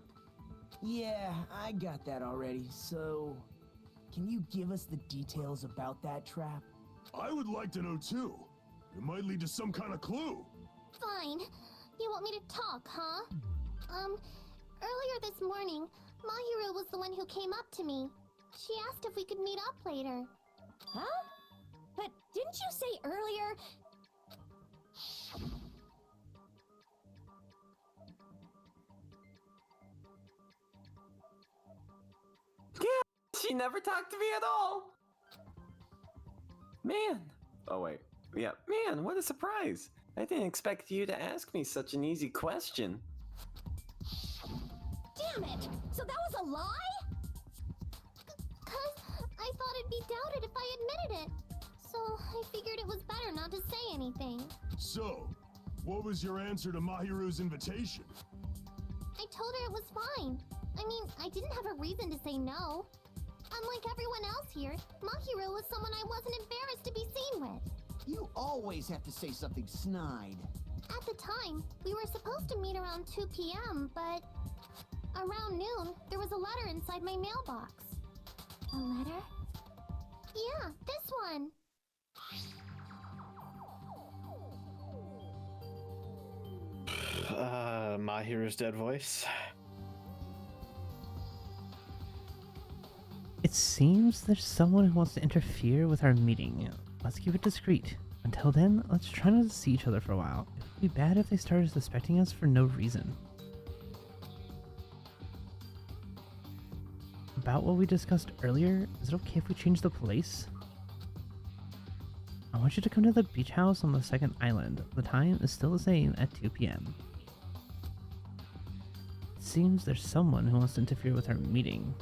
Yeah, I got that already. So, can you give us the details about that trap?
I would like to know too. It might lead to some kind of clue.
Fine. You want me to talk, huh? Earlier this morning, Mahiru was the one who came up to me. She asked if we could meet up later.
Huh? But didn't you say earlier?
Yeah, she never talked to me at all. Man. Oh, wait. Yeah, man, what a surprise. I didn't expect you to ask me such an easy question.
Damn it! So that was a lie?
Cause I thought it'd be doubted if I admitted it. So I figured it was better not to say anything.
So, what was your answer to Mahiru's invitation?
I told her it was fine. I mean, I didn't have a reason to say no. Unlike everyone else here, Mahiru was someone I wasn't embarrassed to be seen with.
You always have to say something snide.
At the time, we were supposed to meet around 2 p.m., but around noon, there was a letter inside my mailbox.
A letter?
Yeah, this one.
Mahiru's dead voice.
It seems there's someone who wants to interfere with our meeting. Let's keep it discreet. Until then, let's try not to see each other for a while. It would be bad if they started suspecting us for no reason. About what we discussed earlier, is it okay if we change the place? I want you to come to the beach house on the second island. The time is still the same at 2 p.m. It seems there's someone who wants to interfere with our meeting.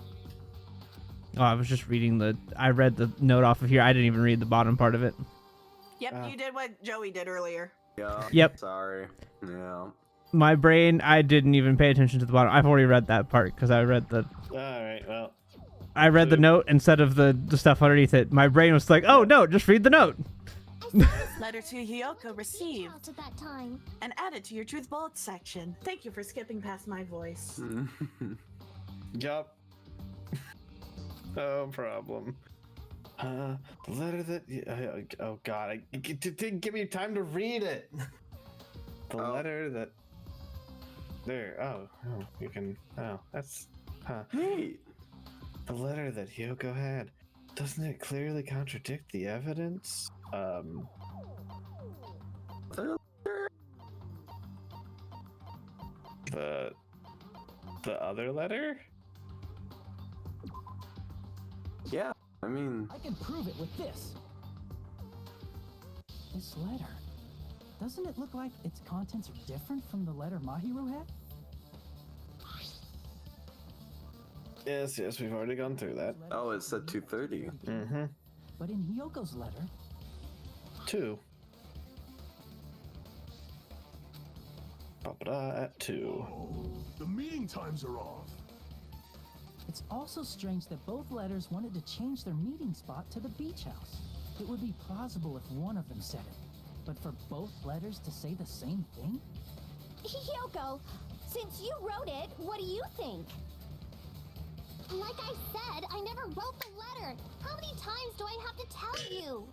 Oh, I was just reading I read the note off of here. I didn't even read the bottom part of it.
Yep, you did what Joey did earlier.
Yeah.
Yep.
Sorry. Yeah.
My brain, I didn't even pay attention to the bottom. I've already read that part because I read the...
Alright, well.
I read the note instead of the stuff underneath it. My brain was like, oh, no, just read the note.
Letter to Hiyoko received
At that time.
and added to your Truth Bullets section. Thank you for skipping past my voice.
Yup. No problem. The letter that... oh god, didn't give me time to read it. The letter that... There, oh, you can... Oh, that's... Huh.
Neat.
The letter that Hiyoko had, doesn't it clearly contradict the evidence? The other letter?
Yeah, I mean...
I can prove it with this. This letter. Doesn't it look like its contents are different from the letter Mahiru had?
Yes, we've already gone through that.
Oh, it said 2:30.
Mm-hmm.
But in Hiyoko's letter...
2. At 2.
The meeting times are off.
It's also strange that both letters wanted to change their meeting spot to the beach house. It would be plausible if one of them said it, but for both letters to say the same thing?
Hiyoko, since you wrote it, what do you think?
Like I said, I never wrote the letter. How many times do I have to tell you?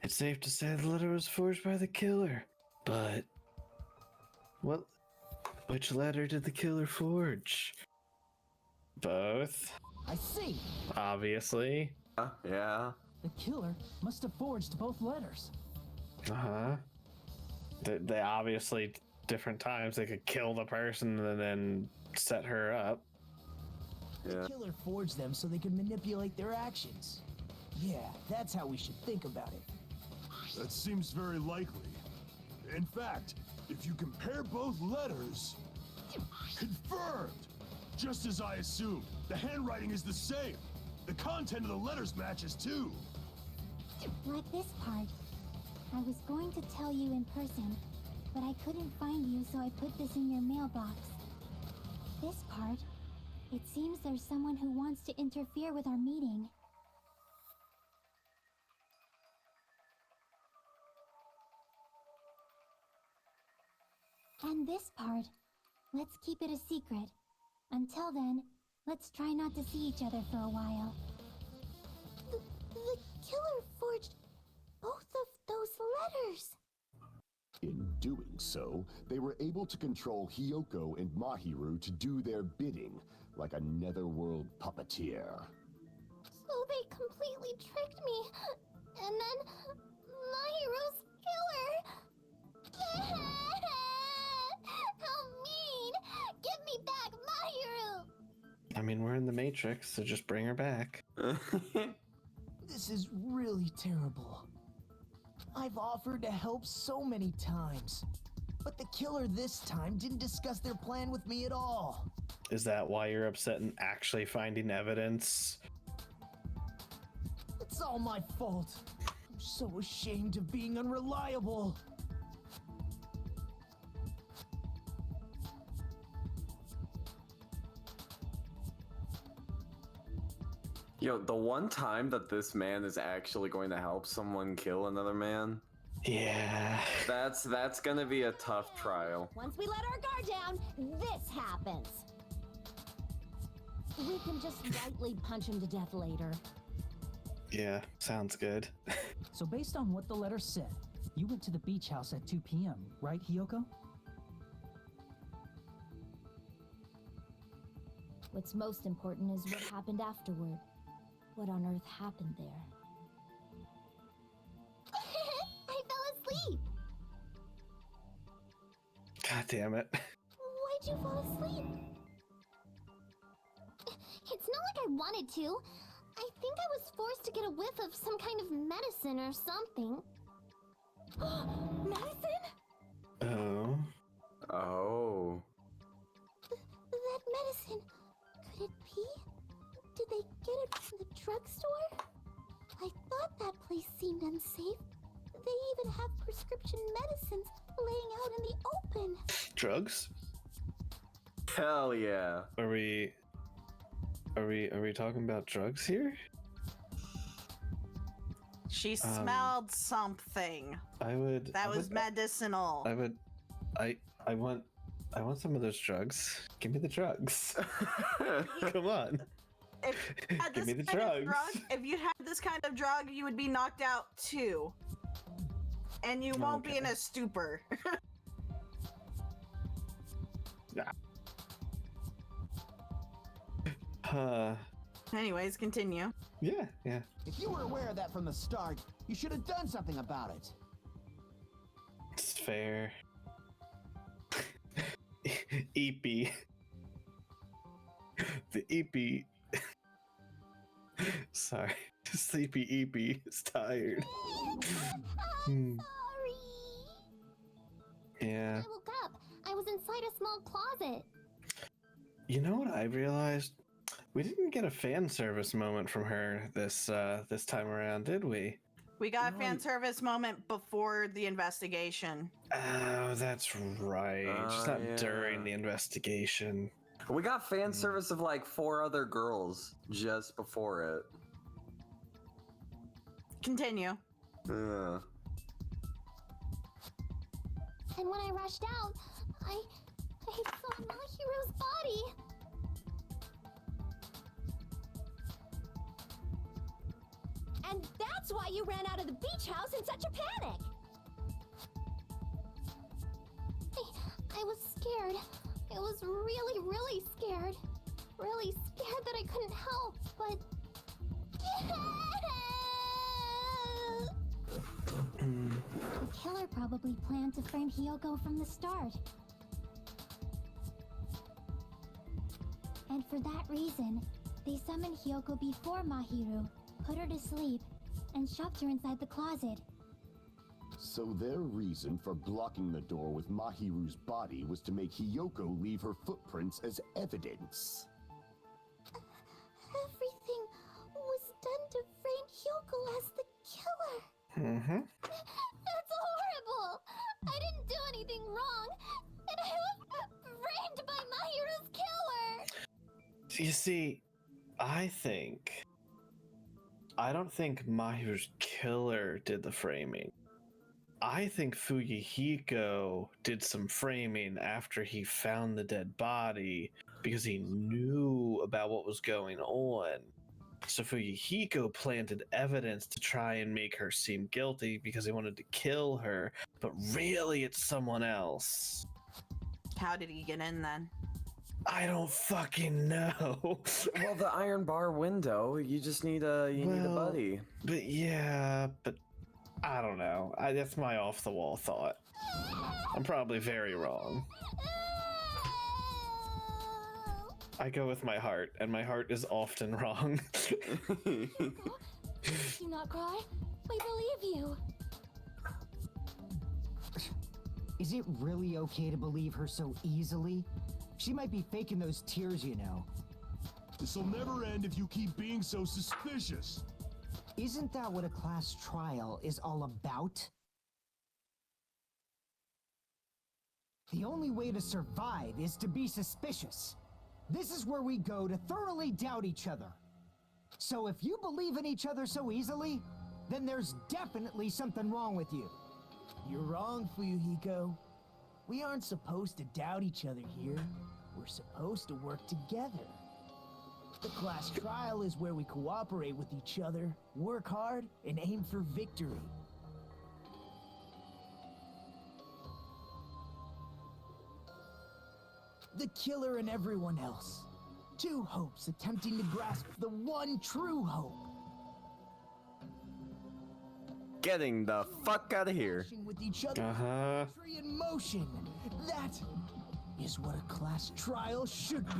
It's safe to say the letter was forged by the killer. But... which letter did the killer forge? Both.
I see.
Obviously.
Yeah.
The killer must have forged both letters.
Uh-huh. They obviously... different times they could kill the person and then set her up.
The killer forged them so they could manipulate their actions. Yeah, that's how we should think about it.
That seems very likely. In fact, if you compare both letters... Confirmed! Just as I assumed, the handwriting is the same. The content of the letters matches too.
Like this part. I was going to tell you in person, but I couldn't find you, so I put this in your mailbox. This part. It seems there's someone who wants to interfere with our meeting. And this part, let's keep it a secret. Until then, let's try not to see each other for a while. The killer forged both of those letters.
In doing so, they were able to control Hiyoko and Mahiru to do their bidding, like a netherworld puppeteer.
So they completely tricked me. And then Mahiru's killer. How mean! Give me back Mahiru!
I mean, we're in the Matrix, so just bring her back.
This is really terrible. I've offered to help so many times, but the killer this time didn't discuss their plan with me at all.
Is that why you're upset and actually finding evidence?
It's all my fault. I'm so ashamed of being unreliable.
Yo, the one time that this man is actually going to help someone kill another man,
Yeah.
that's gonna be a tough trial.
Once we let our guard down, this happens. We can just lightly punch him to death later.
Yeah, sounds good.
So based on what the letter said, you went to the beach house at 2 p.m., right, Hiyoko?
What's most important is what happened afterward. What on earth happened there?
I fell asleep.
God damn it.
Why'd you fall asleep? It's not like I wanted to. I think I was forced to get a whiff of some kind of medicine or something.
Medicine?
Oh.
Oh.
That medicine. Could it be? Did they get it from the drugstore? I thought that place seemed unsafe. They even have prescription medicines laying out in the open.
Drugs?
Hell yeah.
Are we talking about drugs here?
She smelled something. That was medicinal.
I want some of those drugs. Give me the drugs. Come on. Give me the drugs.
If you had this kind of drug, you would be knocked out too. And you won't be in a stupor. Anyways, continue.
Yeah.
If you were aware of that from the start, you should have done something about it.
It's fair. Eepy. The Eepy. Sorry. Sleepy Eepy is tired.
I'm sorry.
Yeah.
I woke up. I was inside a small closet.
You know what I realized? We didn't get a fan service moment from her this time around, did we?
We got a fan service moment before the investigation.
Oh, that's right. Just not during the investigation.
We got fan service of like 4 other girls just before it.
Continue.
Yeah.
And when I rushed out, I saw Mahiru's body.
And that's why you ran out of the beach house in such a panic!
I was scared. I was really, really scared. Really scared that I couldn't help, but... The killer probably planned to frame Hiyoko from the start. And for that reason, they summoned Hiyoko before Mahiru, put her to sleep, and shoved her inside the closet.
So their reason for blocking the door with Mahiru's body was to make Hiyoko leave her footprints as evidence.
Everything was done to frame Hiyoko as the killer.
Mm-hmm.
That's horrible! I didn't do anything wrong, and I was framed by Mahiru's killer!
You see, I don't think Mahiru's killer did the framing. I think Fuyuhiko did some framing after he found the dead body because he knew about what was going on. So Fuyuhiko planted evidence to try and make her seem guilty because he wanted to kill her, but really it's someone else.
How did he get in then?
I don't fucking know.
Well, the iron bar window, you just need a need a buddy.
But yeah, but I don't know. That's my off the wall thought. I'm probably very wrong. I go with my heart, and my heart is often wrong.
Do not cry. We believe you.
Is it really okay to believe her so easily? She might be faking those tears, you know.
This'll never end if you keep being so suspicious.
Isn't that what a class trial is all about? The only way to survive is to be suspicious. This is where we go to thoroughly doubt each other. So if you believe in each other so easily, then there's definitely something wrong with you.
You're wrong, Fuyuhiko. We aren't supposed to doubt each other here. We're supposed to work together. The class trial is where we cooperate with each other, work hard, and aim for victory. The killer and everyone else. Two hopes attempting to grasp the one true hope.
Getting the fuck out of here.
With each other, victory in motion. That is what a class trial should be.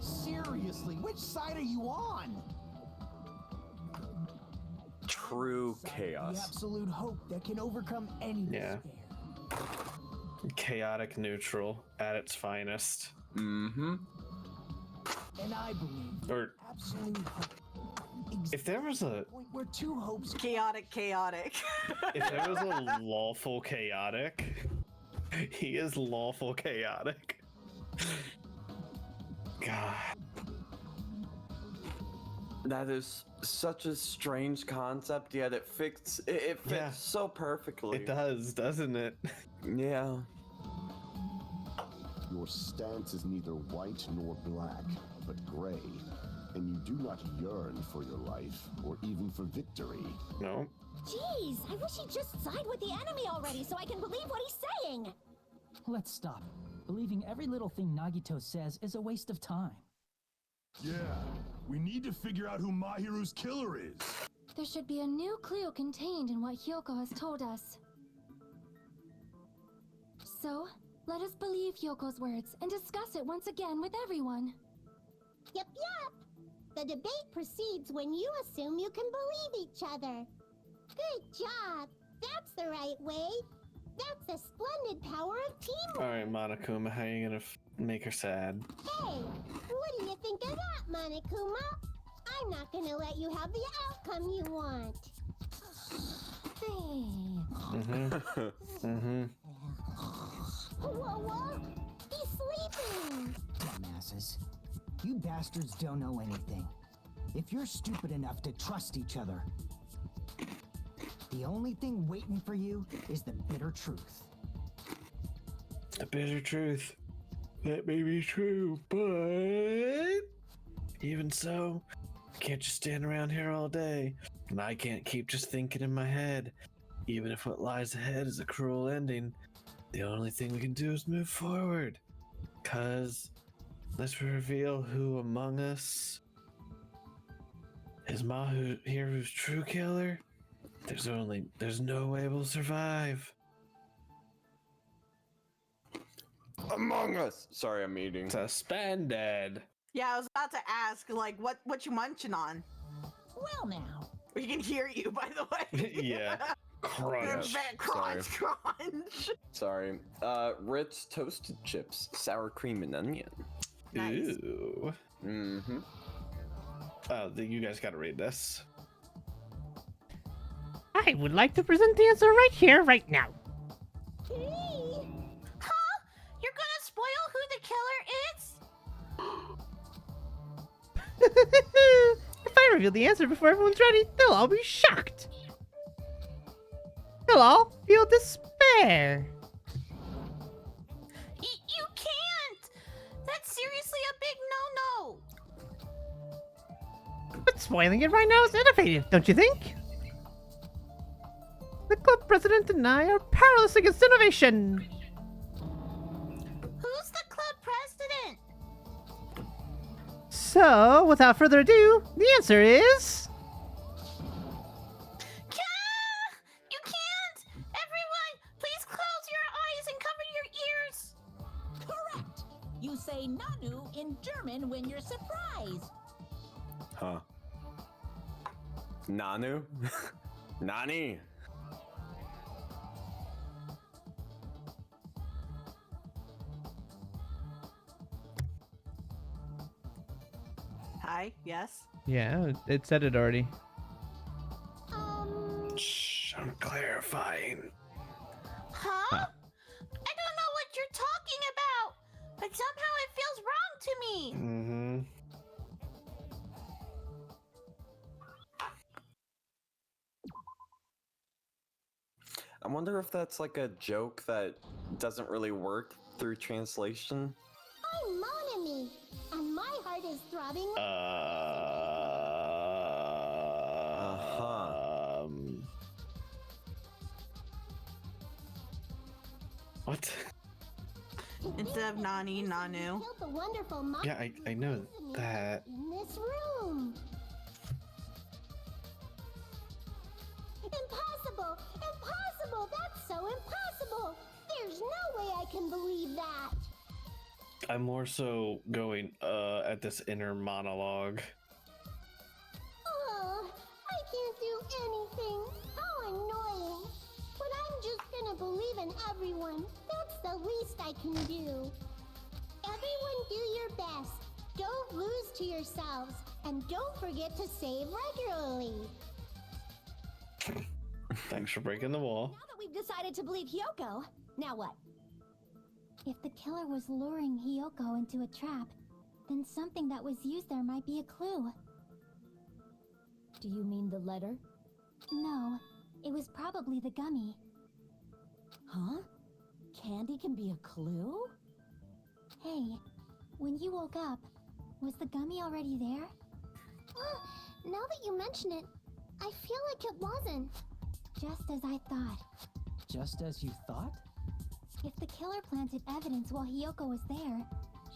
Seriously, which side are you on?
True
The
chaos.
absolute hope that can overcome any despair.
Chaotic neutral at its finest.
Mm-hmm.
And I believe
Or
absolute hope.
if there was a
Where two hopes
Chaotic.
if there was a lawful chaotic, he is lawful chaotic. God.
That is such a strange concept, yet it fits so perfectly.
It does, doesn't it?
Yeah.
Your stance is neither white nor black, but gray, and you do not yearn for your life or even for victory.
No.
Jeez, I wish he'd just side with the enemy already so I can believe what he's saying.
Let's stop. Believing every little thing Nagito says is a waste of time.
Yeah, we need to figure out who Mahiru's killer is.
There should be a new clue contained in what Hyoko has told us. So, let us believe Hyoko's words and discuss it once again with everyone.
Yep. The debate proceeds when you assume you can believe each other. Good job. That's the right way. That's a splendid power of teamwork.
Alright, Monokuma, how are you gonna make her sad?
Hey, what do you think of that, Monokuma? I'm not gonna let you have the outcome you want. Whoa, he's sleeping.
Dumbasses. You bastards don't know anything. If you're stupid enough to trust each other, the only thing waiting for you is the bitter truth.
The bitter truth. That may be true, but even so, I can't just stand around here all day. And I can't keep just thinking in my head. Even if what lies ahead is a cruel ending, the only thing we can do is move forward. 'Cause unless we reveal who among us is Mahiru's true killer, there's no way we'll survive.
Among Us. Sorry, I'm eating.
Suspended.
Yeah, I was about to ask, like, what you munching on?
Well, now.
We can hear you, by the way.
Yeah. Crunch.
Crunch.
Sorry. Ritz toasted chips, sour cream and onion.
Nice.
Ooh.
Mm-hmm.
Oh, you guys gotta read this.
I would like to present the answer right here, right now.
Huh? You're gonna spoil who the killer is?
If I reveal the answer before everyone's ready, they'll all be shocked. You'll all feel despair.
You can't! That's seriously a big no-no!
But spoiling it right now is innovative, don't you think? The club president and I are powerless against innovation.
Who's the club president?
So, without further ado, the answer is...
You can't! Everyone, please close your eyes and cover your ears!
Correct! You say Nanu in German when you're surprised.
Huh. Nanu? Nani?
Hi, yes?
Yeah, it said it already.
Shh, I'm clarifying.
Huh? I don't know what you're talking about, but somehow it feels wrong to me.
Mm-hmm.
I wonder if that's like a joke that doesn't really work through translation.
I'm Monami, and my heart is throbbing.
What?
Instead of Nani, Nanu.
Killed the wonderful
Yeah, I know that.
in this room. Impossible! Impossible! That's so impossible! There's no way I can believe that!
I'm more so going at this inner monologue.
I can't do anything. How annoying. But I'm just gonna believe in everyone. That's the least I can do. Everyone do your best. Don't lose to yourselves. And don't forget to save regularly.
Thanks for breaking the wall.
Now that we've decided to believe Hyoko, now what? If the killer was luring Hyoko into a trap, then something that was used there might be a clue. Do you mean the letter? No, it was probably the gummy.
Huh? Candy can be a clue?
Hey, when you woke up, was the gummy already there?
Now that you mention it, I feel like it wasn't.
Just as I thought.
Just as you thought?
If the killer planted evidence while Hyoko was there,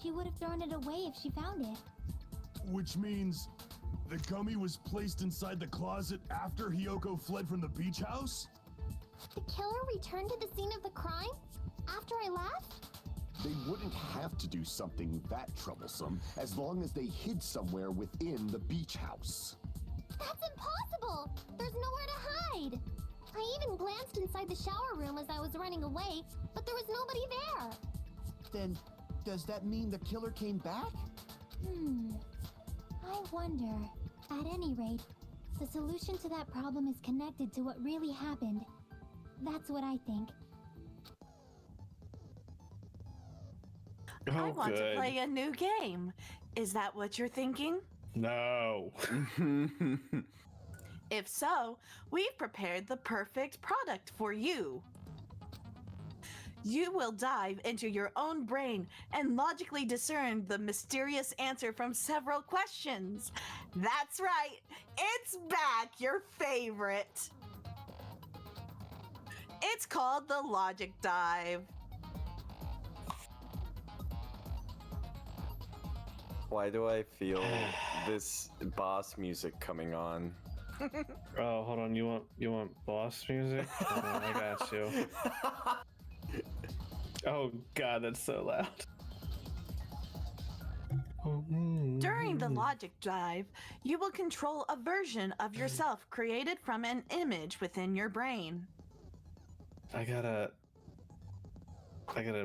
she would have thrown it away if she found it.
Which means the gummy was placed inside the closet after Hyoko fled from the beach house?
The killer returned to the scene of the crime? After I left?
They wouldn't have to do something that troublesome as long as they hid somewhere within the beach house.
That's impossible! There's nowhere to hide! I even glanced inside the shower room as I was running away, but there was nobody there!
Then, does that mean the killer came back?
I wonder. At any rate, the solution to that problem is connected to what really happened. That's what I think.
I
Oh,
want to
good.
play a new game. Is that what you're thinking?
No.
If so, we've prepared the perfect product for you. You will dive into your own brain and logically discern the mysterious answer from several questions. That's right, it's back, your favorite. It's called the Logic Dive.
Why do I feel this boss music coming on?
Oh, hold on. You want boss music? Hold on, I got you. Oh God, that's so loud.
During the Logic Dive, you will control a version of yourself created from an image within your brain.
I gotta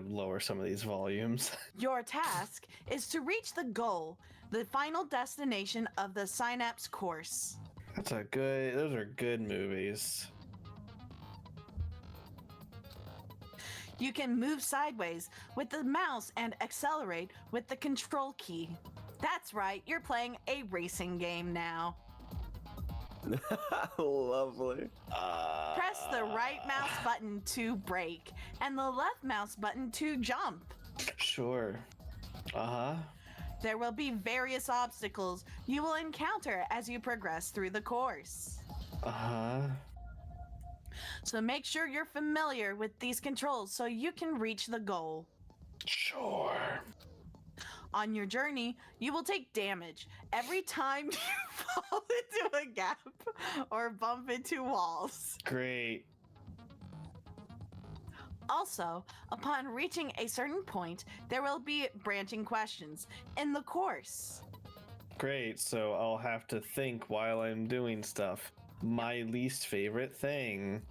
lower some of these volumes.
Your task is to reach the goal, the final destination of the Synapse course.
Those are good movies.
You can move sideways with the mouse and accelerate with the control key. That's right, you're playing a racing game now.
Lovely.
Press the right mouse button to brake and the left mouse button to jump.
Sure. Uh-huh.
There will be various obstacles you will encounter as you progress through the course.
Uh-huh.
So make sure you're familiar with these controls so you can reach the goal.
Sure.
On your journey, you will take damage every time you fall into a gap or bump into walls.
Great.
Also, upon reaching a certain point, there will be branching questions in the course.
Great, so I'll have to think while I'm doing stuff. My least favorite thing.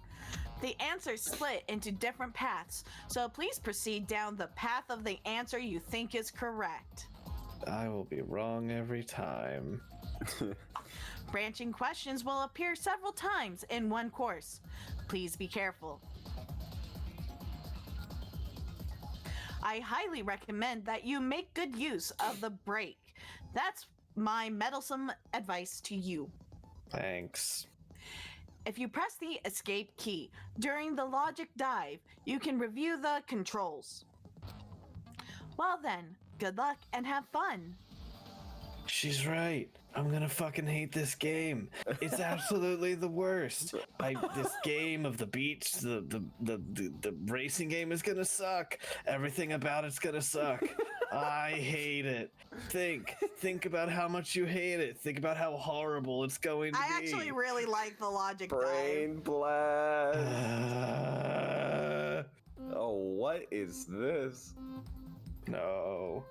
The answers split into different paths, so please proceed down the path of the answer you think is correct.
I will be wrong every time.
Branching questions will appear several times in one course. Please be careful. I highly recommend that you make good use of the brake. That's my meddlesome advice to you.
Thanks.
If you press the escape key during the logic dive, you can review the controls. Well then, good luck and have fun.
She's right. I'm gonna fucking hate this game. It's absolutely the worst. This game of the beach, the racing game is gonna suck. Everything about it's gonna suck. I hate it. Think about how much you hate it. Think about how horrible it's going to be.
I actually really like the logic
Brain
dive.
blast. Oh, what is this?
No.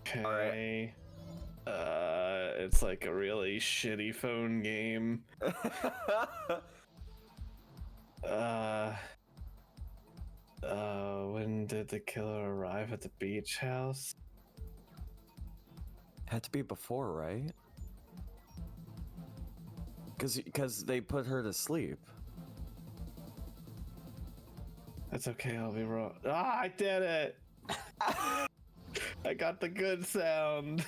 Okay. It's like a really shitty phone game. When did the killer arrive at the beach house?
Had to be before, right? Because they put her to sleep.
That's okay, I'll be wrong. Ah, I did it! I got the good sound.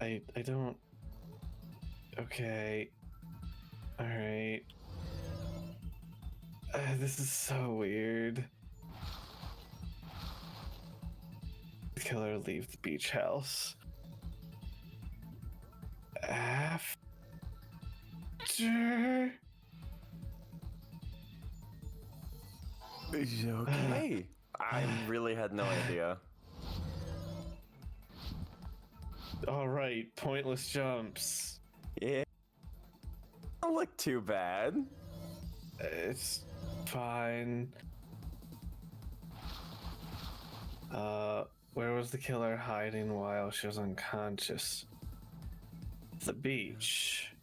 I don't. Okay. Alright. This is so weird. The killer leaves the beach house. After.
Okay. I really had no idea.
Alright, pointless jumps.
Yeah. Don't look too bad.
It's fine. Where was the killer hiding while she was unconscious? The beach.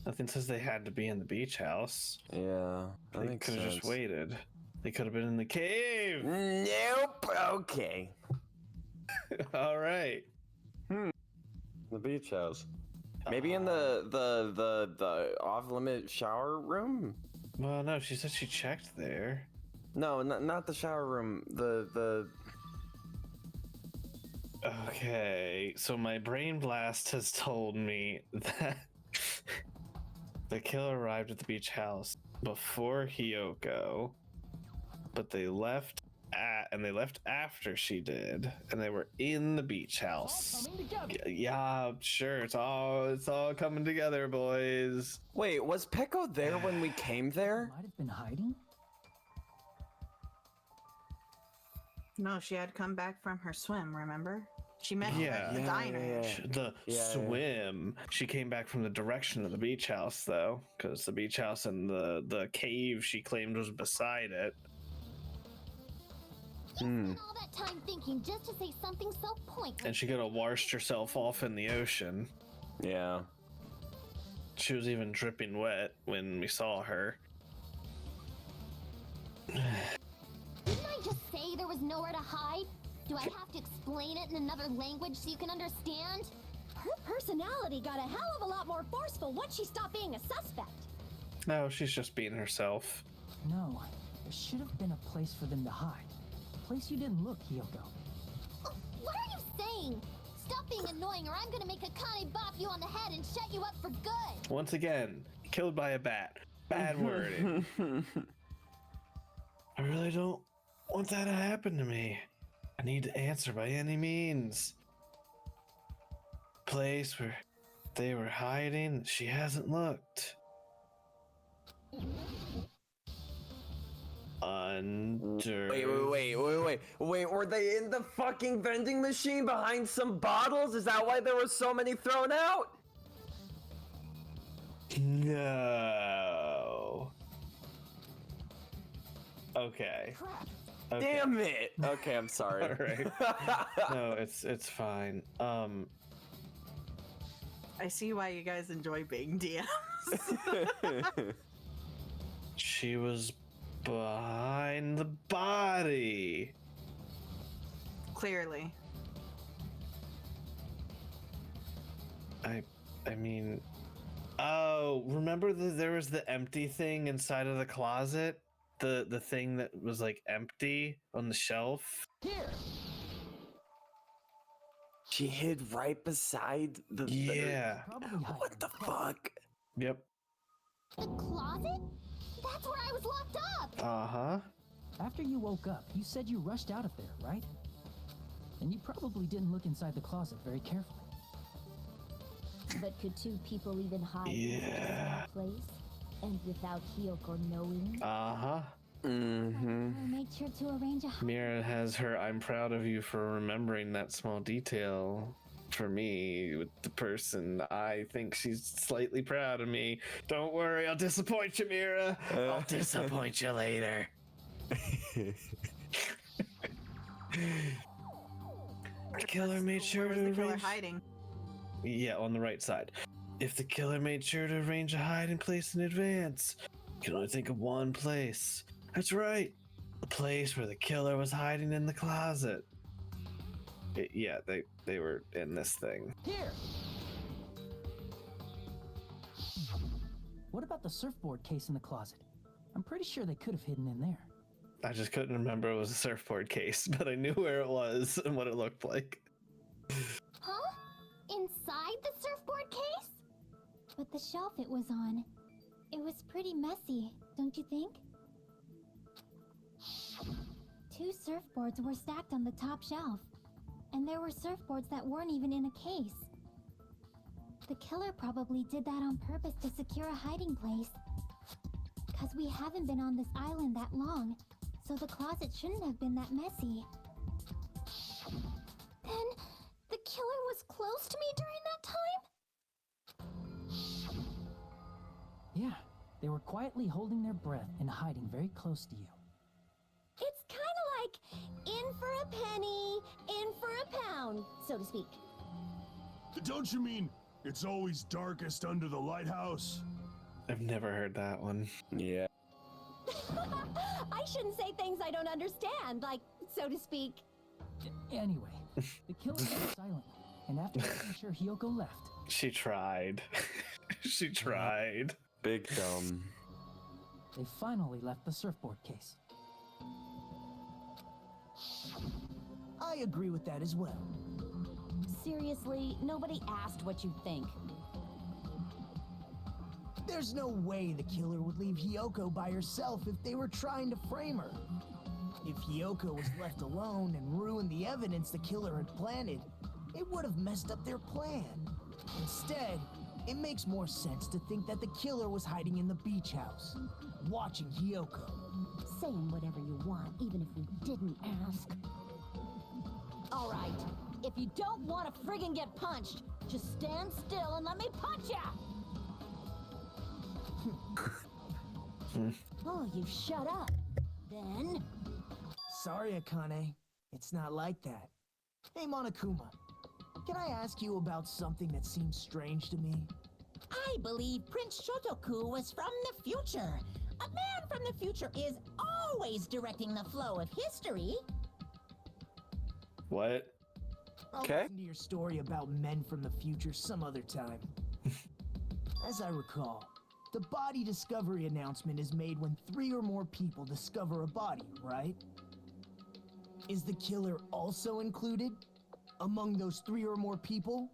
Nothing says they had to be in the beach house.
Yeah,
they could have just waited. They could have been in the cave.
Nope. Okay.
All right.
The beach house. Maybe in the off-limit shower room.
Well, no, she said she checked there.
No, not the shower room. The.
Okay, so my brain blast has told me that the killer arrived at the beach house before Hiyoko, but they left after she did, and they were in the beach house. Yeah, sure, it's all coming together, boys.
Wait, was Peko there when we came there?
Might have been hiding.
No, she had come back from her swim, remember? She met him at the diner.
The swim. She came back from the direction of the beach house, though, because the beach house and the cave she claimed was beside it.
Spent all that time thinking just to say something so pointless.
And she could have washed herself off in the ocean.
Yeah.
She was even dripping wet when we saw her.
Didn't I just say there was nowhere to hide? Do I have to explain it in another language so you can understand?
Her personality got a hell of a lot more forceful once she stopped being a suspect.
No, she's just being herself.
No, There should have been a place for them to hide. A place you didn't look, Hiyoko.
What are you saying? Stop being annoying or I'm gonna make Akane bop you on the head and shut you up for good.
Once again, killed by a bat. Bad wording. I really don't want that to happen to me. I need to answer by any means. Place where they were hiding, she hasn't looked. Under.
Wait, were they in the fucking vending machine behind some bottles? Is that why there were so many thrown out?
No. Okay.
Damn it. Okay, I'm sorry.
All right. No, it's fine.
I see why you guys enjoy being DMs.
She was behind the body.
Clearly.
I mean, oh, remember there was the empty thing inside of the closet? The thing that was like empty on the shelf?
Here. She hid right beside the.
Yeah.
What the fuck?
Yep.
The closet? That's where I was locked up!
Uh-huh.
After you woke up, you said you rushed out of there, right? And you probably didn't look inside the closet very carefully.
But could two people even hide
Yeah.
in that place? And without Hiyoko knowing?
Uh-huh.
I made sure to arrange a
Mira has her I'm proud of you for remembering that small detail. For me, with the person, I think she's slightly proud of me. Don't worry, I'll disappoint you, Mira. I'll disappoint you later. The killer made sure
Where's
to
the killer
arrange...
hiding?
Yeah, on the right side. If the killer made sure to arrange a hiding place in advance, you can only think of one place. That's right. The place where the killer was hiding in the closet. Yeah, they were in this thing.
Here! What about the surfboard case in the closet? I'm pretty sure they could have hidden in there.
I just couldn't remember it was a surfboard case, but I knew where it was and what it looked like.
Huh? Inside the surfboard case? But the shelf it was on, it was pretty messy, don't you think? Two surfboards were stacked on the top shelf, and there were surfboards that weren't even in a case. The killer probably did that on purpose to secure a hiding place. Cause we haven't been on this island that long, so the closet shouldn't have been that messy. Then, the killer was close to me during that time?
Yeah, they were quietly holding their breath and hiding very close to you.
It's kind of like in for a penny, in for a pound, so to speak.
Don't you mean it's always darkest under the lighthouse?
I've never heard that one.
Yeah.
I shouldn't say things I don't understand, like, so to speak.
Anyway, the killer went silent, and after making sure Hiyoko left,
She tried. She tried.
Big dumb.
they finally left the surfboard case.
I agree with that as well.
Seriously, nobody asked what you think.
There's no way the killer would leave Hiyoko by herself if they were trying to frame her. If Hiyoko was left alone and ruined the evidence the killer had planted, it would have messed up their plan. Instead, it makes more sense to think that the killer was hiding in the beach house, watching Hiyoko.
Saying whatever you want, even if we didn't ask.
All right, if you don't want to friggin' get punched, just stand still and let me punch ya!
Oh, you shut up. Then...
Sorry, Akane. It's not like that. Hey, Monokuma. Can I ask you about something that seems strange to me?
I believe Prince Shotoku was from the future. A man from the future is always directing the flow of history.
What?
I'll listen to your story about men from the future some other time. As I recall, The body discovery announcement is made when 3 or more people discover a body, right? Is the killer also included among those 3 or more people?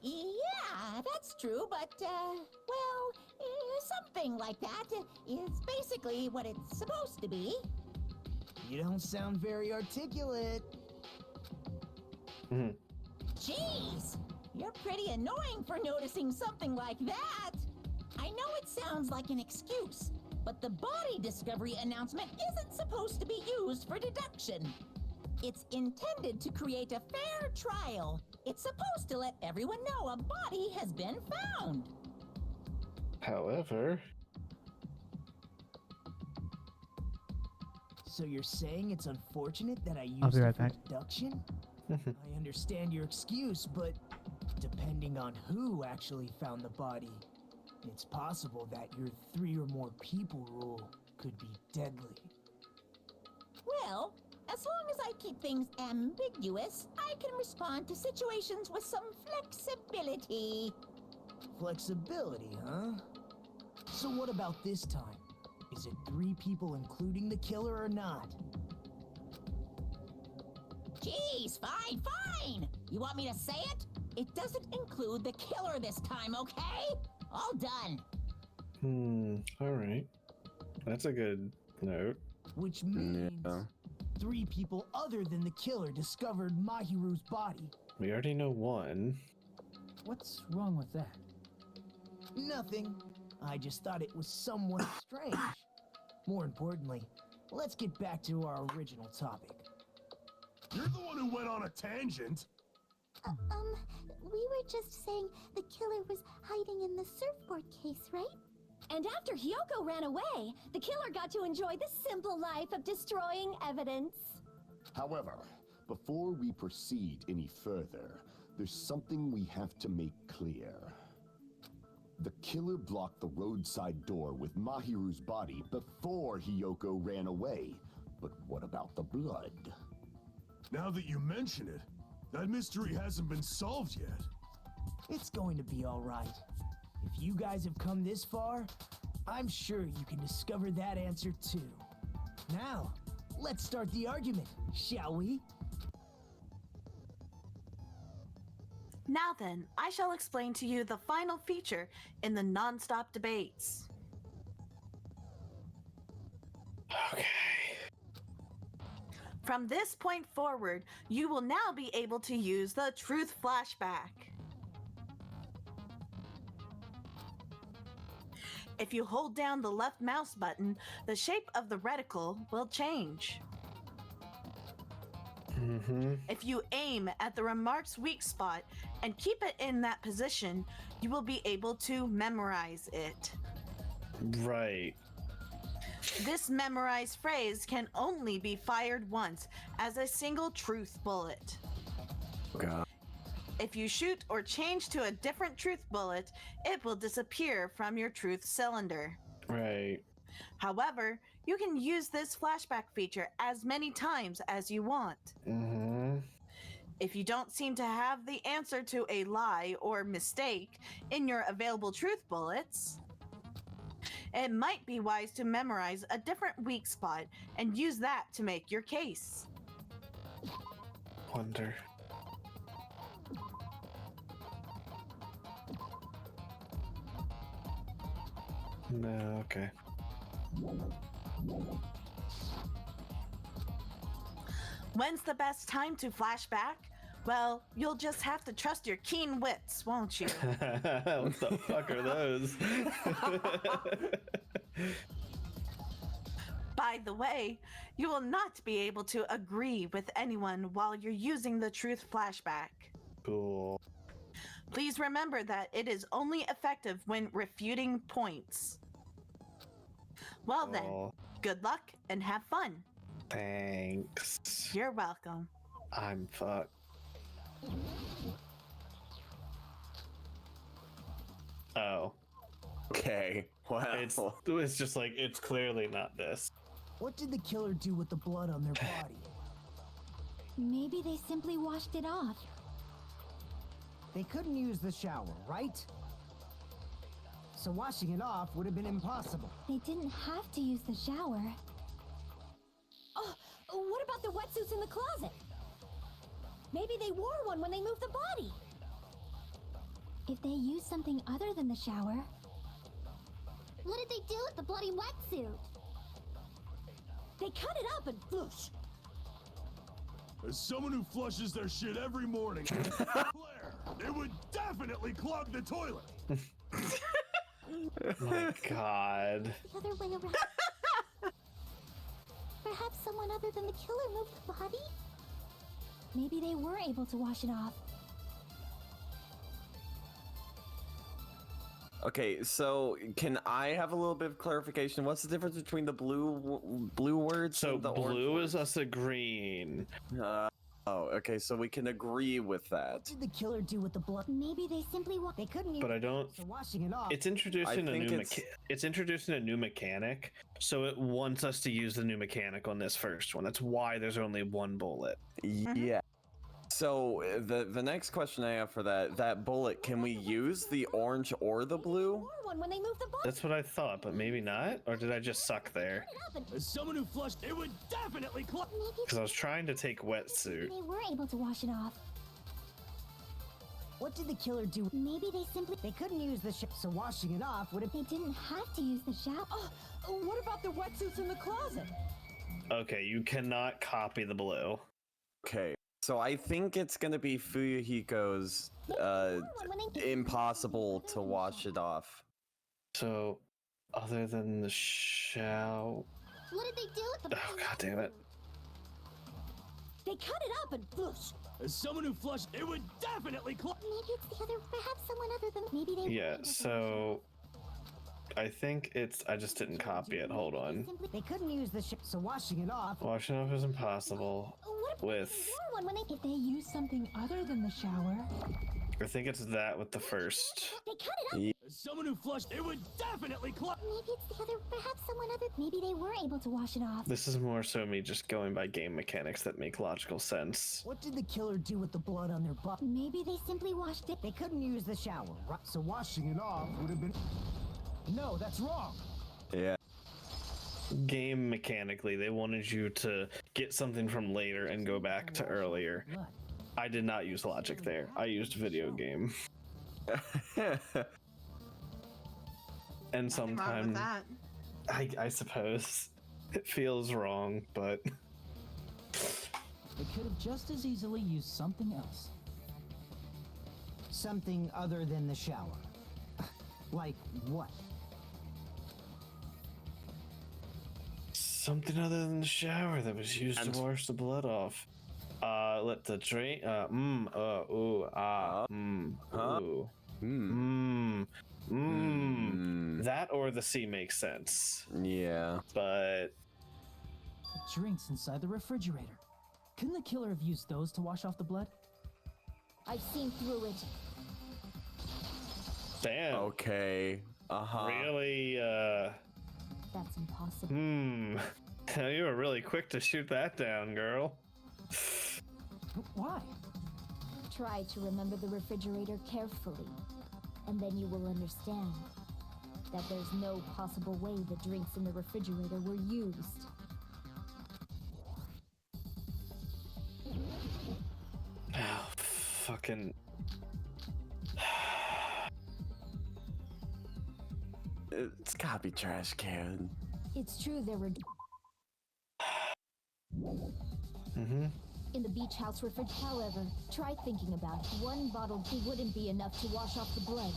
Yeah, that's true, but, something like that is basically what it's supposed to be.
You don't sound very articulate.
Jeez, you're pretty annoying for noticing something like that. I know it sounds like an excuse, but the body discovery announcement isn't supposed to be used for deduction. It's intended to create a fair trial. It's supposed to let everyone know a body has been found.
However,
So you're saying it's unfortunate that I
I'll
used
be
it
right
for
back.
deduction? I understand your excuse, but depending on who actually found the body, it's possible that your 3 or more people rule could be deadly.
Well, as long as I keep things ambiguous, I can respond to situations with some flexibility.
Flexibility, huh? So what about this time? Is it 3 people including the killer or not?
Jeez, fine. You want me to say it? It doesn't include the killer this time, okay? All done.
Alright. That's a good note.
Which means 3 people other than the killer discovered Mahiru's body.
We already know 1.
What's wrong with that?
Nothing. I just thought it was somewhat strange. More importantly, let's get back to our original topic.
You're the one who went on a tangent.
We were just saying the killer was hiding in the surfboard case, right?
And after Hyoko ran away, the killer got to enjoy the simple life of destroying evidence.
However, before we proceed any further, there's something we have to make clear. The killer blocked the roadside door with Mahiru's body before Hyoko ran away. But what about the blood?
Now that you mention it, that mystery hasn't been solved yet.
It's going to be all right. If you guys have come this far, I'm sure you can discover that answer too. Now, let's start the argument, shall we?
Now then, I shall explain to you the final feature in the non-stop debates.
Okay.
From this point forward, you will now be able to use the truth flashback. If you hold down the left mouse button, the shape of the reticle will change. If you aim at the remark's weak spot and keep it in that position, you will be able to memorize it.
Right.
This memorized phrase can only be fired once as a single truth bullet.
God.
If you shoot or change to a different truth bullet, it will disappear from your truth cylinder.
Right.
However, you can use this flashback feature as many times as you want. If you don't seem to have the answer to a lie or mistake in your available truth bullets, it might be wise to memorize a different weak spot and use that to make your case.
Wonder. No, okay.
When's the best time to flash back? Well, you'll just have to trust your keen wits, won't you?
What the fuck are those?
By the way, you will not be able to agree with anyone while you're using the truth flashback.
Cool.
Please remember that it is only effective when refuting points. Well then, good luck and have fun.
Thanks.
You're welcome.
I'm fucked. Oh.
Okay. Wow.
It's just like, it's clearly not this.
What did the killer do with the blood on their body?
Maybe they simply washed it off.
They couldn't use the shower, right? so washing it off would have been impossible.
They didn't have to use the shower. Oh, what about the wetsuits in the closet? Maybe they wore one when they moved the body. If they used something other than the shower...
What did they do with the bloody wetsuit?
They cut it up and whoosh.
As someone who flushes their shit every morning, Claire, it would definitely clog the toilet.
My God.
The other way around. Perhaps someone other than the killer moved the body?
Maybe they were able to wash it off.
Okay, so can I have a little bit of clarification? What's the difference between the blue words
So
and the orange
blue
words?
is us agreeing.
Oh, okay, so we can agree with that.
What did the killer do with the blood?
Maybe they simply
They couldn't use
But I don't.
so washing it off.
It's introducing a
think
new
it's-
it's introducing a new mechanic, so it wants us to use the new mechanic on this first one. That's why there's only one bullet.
Yeah. So the next question I have for that bullet, can we use the orange or the blue?
Wore one when they moved the body.
That's what I thought, but maybe not. Or did I just suck there?
As someone who flushed, it would definitely clog.
Because I was trying to take wetsuit.
They were able to wash it off.
What did the killer do?
Maybe they simply...
They couldn't use the so washing it off would have
They didn't have to use the shower. Oh, what about the wetsuits in the closet?
Okay, you cannot copy the blue.
Okay, so I think it's gonna be Fuyuhiko's impossible to wash it off.
So, other than the shower.
What did they do with the...
Oh, God damn it.
They cut it up and whoosh.
As someone who flushed, it would definitely clog.
Maybe it's the other... Perhaps someone other than... Maybe they...
Yeah, so I think it's. I just didn't copy it. Hold on.
They couldn't use the so washing it off.
Washing off is impossible. With.
Wore one when they... If they used something other than the shower...
I think it's that with the first.
They cut it up.
As someone who flushed, it would definitely clog.
Maybe it's the other... Perhaps someone other...
Maybe they were able to wash it off.
This is more so me just going by game mechanics that make logical sense.
What did the killer do with the blood on their butt?
Maybe they simply washed it.
They couldn't use the shower, right? So washing it off would have been... No, that's wrong.
Yeah.
Game mechanically, they wanted you to get something from later and go back to earlier. I did not use logic there. I used video game. And
Nothing wrong with
sometimes
that.
I suppose it feels wrong, but
They could have just as easily used something else.
Something other than the shower. Like what?
something other than the shower that was used to wash the blood off. Let the drain. That or the C makes sense.
Yeah.
But
Drinks inside the refrigerator. Couldn't the killer have used those to wash off the blood?
I've seen through it.
damn.
Okay.
Really?
That's impossible.
You were really quick to shoot that down, girl.
Why?
Try to remember the refrigerator carefully, and then you will understand that there's no possible way the drinks in the refrigerator were used.
Oh, fucking.
It's gotta be trash can.
It's true there were in the beach house refrigerator. However, try thinking about it. One bottle wouldn't be enough to wash off the blood.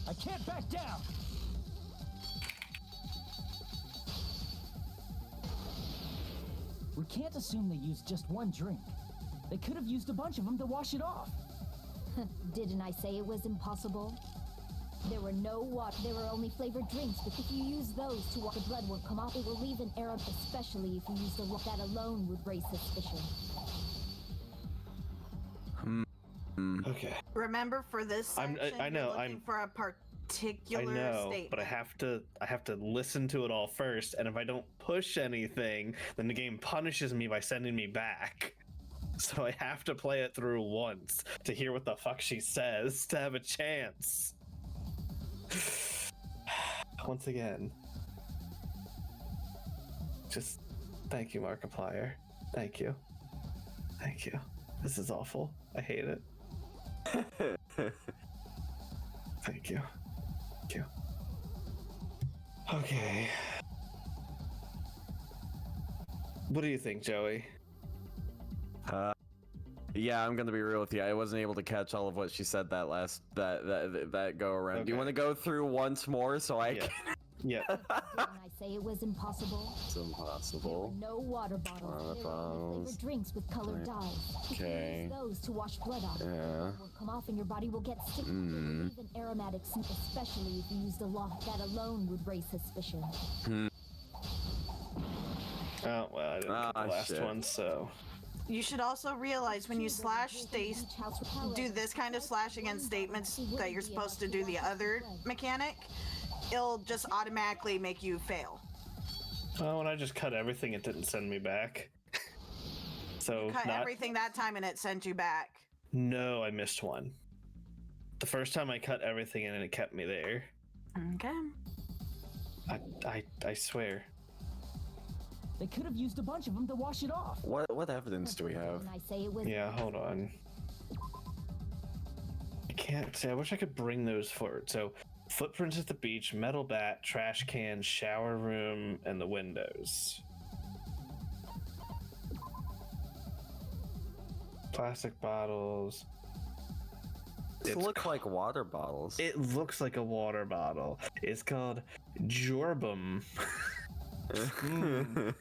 I can't back down! We can't assume they used just one drink. They could have used a bunch of them to wash it off.
Didn't I say it was impossible? There were there were only flavored drinks, but if you use those to wash the blood will come off, it will leave an error, especially if you use the that alone would raise suspicion.
Okay.
Remember, for this section,
I know,
you're looking
I'm-
for a particular
I know,
statement.
but I have to listen to it all first, and if I don't push anything, then the game punishes me by sending me back. So I have to play it through once to hear what the fuck she says to have a chance. Once again, just thank you, Markiplier. Thank you. Thank you. This is awful. I hate it. Thank you. Thank you. Okay. What do you think, Joey?
Yeah, I'm gonna be real with you. I wasn't able to catch all of what she said that last that go around.
Okay.
Do you want to go through once more so I can?
Yeah.
Didn't I say it was impossible?
It's impossible.
No water bottles. There were only flavored drinks with colored dyes.
Okay.
Use those to wash blood off.
Yeah.
It will come off and your body will get sick. Even aromatics, especially if you used a lot. That alone would raise suspicion.
Oh, well, I didn't get the last
shit.
one, so...
You should also realize when you slash, they do this kind of slashing and statements that you're supposed to do the other mechanic. It'll just automatically make you fail.
Oh, when I just cut everything, it didn't send me back. So,
Cut everything that time and it sent you back.
No, I missed one. The first time I cut everything and it kept me there.
Okay.
I swear.
They could have used a bunch of them to wash it off.
What evidence do we have?
Didn't I say it was
Yeah, hold on. I can't say. I wish I could bring those forward. So, footprints at the beach, metal bat, trash can, shower room, and the windows. Plastic bottles.
It look like water bottles.
It looks like a water bottle. It's called Jorbum.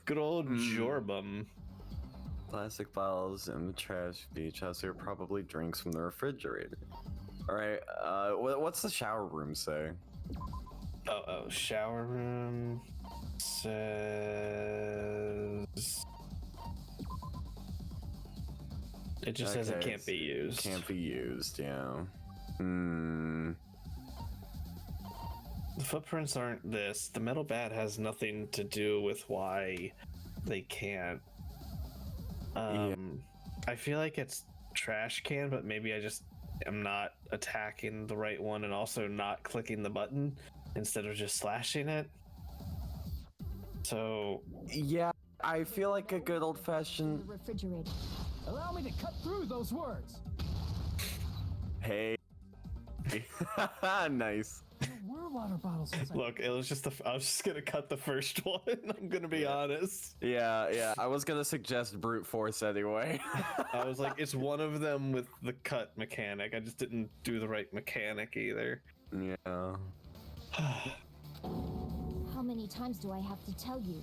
Good old Jorbum.
Plastic bottles in the trash beach house. There are probably drinks from the refrigerator. All right. What's the shower room say?
Oh, shower room says it just says it can't be used.
Can't be used. Yeah.
The footprints aren't this. The metal bat has nothing to do with why they can't. I feel like it's trash can, but maybe I just am not attacking the right one and also not clicking the button instead of just slashing it. So
yeah, I feel like a good old-fashioned
refrigerator.
Allow me to cut through those words.
Hey. Nice.
There were water bottles inside.
Look, it was just I was just gonna cut the first one. I'm gonna be honest.
Yeah. I was gonna suggest brute force anyway.
I was like, it's one of them with the cut mechanic. I just didn't do the right mechanic either.
Yeah.
How many times do I have to tell you?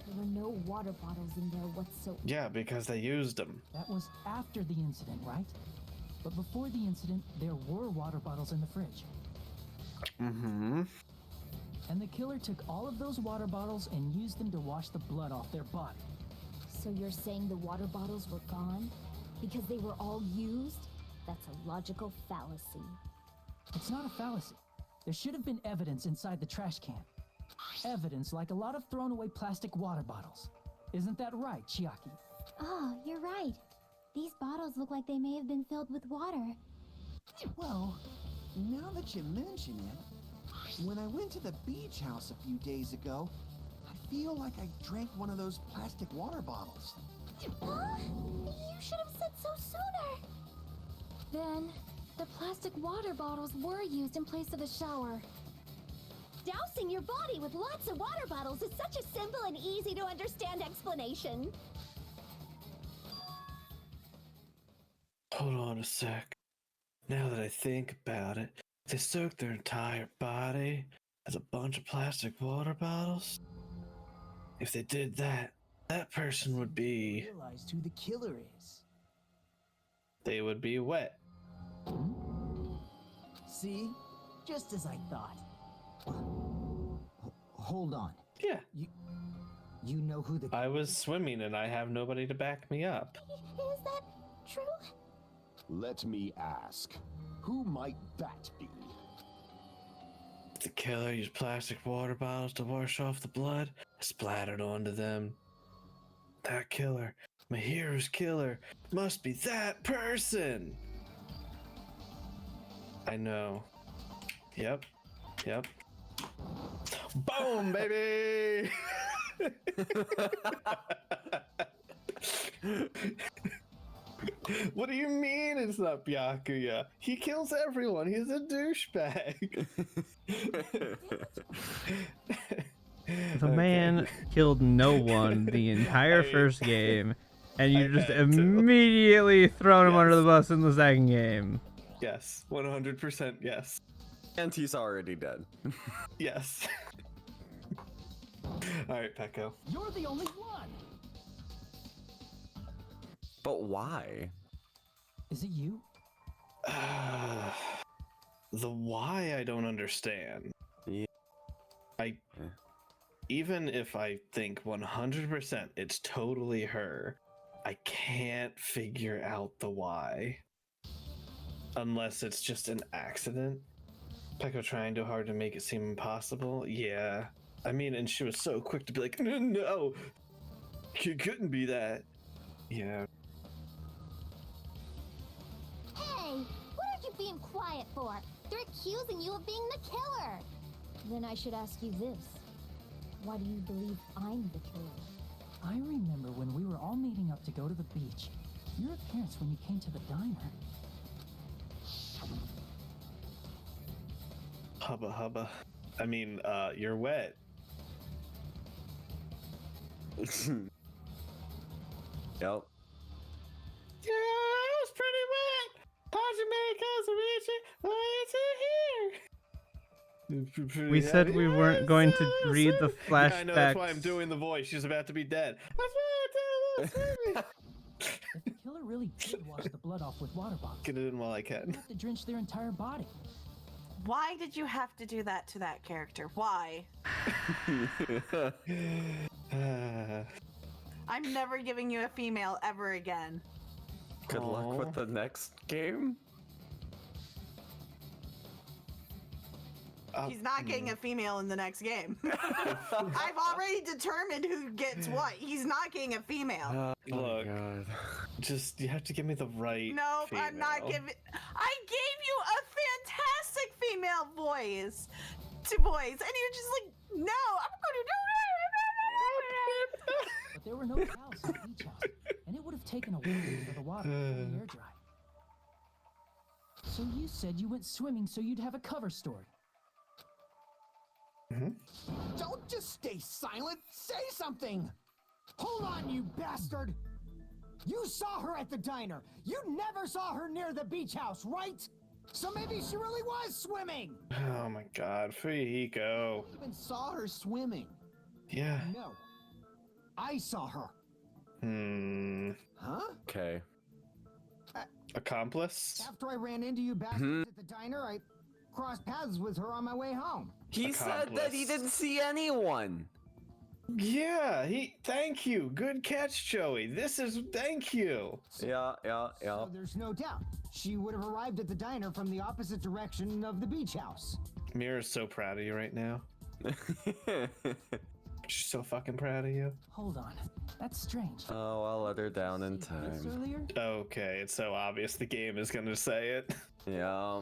There were no water bottles in there whatsoever.
Yeah, because they used them.
That was after the incident, right? But before the incident, there were water bottles in the fridge.
Mm-hmm.
And the killer took all of those water bottles and used them to wash the blood off their body.
So you're saying the water bottles were gone? Because they were all used? That's a logical fallacy.
It's not a fallacy. There should have been evidence inside the trash can. Evidence like a lot of thrown away plastic water bottles. Isn't that right, Chiaki?
Oh, you're right. These bottles look like they may have been filled with water.
Well, now that you mention it, when I went to the beach house a few days ago, I feel like I drank one of those plastic water bottles.
Huh? You should have said so sooner. Then, the plastic water bottles were used in place of the shower.
Dousing your body with lots of water bottles is such a simple and easy to understand explanation.
Hold on a sec. Now that I think about it, they soaked their entire body as a bunch of plastic water bottles. If they did that, that person would be...
Realized who the killer is.
They would be wet.
See? Just as I thought. Hold on.
Yeah.
You know who the...
I was swimming and I have nobody to back me up.
Is that true?
Let me ask, who might that be?
The killer used plastic water bottles to wash off the blood, splattered onto them. That killer, Mahiru's killer, must be that person! I know. Yep. Yep. Boom, baby! What do you mean it's not Byakuya? He kills everyone. He's a douchebag.
The man killed no one the entire first game, and you just immediately thrown him under the bus in the second game.
Yes, 100% yes.
And he's already dead.
Yes. Alright, Pecco.
You're the only one.
But why?
Is it you?
The why I don't understand.
Yeah.
Even if I think 100% it's totally her, I can't figure out the why. Unless it's just an accident. Pecco trying too hard to make it seem impossible. Yeah. I mean, and she was so quick to be like, no, it couldn't be that. Yeah.
Hey, what are you being quiet for? They're accusing you of being the killer.
Then I should ask you this. Why do you believe I'm the killer?
I remember when we were all meeting up to go to the beach. Your appearance when you came to the diner.
Hubba hubba. I mean, you're wet.
Yep.
Yeah, I was pretty wet.
We said we weren't going to read the flashbacks.
Yeah, I know, that's why I'm doing the voice. She's about to be dead.
If the killer really did wash the blood off with water bottles,
Get it in while I can.
you have to drench their entire body.
Why did you have to do that to that character? Why? I'm never giving you a female ever again.
Good luck with the next game.
He's not getting a female in the next game. I've already determined who gets what. He's not getting a female.
Look, just you have to give me the right.
Nope,
female.
I'm not giving. I gave you a fantastic female voice to boys, and you're just like, no, I'm going to do it.
But there were no towels in the beach house, and it would have taken a while for the water to fully air dry. So you said you went swimming so you'd have a cover story.
Don't just stay silent. Say something. Hold on, you bastard. You saw her at the diner. You never saw her near the beach house, right? So maybe she really was swimming.
Oh my God, Fuyiko.
Even saw her swimming.
Yeah.
No. I saw her. Huh?
Okay.
Accomplice?
After I ran into you bastards at the diner, I crossed paths with her on my way home.
He said that he didn't see anyone.
Yeah, thank you. Good catch, Joey. Thank you.
Yeah.
So there's no doubt. She would have arrived at the diner from the opposite direction of the beach house.
Mira's so proud of you right now. She's so fucking proud of you.
Hold on. That's strange.
Oh, I'll let her down in
This
time.
earlier?
Okay, it's so obvious the game is gonna say it.
Yeah.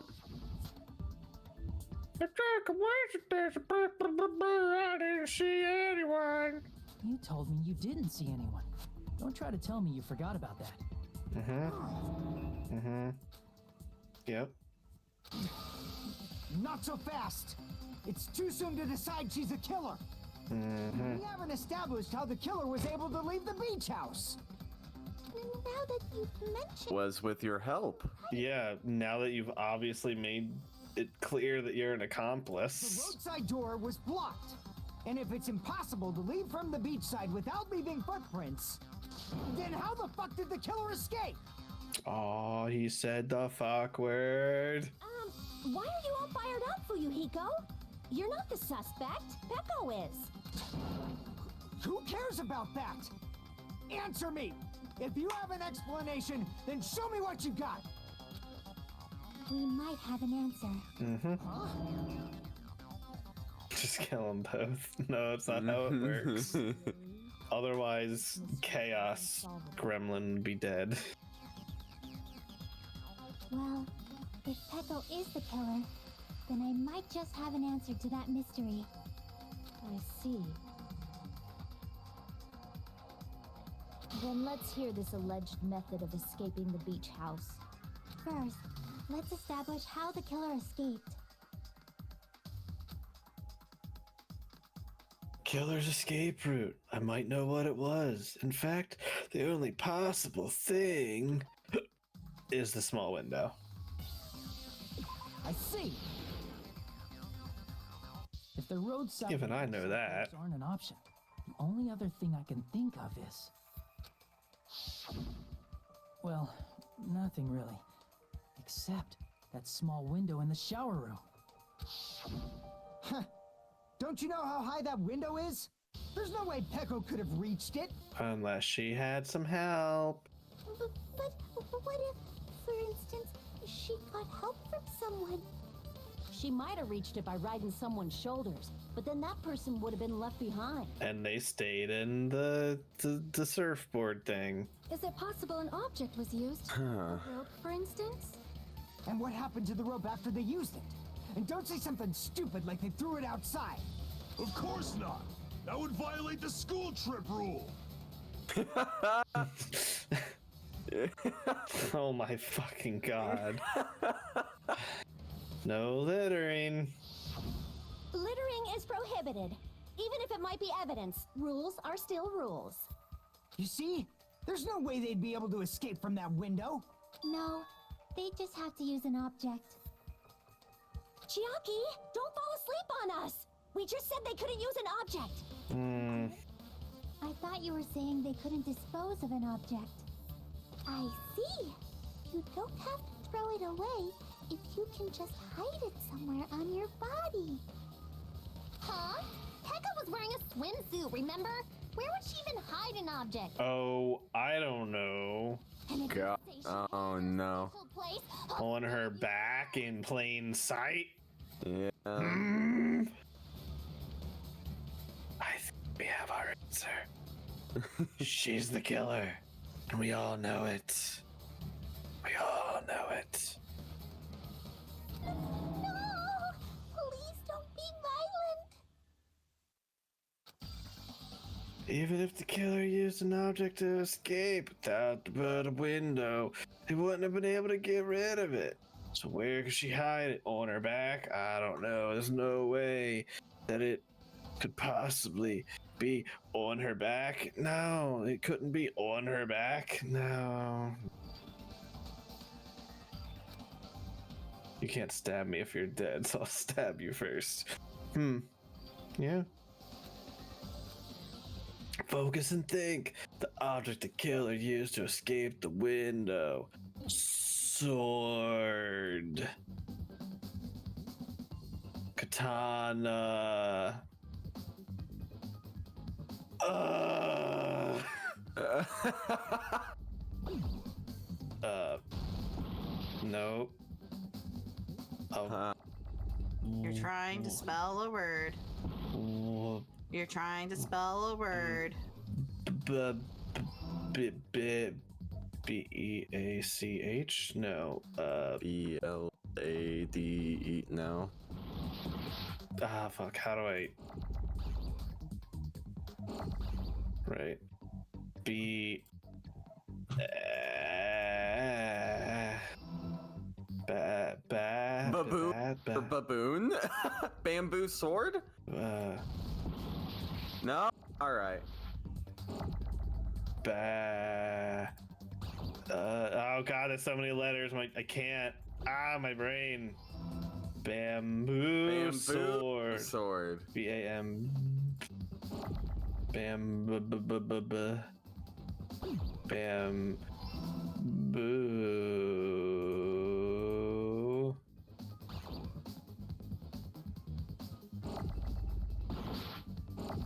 I didn't see anyone.
You told me you didn't see anyone. Don't try to tell me you forgot about that.
Yep.
Not so fast. It's too soon to decide she's a killer. We haven't established how the killer was able to leave the beach house.
Now that you've mentioned...
Was with your help.
Yeah, now that you've obviously made it clear that you're an
The
accomplice.
roadside door was blocked. And if it's impossible to leave from the beachside without leaving footprints, then how the fuck did the killer escape?
Oh, he said the fuck word.
Why are you all fired up, Fuyuhiko? You're not the suspect. Pecco is.
Who cares about that? Answer me! If you have an explanation, then show me what you got!
We might have an answer.
Just kill them both. No, that's not how it works. Otherwise, Chaos Gremlin would be dead.
Well, if Pecco is the killer, then I might just have an answer to that mystery.
I see. Then let's hear this alleged method of escaping the beach house.
First, let's establish how the killer escaped.
Killer's escape route. I might know what it was. In fact, the only possible thing is the small window.
I see. If the roadside
Even I know that.
aren't an option, the only other thing I can think of is, well, nothing really, except that small window in the shower room.
Huh. Don't you know how high that window is? There's no way Peko could have reached it.
Unless she had some help.
But what if, for instance, she got help from someone?
She might have reached it by riding someone's shoulders, but then that person would have been left behind.
And they stayed in the surfboard thing.
Is it possible an object was used?
Huh.
A rope, for instance?
And what happened to the rope after they used it? And don't say something stupid like they threw it outside.
Of course not. That would violate the school trip rule.
Oh my fucking god. No littering.
Littering is prohibited. Even if it might be evidence, rules are still rules.
You see? There's no way they'd be able to escape from that window.
No, they just have to use an object.
Chiaki, don't fall asleep on us! We just said they couldn't use an object!
I thought you were saying they couldn't dispose of an object. I see. You don't have to throw it away if you can just hide it somewhere on your body.
Huh? Pekka was wearing a swimsuit, remember? Where would she even hide an object?
Oh, I don't know.
God. Oh no.
Place?
On her back in plain sight?
Yeah.
I think we have our answer. She's the killer. And we all know it. We all know it.
No! Please don't be violent.
Even if the killer used an object to escape without the window, they wouldn't have been able to get rid of it. So where could she hide it? On her back? I don't know. There's no way that it could possibly be on her back. No, it couldn't be on her back. No. You can't stab me if you're dead, so I'll stab you first. Yeah. Focus and think. The object the killer used to escape the window. Sword. Katana. Nope. Oh.
You're trying to spell a word. You're trying to spell a word.
B-E-A-C-H? No.
B-L-A-D-E. No.
Ah, fuck. How do I... Right. B...
Baboon? Or baboon? Bamboo sword? No? Alright.
Oh god, there's so many letters. I can't. My brain. Bamboo sword. B-A-M... Bamboo.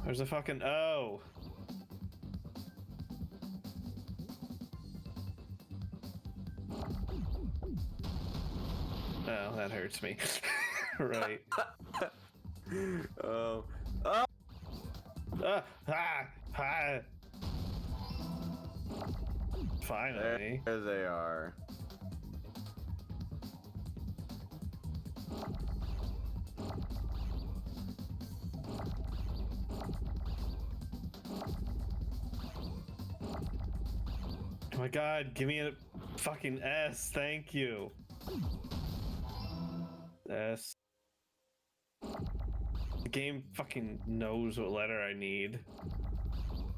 There's a fucking O. Oh, that hurts me. Right.
Oh.
Finally.
There they are.
my god, give me a fucking S, thank you. S. The game fucking knows what letter I need.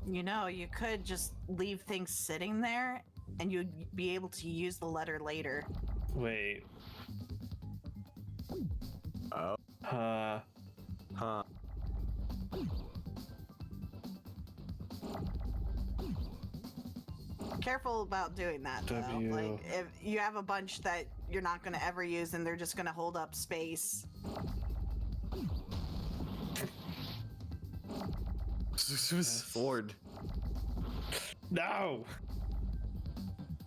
You know, you could just leave things sitting there and you'd be able to use the letter later.
Wait.
Oh.
Huh.
Careful about doing that, though.
W.
Like, if you have a bunch that you're not going to ever use and they're just going to hold up space.
Sword.
No!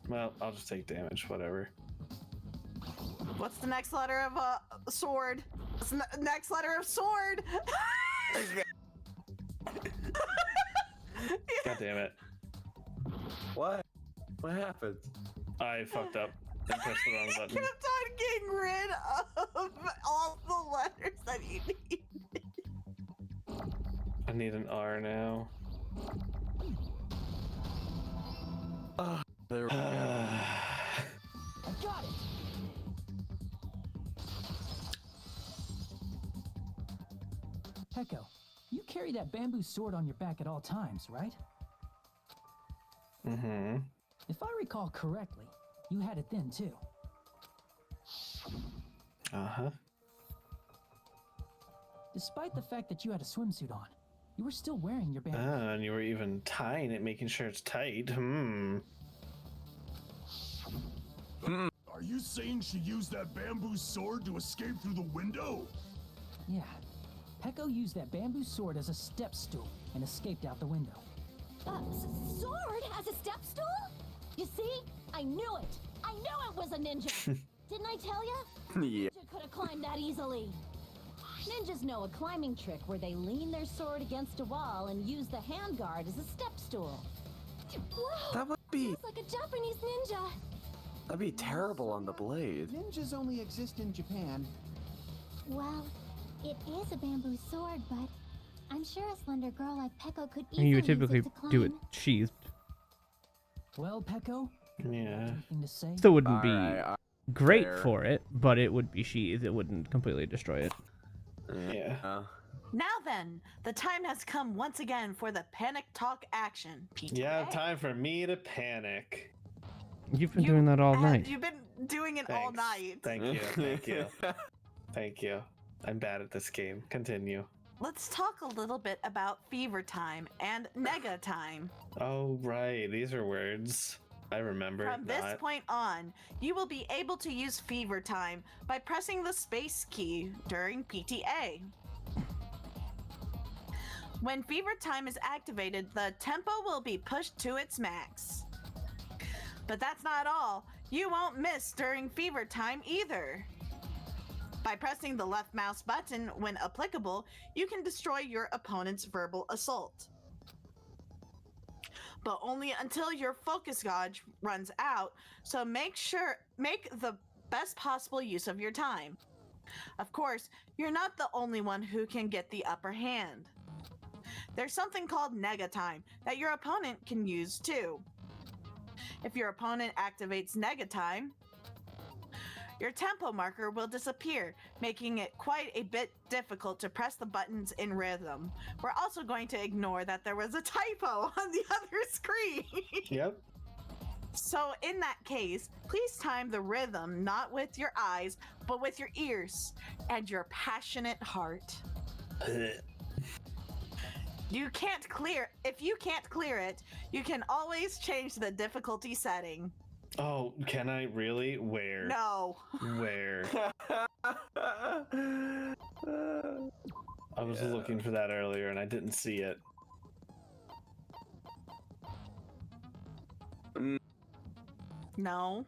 Well, I'll just take damage, whatever.
What's the next letter of sword? What's the next letter of sword?
God damn it.
What? What happened?
I fucked up and pressed the wrong
You
button.
kept on getting rid of all the letters that you need.
I need an R now.
There we go.
I got it.
Peko, you carry that bamboo sword on your back at all times, right?
Mm-hmm.
If I recall correctly, you had it then too.
Uh-huh.
Despite the fact that you had a swimsuit on, you were still wearing your bamboo.
And you were even tying it, making sure it's tight.
Are you saying she used that bamboo sword to escape through the window?
Yeah. Peko used that bamboo sword as a step stool and escaped out the window.
Sword as a step stool? You see? I knew it. I knew it was a ninja. Didn't I tell ya?
Yeah.
Ninja could have climbed that easily. Ninjas know a climbing trick where they lean their sword against a wall and use the handguard as a step stool.
Whoa!
That would be
It's like a Japanese ninja.
that'd be terrible on the blade.
Ninjas only exist in Japan.
Well, it is a bamboo sword, but I'm sure a slender girl like Peko could
I
easily
mean, you would
use
typically
it to climb.
do it sheathed.
Well, Peko,
Yeah.
anything to say?
Still wouldn't be
Alright,
great
fair.
for it, but it would be sheathed. It wouldn't completely destroy it.
Yeah.
Now then, the time has come once again for the panic talk action. PTA.
Yeah, time for me to panic.
You've been doing that all night.
You've been doing it all
Thanks.
night.
Thank you, thank you. Thank you. I'm bad at this game. Continue.
Let's talk a little bit about fever time and nega time.
Oh, right. These are words. I remember.
From this
not.
point on, you will be able to use fever time by pressing the space key during PTA. When fever time is activated, the tempo will be pushed to its max. But that's not all. You won't miss during fever time either. By pressing the left mouse button when applicable, you can destroy your opponent's verbal assault. But only until your focus gauge runs out, so make the best possible use of your time. Of course, you're not the only one who can get the upper hand. There's something called nega time that your opponent can use too. If your opponent activates nega time, your tempo marker will disappear, making it quite a bit difficult to press the buttons in rhythm. We're also going to ignore that there was a typo on the other screen.
Yep.
So in that case, please time the rhythm not with your eyes, but with your ears and your passionate heart. If you can't clear it, you can always change the difficulty setting.
Oh, can I really? Where?
No.
Where? I was looking for that earlier and I didn't see it.
No.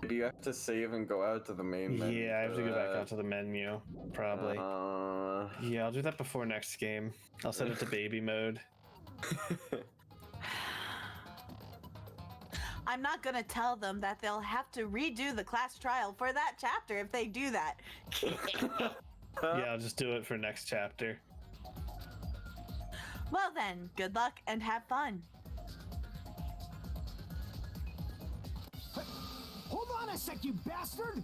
Do you have to save and go out to the main menu?
Yeah, I have to
for
go back
that?
out to the menu, probably. Yeah, I'll do that before next game. I'll set it to baby mode.
I'm not gonna tell them that they'll have to redo the class trial for that chapter if they do that.
Yeah, I'll just do it for next chapter.
Well then, good luck and have fun.
a sec, you bastard!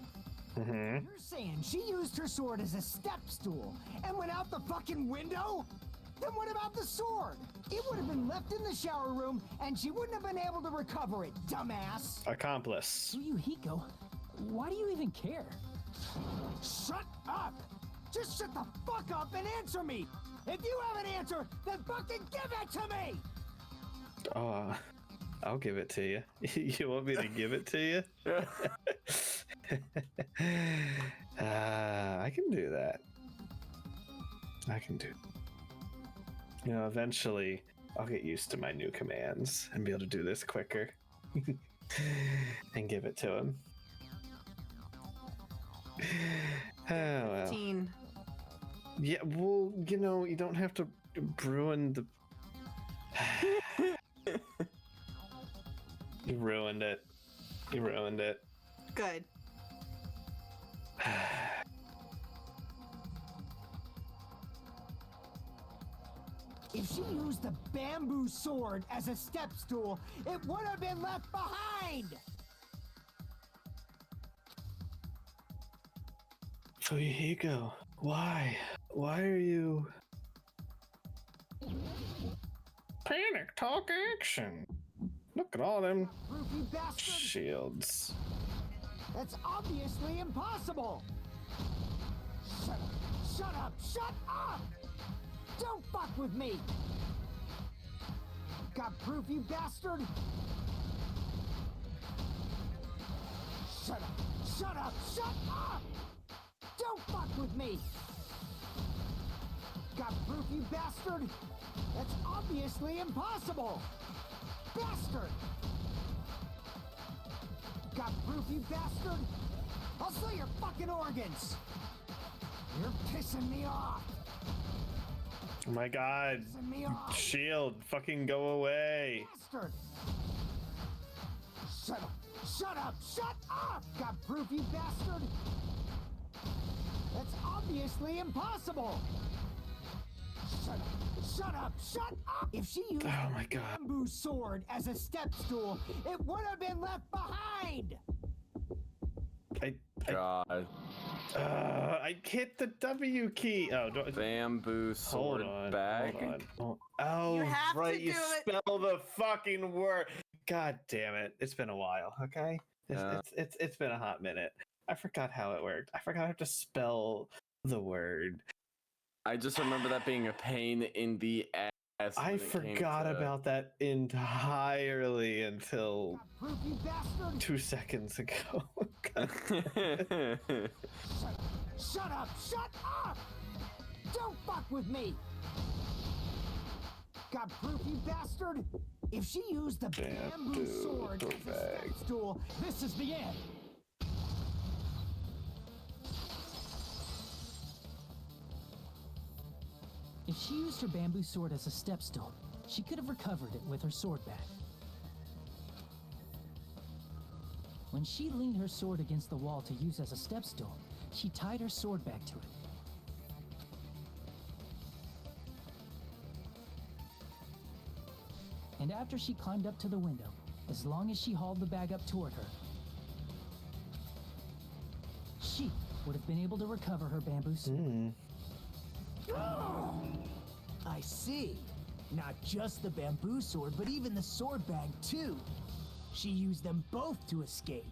Mm-hmm.
You're saying she used her sword as a step stool and went out the fucking window? Then what about the sword? It would have been left in the shower room and she wouldn't have been able to recover it, dumbass.
Accomplice.
Fuyuhiko, why do you even care?
Shut up! Just shut the fuck up and answer me! If you have an answer, then fucking give it to me!
I'll give it to you. You want me to give it to you? I can do that. I can do. You know, eventually I'll get used to my new commands and be able to do this quicker. And give it to him. Oh, well.
15.
Yeah, well, you know, you don't have to ruin the... You ruined it. You ruined it.
Good.
If she used the bamboo sword as a step stool, it would have been left behind!
Fuyuhiko, why? Why are you... Panic talk action! Look at all them
You bastard!
shields.
That's obviously impossible! Shut up! Shut up! Shut up! Don't fuck with me! Got proof, you bastard? Shut up! Shut up! Shut up! Don't fuck with me! Got proof, you bastard? That's obviously impossible! Bastard! Got proof, you bastard? I'll sell your fucking organs! You're pissing me off!
Oh my god.
Pissing me off!
Shield, fucking go away.
Bastard! Shut up! Shut up! Shut up! Got proof, you bastard? That's obviously impossible! Shut up! Shut up! Shut up! If she used
Oh my god.
a bamboo sword as a step stool, it would have been left behind!
I hit the W key. Oh,
bamboo sword bag.
Hold on. Oh,
You have to
right. You
do it.
spell the fucking word. God damn it! It's been a while. Okay, it's been a hot minute. I forgot how it worked. I forgot how to spell the word.
I just remember that being a pain in the ass.
I forgot about that entirely until 2 seconds ago.
Shut up! Shut up! Don't fuck with me! Got proof, you bastard? If she used the bamboo sword as a step stool, this is the end!
If she used her bamboo sword as a step stool, she could have recovered it with her sword bag. When she leaned her sword against the wall to use as a step stool, she tied her sword bag to it. And after she climbed up to the window, as long as she hauled the bag up toward her, she would have been able to recover her bamboo sword.
I see. Not just the bamboo sword, but even the sword bag too. She used them both to escape.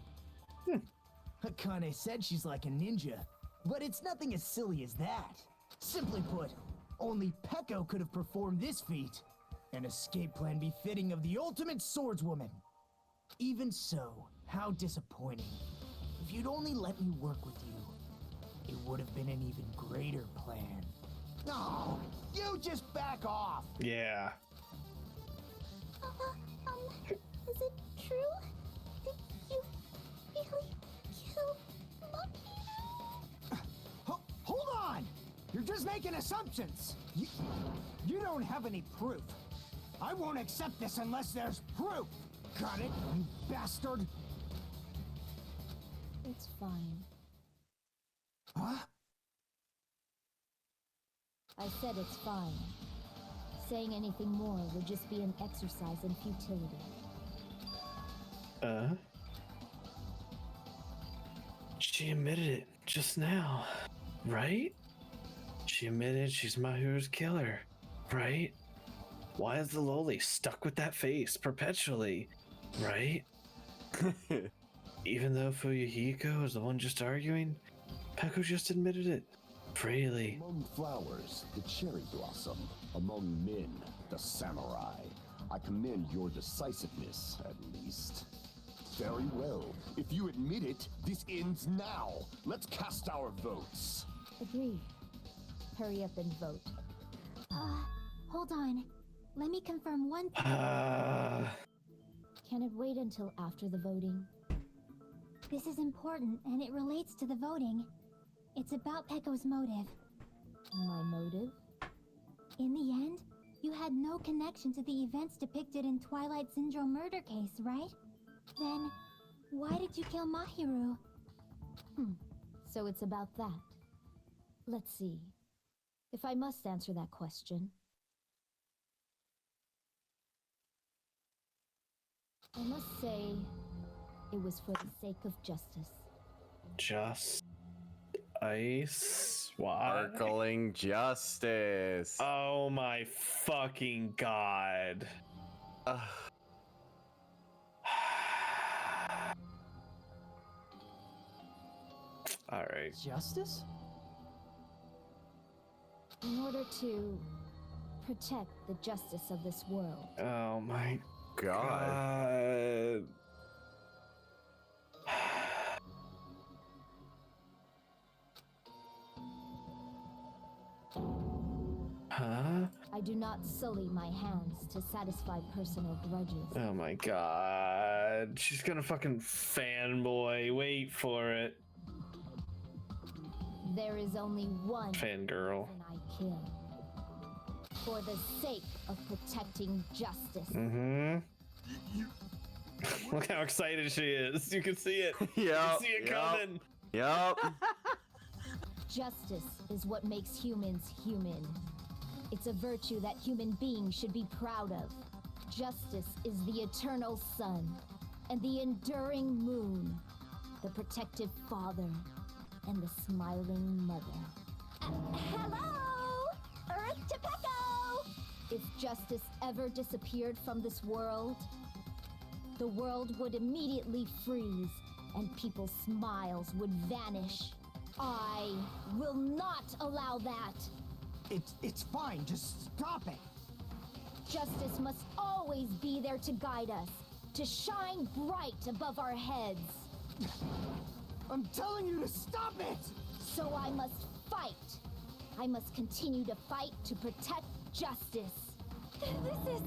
Akane said she's like a ninja, but it's nothing as silly as that. Simply put, only Peko could have performed this feat. An escape plan befitting of the ultimate swordswoman. Even so, how disappointing. If you'd only let me work with you, it would have been an even greater plan.
No! You just back off!
Yeah.
Is it true? Did you really kill Monkey?
Hold on! You're just making assumptions! You don't have any proof. I won't accept this unless there's proof! Got it, you bastard?
It's fine.
Huh?
I said it's fine. Saying anything more would just be an exercise in futility.
She admitted it just now, right? She admitted she's Mahiru's killer, right? Why is the loli stuck with that face perpetually, right? Even though Fuyuhiko is the one just arguing, Peko just admitted it freely.
Among flowers, the cherry blossom. Among men, the samurai. I commend your decisiveness, at least. Very well. If you admit it, this ends now. Let's cast our votes.
Agreed. Hurry up and vote.
Hold on. Let me confirm one thing.
Can it wait until after the voting?
This is important, and it relates to the voting. It's about Peko's motive.
My motive?
In the end, you had no connection to the events depicted in Twilight Syndrome murder case, right? Then, why did you kill Mahiru?
So it's about that. Let's see. If I must answer that question, I must say it was for the sake of justice.
Just ice? Why?
Sparkling justice.
Oh my fucking god. Alright.
Justice?
In order to protect the justice of this world.
Oh my
God.
Huh?
I do not sully my hands to satisfy personal grudges.
Oh my god. She's gonna fucking fanboy. Wait for it.
There is only one
Fangirl.
person I kill. For the sake of protecting justice.
Mm-hmm. Look how excited she is. You can see it. You
Yep,
can see it coming.
Yep.
Justice is what makes humans human. It's a virtue that human beings should be proud of. Justice is the eternal sun and the enduring moon, the protective father and the smiling mother.
Hello! Earth to Peko!
If justice ever disappeared from this world, the world would immediately freeze and people's smiles would vanish. I will not allow that.
It's fine. Just stop it.
Justice must always be there to guide us, to shine bright above our heads.
I'm telling you to stop it!
So I must fight. I must continue to fight to protect justice.
This is...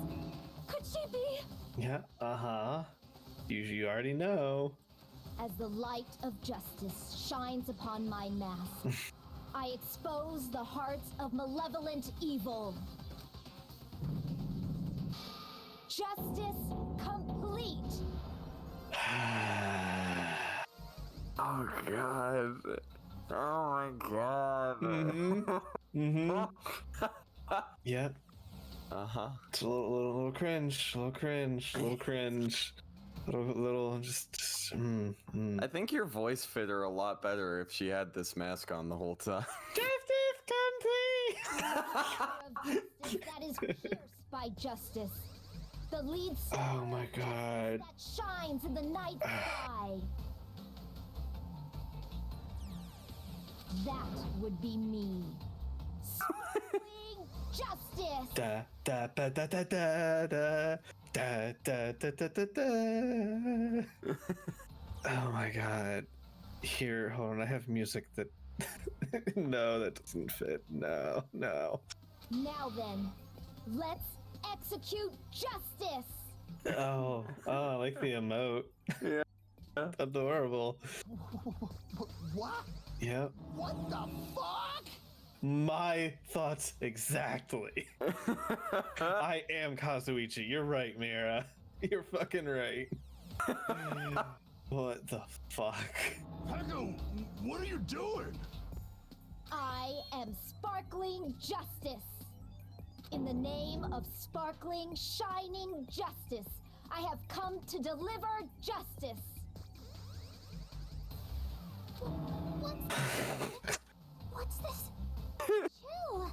Could she be...
Yeah, uh-huh. You already know.
As the light of justice shines upon my mask, I expose the hearts of malevolent evil. Justice complete.
Oh god. Oh my god.
Yeah.
Uh-huh.
It's a little cringe, little cringe. Little just
I think your voice fit her a lot better if she had this mask on the whole time.
Justice that is pierced by justice. The lead
Oh my god.
that shines in the night sky. That would be me. Sparkling justice.
Da da da da da da da da da da da da da. Oh my god. Here, hold on, I have music that no, that doesn't fit. No.
Now then, let's execute justice.
Oh, I like the emote.
Yeah.
Adorable.
What?
Yep.
What the fuck?
My thoughts exactly. I am Kazuichi. You're right, Mira. You're fucking right. What the fuck?
Peko, what are you doing?
I am sparkling justice. In the name of sparkling, shining justice, I have come to deliver justice.
What's this? Chill.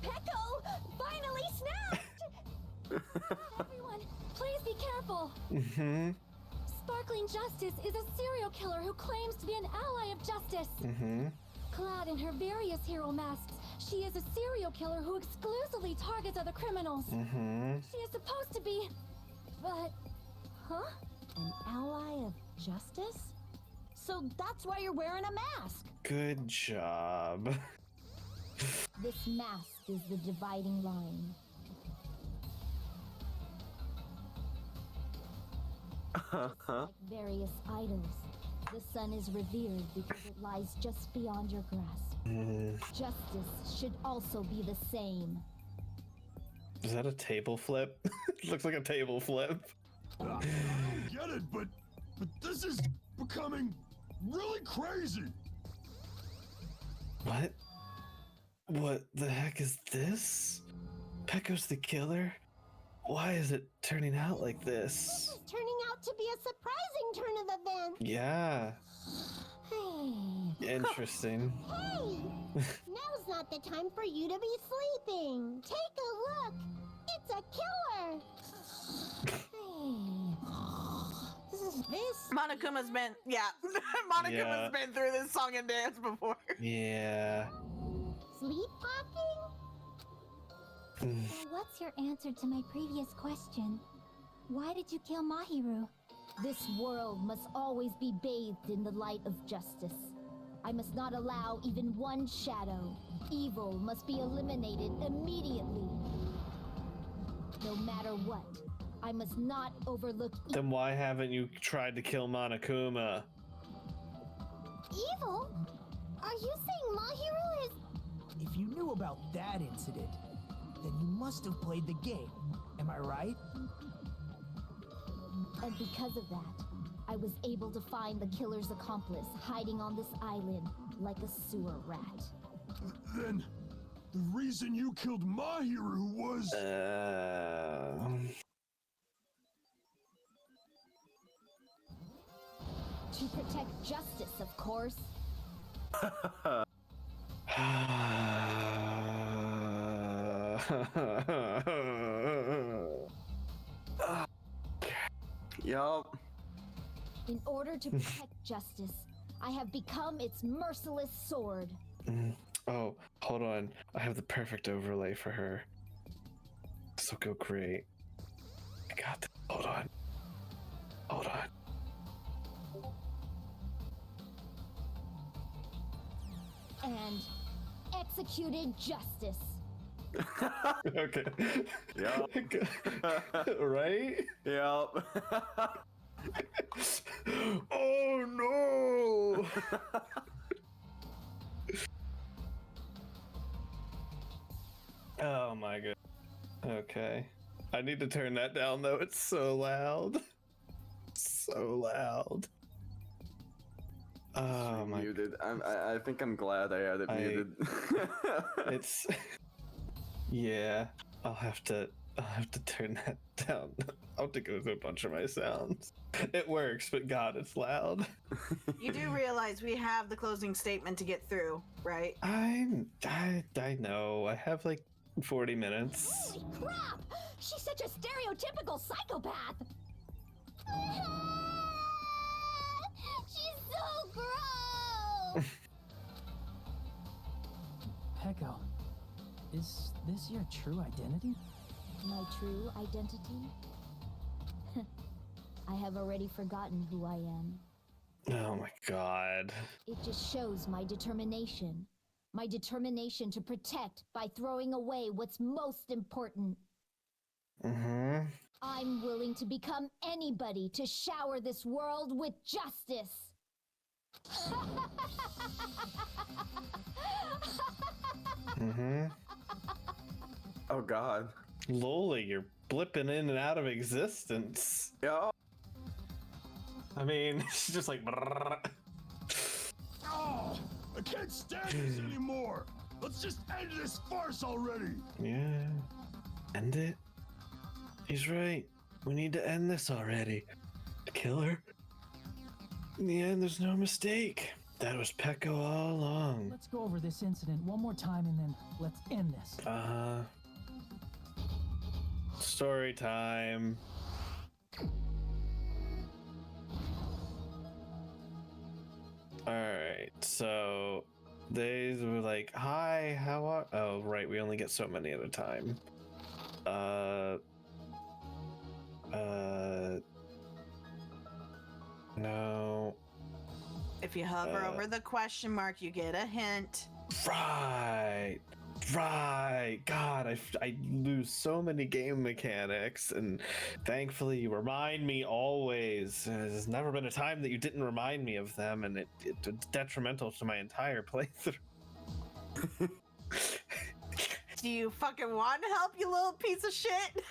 Pecco finally snapped! Everyone, please be careful.
Mm-hmm.
Sparkling Justice is a serial killer who claims to be an ally of justice.
Mm-hmm.
Clad in her various hero masks, she is a serial killer who exclusively targets other criminals.
Mm-hmm.
She is supposed to be... But... Huh?
An ally of justice? So that's why you're wearing a mask.
Good job.
This mask is the dividing line. Like various idols, the sun is revered because it lies just beyond your grasp. Justice should also be the same.
Is that a table flip? It looks like a table flip.
I don't get it, but this is becoming really crazy.
What? What the heck is this? Pecco's the killer? Why is it turning out like this?
This is turning out to be a surprising turn of events.
Yeah,
Hey.
interesting.
Hey! Now's not the time for you to be sleeping. Take a look. It's a killer. This.
Monokuma's been, Monokuma's been through this song and dance before.
Yeah.
Sleepwalking?
So what's your answer to my previous question? Why did you kill Mahiru? This world must always be bathed in the light of justice. I must not allow even one shadow. Evil must be eliminated immediately. No matter what, I must not overlook evil.
Then why haven't you tried to kill Monokuma?
Evil? Are you saying Mahiru is...
If you knew about that incident, then you must have played the game. Am I right?
And because of that, I was able to find the killer's accomplice hiding on this island like a sewer rat.
Then the reason you killed Mahiru was...
To protect justice, of course.
Yup.
In order to protect justice, I have become its merciless sword.
Oh, hold on. I have the perfect overlay for her. This will go great. I got this. Hold on. Hold on.
And executed justice.
Okay.
Yup.
Right?
Yup.
Oh no! Oh my god. Okay. I need to turn that down though, it's so loud. So loud. Oh my
muted. I think I'm glad I had it muted.
It's yeah. I'll have to turn that down. I'll have to go through a bunch of my sounds. It works, but God, it's loud.
You do realize we have the closing statement to get through, right?
I know. I have like 40 minutes.
Holy crap! She's such a stereotypical psychopath!
She's so gross!
Pecco, is this your true identity?
My true identity? I have already forgotten who I am.
Oh my god.
It just shows my determination. My determination to protect by throwing away what's most important.
Mm-hmm.
I'm willing to become anybody to shower this world with justice.
Mm-hmm.
Oh god.
Loli, you're blipping in and out of existence.
Yeah.
I mean, she's just like brrrr.
Oh, I can't stand this anymore. Let's just end this farce already.
Yeah. End it. He's right. We need to end this already. Killer? In the end, there's no mistake. That was Pecco all along.
Let's go over this incident one more time and then let's end this.
Story time. Alright, so they were like, hi, how are... Oh, right, we only get so many at a time. No.
If you hover over the question mark, you get a hint.
Right. God, I lose so many game mechanics, and thankfully you remind me always. There's never been a time that you didn't remind me of them, and it's detrimental to my entire playthrough.
Do you fucking want to help, you little piece of shit?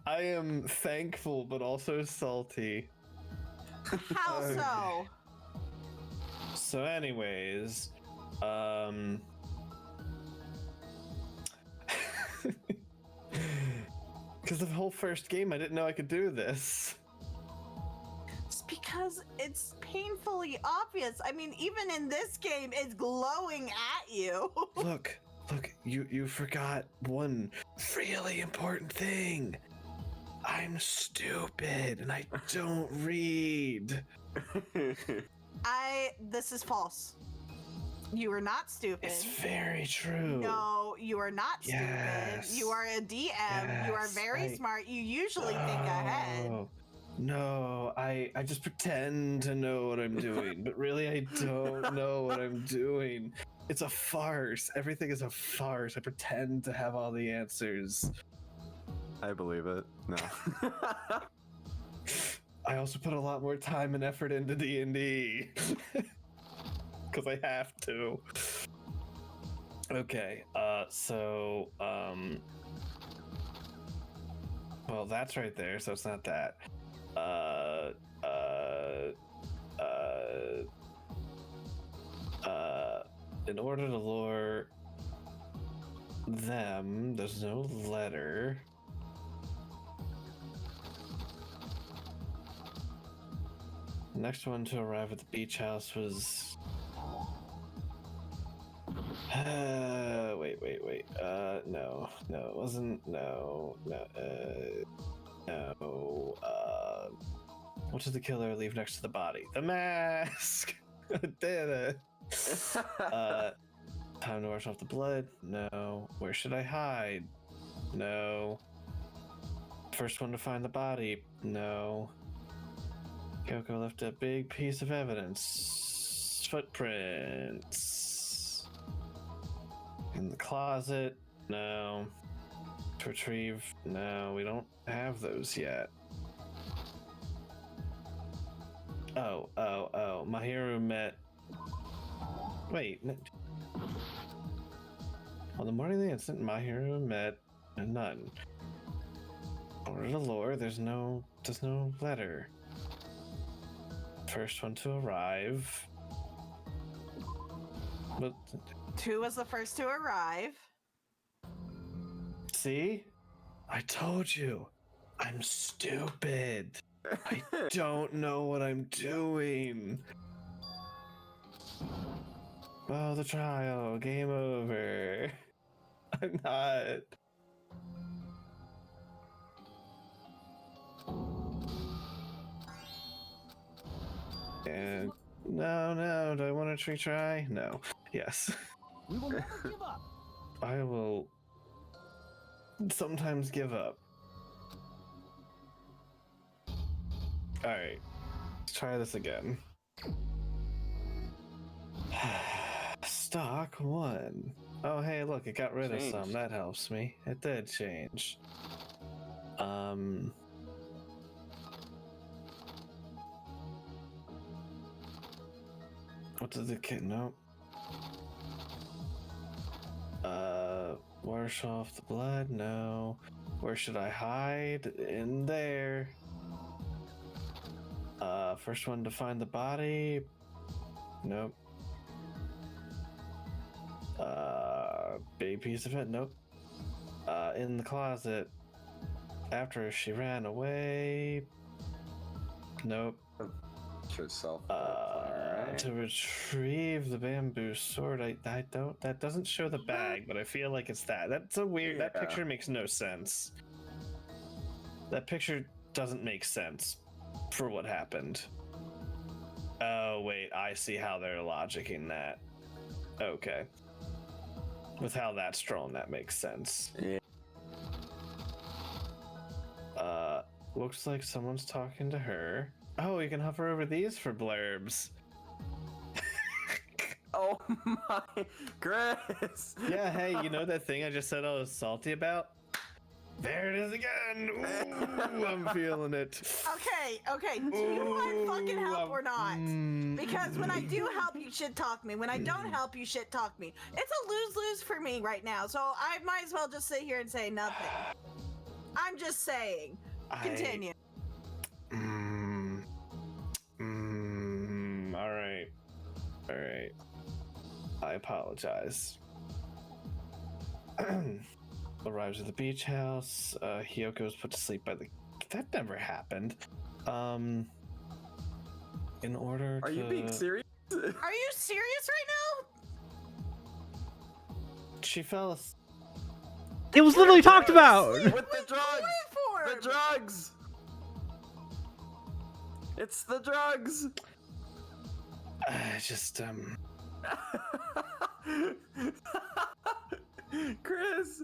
I am thankful, but also salty.
How so?
So anyways, because the whole first game I didn't know I could do this.
It's because it's painfully obvious. I mean, even in this game, it's glowing at you.
Look, you forgot one really important thing. I'm stupid and I don't read.
This is false. You are not stupid.
It's very true.
No, you are not stupid.
Yes.
You are a DM. You are very smart. You usually think ahead.
No, I just pretend to know what I'm doing, but really I don't know what I'm doing. It's a farce. Everything is a farce. I pretend to have all the answers.
I believe it. No.
I also put a lot more time and effort into D&D. Because I have to. Okay, well, that's right there, so it's not that. In order to lure them, there's no letter. Next one to arrive at the beach house was... wait. No, it wasn't. No. What did the killer leave next to the body? The mask! I did it! Time to wash off the blood? No. Where should I hide? No. First one to find the body? No. Kyoko left a big piece of evidence. Footprints. In the closet? No. To retrieve? No, we don't have those yet. Oh. Mahiru met... Wait. On the morning of the incident, Mahiru met a nun. Order to lore, there's no letter. First one to arrive. But
2 was the first to arrive.
see? I told you. I'm stupid. I don't know what I'm doing. Oh, the trial. Game over. I'm not. And no, do I want to retry? No. Yes.
We will never give up.
I will sometimes give up. Alright. Let's try this again. Stock 1. Oh, hey, look, it got rid of some. That helps me. It did change. What did the kid? Nope. Wash off the blood? No. Where should I hide? In there. First one to find the body? Nope. Big piece of it? Nope. In the closet. After she ran away? Nope.
herself.
To retrieve the bamboo sword, I don't. That doesn't show the bag, but I feel like it's that. That's a weird. That
Yeah.
picture makes no sense. That picture doesn't make sense for what happened. Oh wait, I see how they're logicking that. Okay. With how that's drawn, that makes sense.
Yeah.
Looks like someone's talking to her. Oh, you can hover over these for blurbs.
Oh my, Chris!
Yeah, hey, you know that thing I just said I was salty about? There it is again! Ooh, I'm feeling it.
Okay, do you want fucking help or not? Because when I do help, you shit talk me. When I don't help, you shit talk me. It's a lose-lose for me right now, so I might as well just sit here and say nothing. I'm just saying. Continue. Alright. I apologize. Arrives at the beach house. Hiyoko was put to sleep by the... That never happened. In order to...
Are you being serious?
Are you serious right now?
She fell asleep.
It was literally talked about!
With the drugs! The drugs! It's the drugs!
Just,
Chris!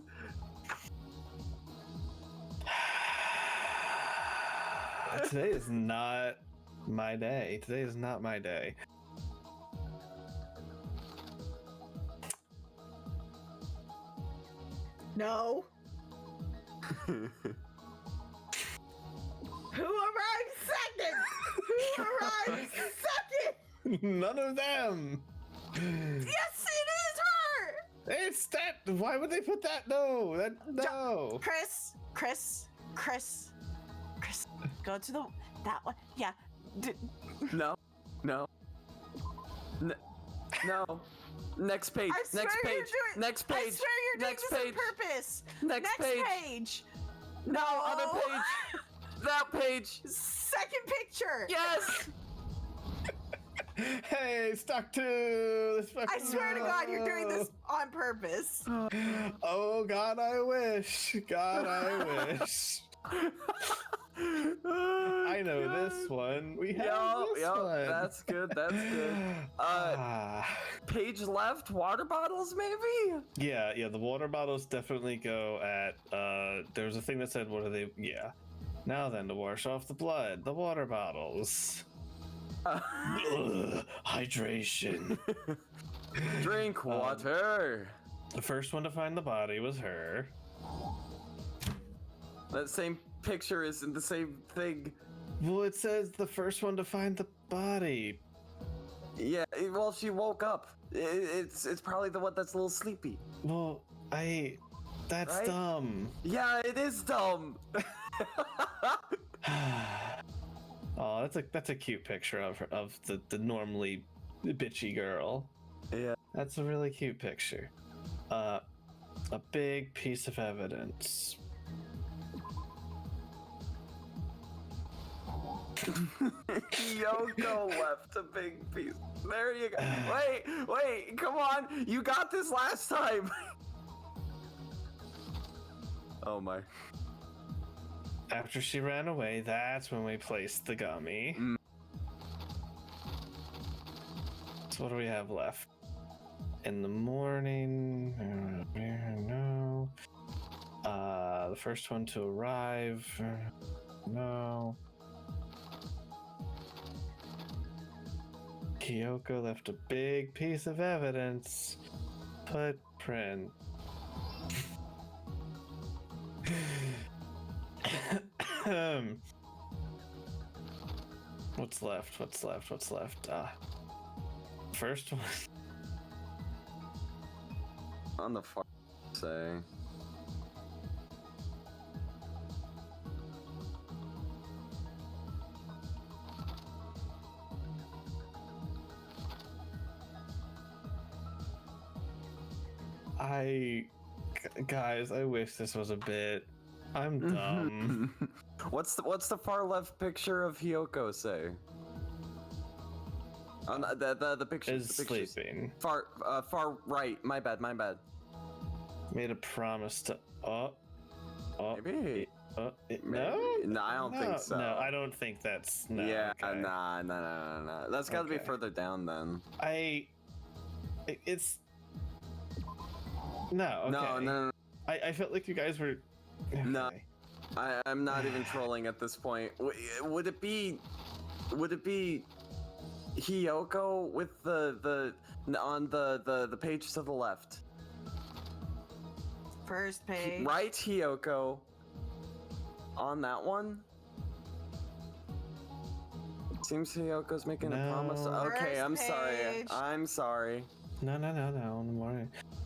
Today is not my day. Today is not my day.
No. Who arrived second? Who arrived second?
None of them.
Yes, it is her.
It's that. Why would they put that? No, no.
Chris. Go to that one. Yeah.
No. Next page.
I swear
Next page.
you're doing,
Next page.
I swear you're doing
Next
this
page.
on purpose.
Next
page.
No, other page. That page.
Second picture.
Yes.
Hey, stuck to.
I swear to God, you're doing this on purpose.
Oh God, I wish. God, I wish. I know this one. We have this one.
That's good. Page left, water bottles, maybe?
Yeah, the water bottles definitely go at, there was a thing that said, what are they? Yeah. Now then, to wash off the blood, the water bottles. Ugh, hydration.
Drink water.
The first one to find the body was her.
That same picture isn't the same thing.
Well, it says the first one to find the body.
Yeah, well, she woke up. It's probably the one that's a little sleepy.
Well, that's
right?
dumb.
Yeah, it is dumb.
Oh, that's a cute picture of the normally bitchy girl.
Yeah.
That's a really cute picture. A big piece of evidence.
Yoko left a big piece. There you go. Wait, come on. You got this last time. Oh my.
After she ran away, that's when we placed the gummy. So what do we have left? In the morning, no. The first one to arrive, no. Kyoko left a big piece of evidence. Footprint. What's left? First one.
On the far say.
Guys, I wish this was a bit. I'm dumb.
What's the far left picture of Hiyoko say? On the pictures.
Is
The pictures.
sleeping.
Far right. My bad.
Made a promise to.
Maybe.
No?
No, I don't think so.
No, I don't think that's. No,
yeah,
okay.
nah. That's got to be
Okay.
further down then.
It's. No, okay.
No.
I felt like you guys were. Okay.
No, I'm not even trolling at this point. Would it be Hiyoko with on the page to the left?
First page.
Right, Hiyoko. On that one. Seems Hiyoko's making a promise. Okay, I'm sorry.
No.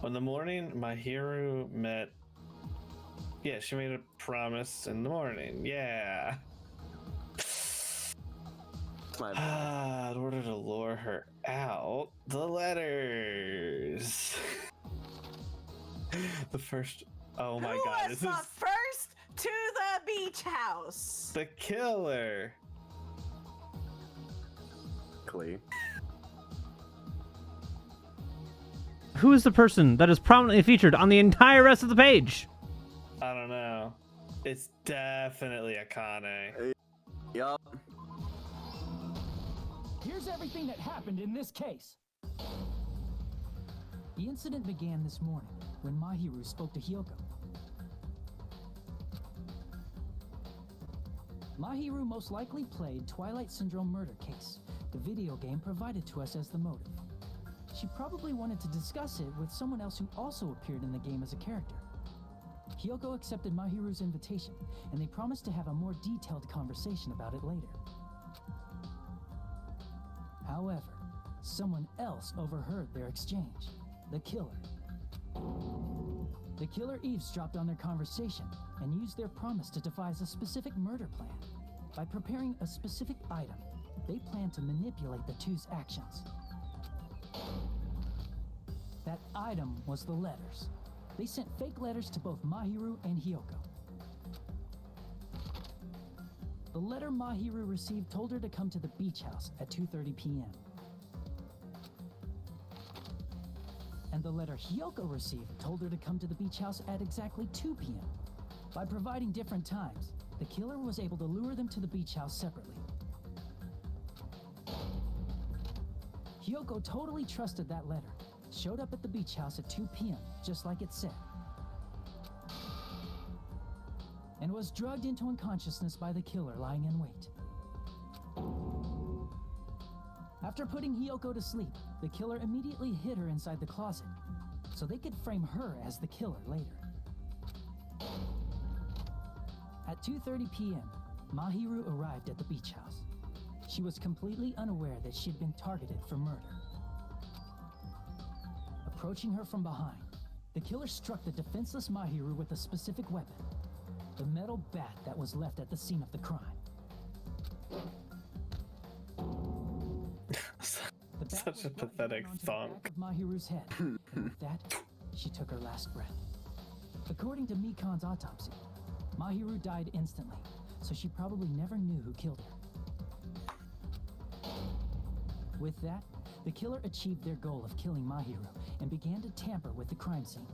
In the morning, Mahiru met. Yeah, she made a promise in the morning. Yeah. In order to lure her out, the letters. The first. Oh my
Who
god!
was
This
the
is
first to the beach house?
the killer.
Clee.
Who is the person that is prominently featured on the entire rest of the page?
I don't know. It's definitely Akane.
Yup.
Here's everything that happened in this case. The incident began this morning when Mahiru spoke to Hiyoko. Mahiru most likely played Twilight Syndrome Murder Case, the video game provided to us as the motive. She probably wanted to discuss it with someone else who also appeared in the game as a character. Hiyoko accepted Mahiru's invitation, and they promised to have a more detailed conversation about it later. However, someone else overheard their exchange. The killer. The killer eavesdropped on their conversation and used their promise to devise a specific murder plan. By preparing a specific item, they planned to manipulate the two's actions. That item was the letters. They sent fake letters to both Mahiru and Hiyoko. The letter Mahiru received told her to come to the beach house at 2:30 p.m. And the letter Hiyoko received told her to come to the beach house at exactly 2 p.m. By providing different times, the killer was able to lure them to the beach house separately. Hiyoko totally trusted that letter, showed up at the beach house at 2 p.m., just like it said, and was drugged into unconsciousness by the killer lying in wait. After putting Hiyoko to sleep, the killer immediately hid her inside the closet, so they could frame her as the killer later. At 2:30 p.m., Mahiru arrived at the beach house. She was completely unaware that she had been targeted for murder. Approaching her from behind, the killer struck the defenseless Mahiru with a specific weapon, the metal bat that was left at the scene of the crime.
Such a pathetic thunk.
Of Mahiru's head, and with that, she took her last breath. According to Mikan's autopsy, Mahiru died instantly, so she probably never knew who killed her. With that, the killer achieved their goal of killing Mahiru and began to tamper with the crime scene.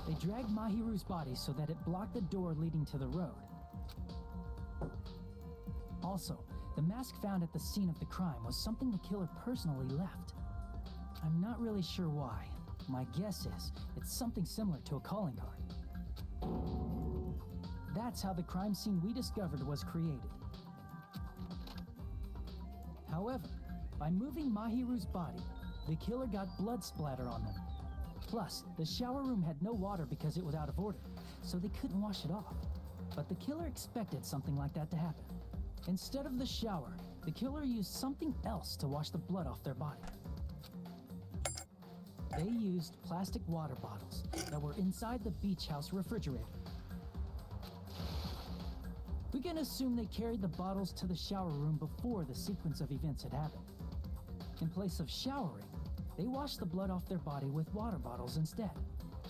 They dragged Mahiru's body so that it blocked the door leading to the road. Also, the mask found at the scene of the crime was something the killer personally left. I'm not really sure why. My guess is it's something similar to a calling card. That's how the crime scene we discovered was created. However, by moving Mahiru's body, the killer got blood splatter on them. Plus, the shower room had no water because it was out of order, so they couldn't wash it off. But the killer expected something like that to happen. Instead of the shower, the killer used something else to wash the blood off their body. They used plastic water bottles that were inside the beach house refrigerator. We can assume they carried the bottles to the shower room before the sequence of events had happened. In place of showering, they washed the blood off their body with water bottles instead.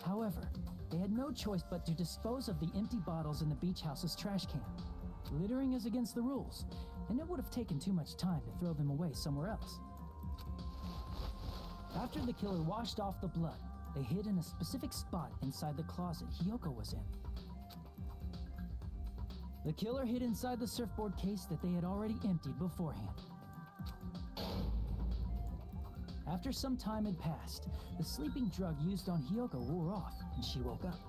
However, they had no choice but to dispose of the empty bottles in the beach house's trash can. Littering is against the rules, and it would have taken too much time to throw them away somewhere else. After the killer washed off the blood, they hid in a specific spot inside the closet Hiyoko was in. The killer hid inside the surfboard case that they had already emptied beforehand. After some time had passed, the sleeping drug used on Hiyoko wore off, and she woke up.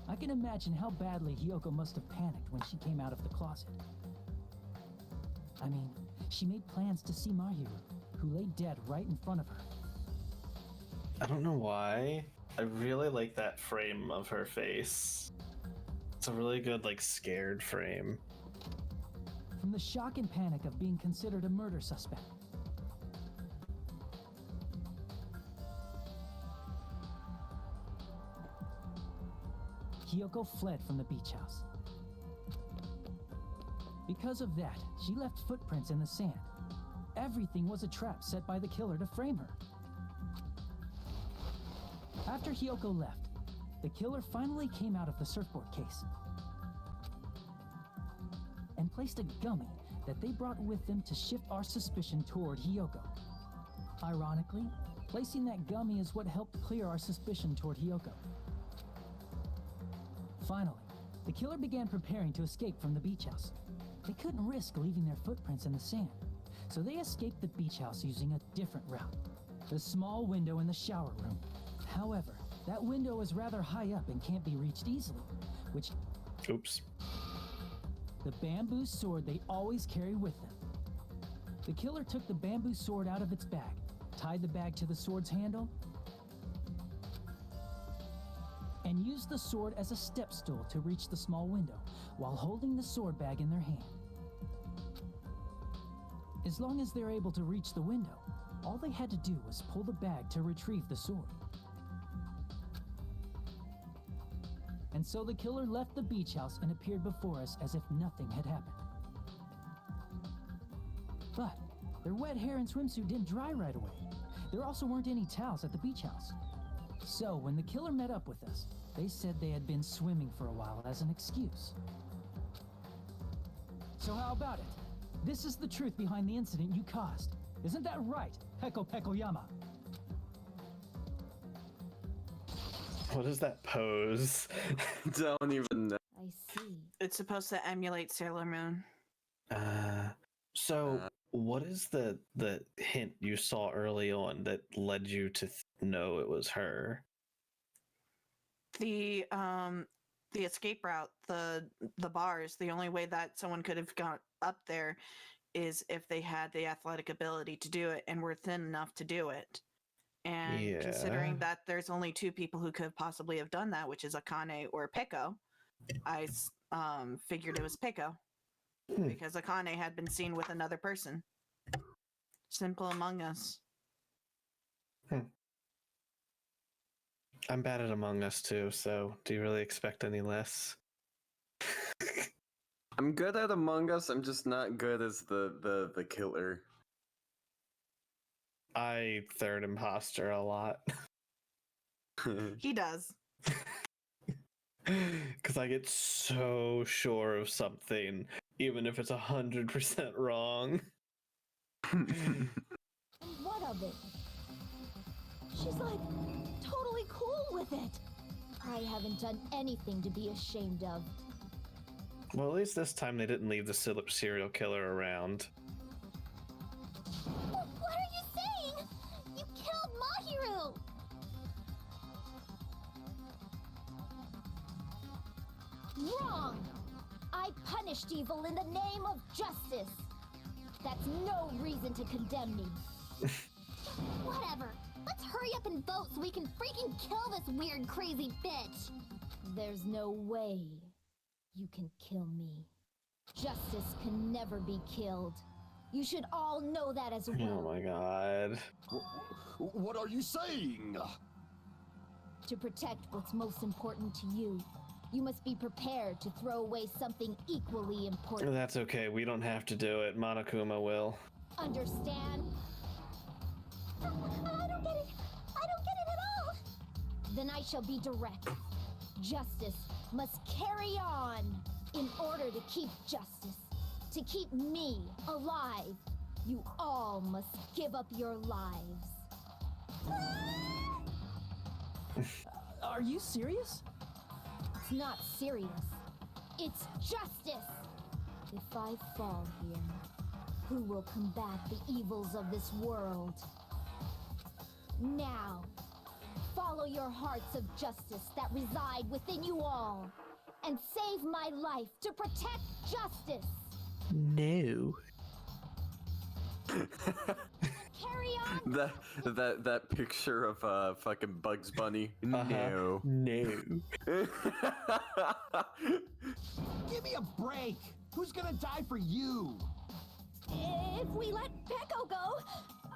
I can imagine how badly Hiyoko must have panicked when she came out of the closet. I mean, she made plans to see Mahiru, who lay dead right in front of her.
I don't know why. I really like that frame of her face. It's a really good, like, scared frame.
From the shock and panic of being considered a murder suspect, Hiyoko fled from the beach house. Because of that, she left footprints in the sand. Everything was a trap set by the killer to frame her. After Hiyoko left, the killer finally came out of the surfboard case and placed a gummy that they brought with them to shift our suspicion toward Hiyoko. Ironically, placing that gummy is what helped clear our suspicion toward Hiyoko. Finally, the killer began preparing to escape from the beach house. They couldn't risk leaving their footprints in the sand, so they escaped the beach house using a different route, the small window in the shower room. However, that window is rather high up and can't be reached easily, which...
Oops.
The bamboo sword they always carry with them. The killer took the bamboo sword out of its bag, tied the bag to the sword's handle, and used the sword as a step stool to reach the small window while holding the sword bag in their hand. As long as they're able to reach the window, all they had to do was pull the bag to retrieve the sword. And so the killer left the beach house and appeared before us as if nothing had happened. But their wet hair and swimsuit didn't dry right away. There also weren't any towels at the beach house. So when the killer met up with us, they said they had been swimming for a while as an excuse. So how about it? This is the truth behind the incident you caused. Isn't that right, Peko Pekoyama?
What is that pose?
Don't even know.
I see.
It's supposed to emulate Sailor Moon.
So what is the hint you saw early on that led you to know it was her?
The escape route, the bars, the only way that someone could have got up there is if they had the athletic ability to do it and were thin enough to do it. And considering that there's only two people who could possibly have done that, which is Akane or Peko, I figured it was Peko. Because Akane had been seen with another person. Simple Among Us.
I'm bad at Among Us too, so do you really expect any less?
I'm good at Among Us, I'm just not good as the killer.
I third imposter a lot.
He does.
Because I get so sure of something, even if it's 100% wrong.
And what of it? She's like totally cool with it. I haven't done anything to be ashamed of.
Well, at least this time they didn't leave the serial killer around.
What are you saying? You killed Mahiru! Wrong! I punished evil in the name of justice. That's no reason to condemn me. Whatever. Let's hurry up and vote so we can freaking kill this weird, crazy bitch.
There's no way you can kill me. Justice can never be killed. You should all know that as well.
Oh my god.
What are you saying?
To protect what's most important to you, you must be prepared to throw away something equally important.
That's okay, we don't have to do it. Monokuma will.
Understand?
I don't get it. I don't get it at all.
Then I shall be direct. Justice must carry on. In order to keep justice, to keep me alive, you all must give up your lives.
Are you serious?
It's not serious. It's justice. If I fall here, who will combat the evils of this world? Now, follow your hearts of justice that reside within you all, and save my life to protect justice.
No.
Carry on.
That picture of fucking Bugs Bunny. No.
No.
Give me a break! Who's gonna die for you?
If we let Peko go,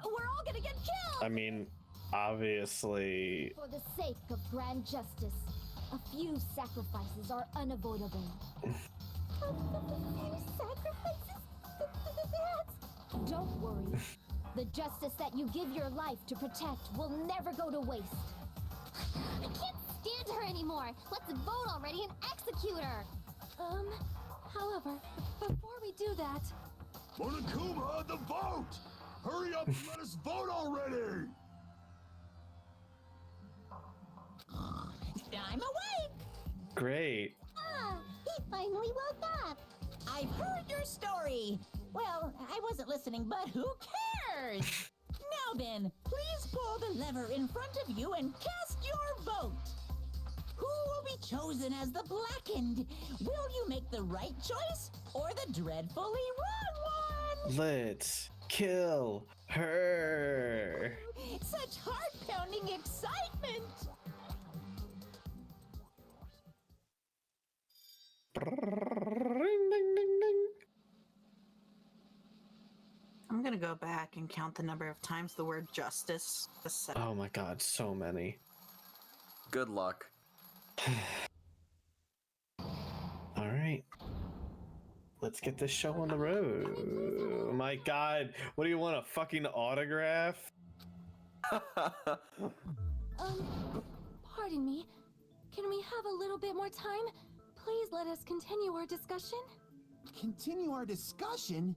we're all gonna get killed!
I mean, obviously.
For the sake of grand justice, a few sacrifices are unavoidable. A few sacrifices? Don't worry. The justice that you give your life to protect will never go to waste.
I can't stand her anymore. Let's vote already and execute her.
However, before we do that...
Monokuma, the vote! Hurry up and let us vote already!
I'm awake!
Great.
Ah, he finally woke up.
I've heard your story. Well, I wasn't listening, but who cares? Now then, please pull the lever in front of you and cast your vote. Who will be chosen as the blackened? Will you make the right choice or the dreadfully wrong one?
Let's kill her.
Such heart-pounding excitement!
Ding, ding, ding, ding.
I'm gonna go back and count the number of times the word justice was said.
Oh my god, so many.
Good luck.
All right. Let's get this show on the road. Oh my god, what do you want, a fucking autograph?
Pardon me. Can we have a little bit more time? Please let us continue our discussion.
Continue our discussion?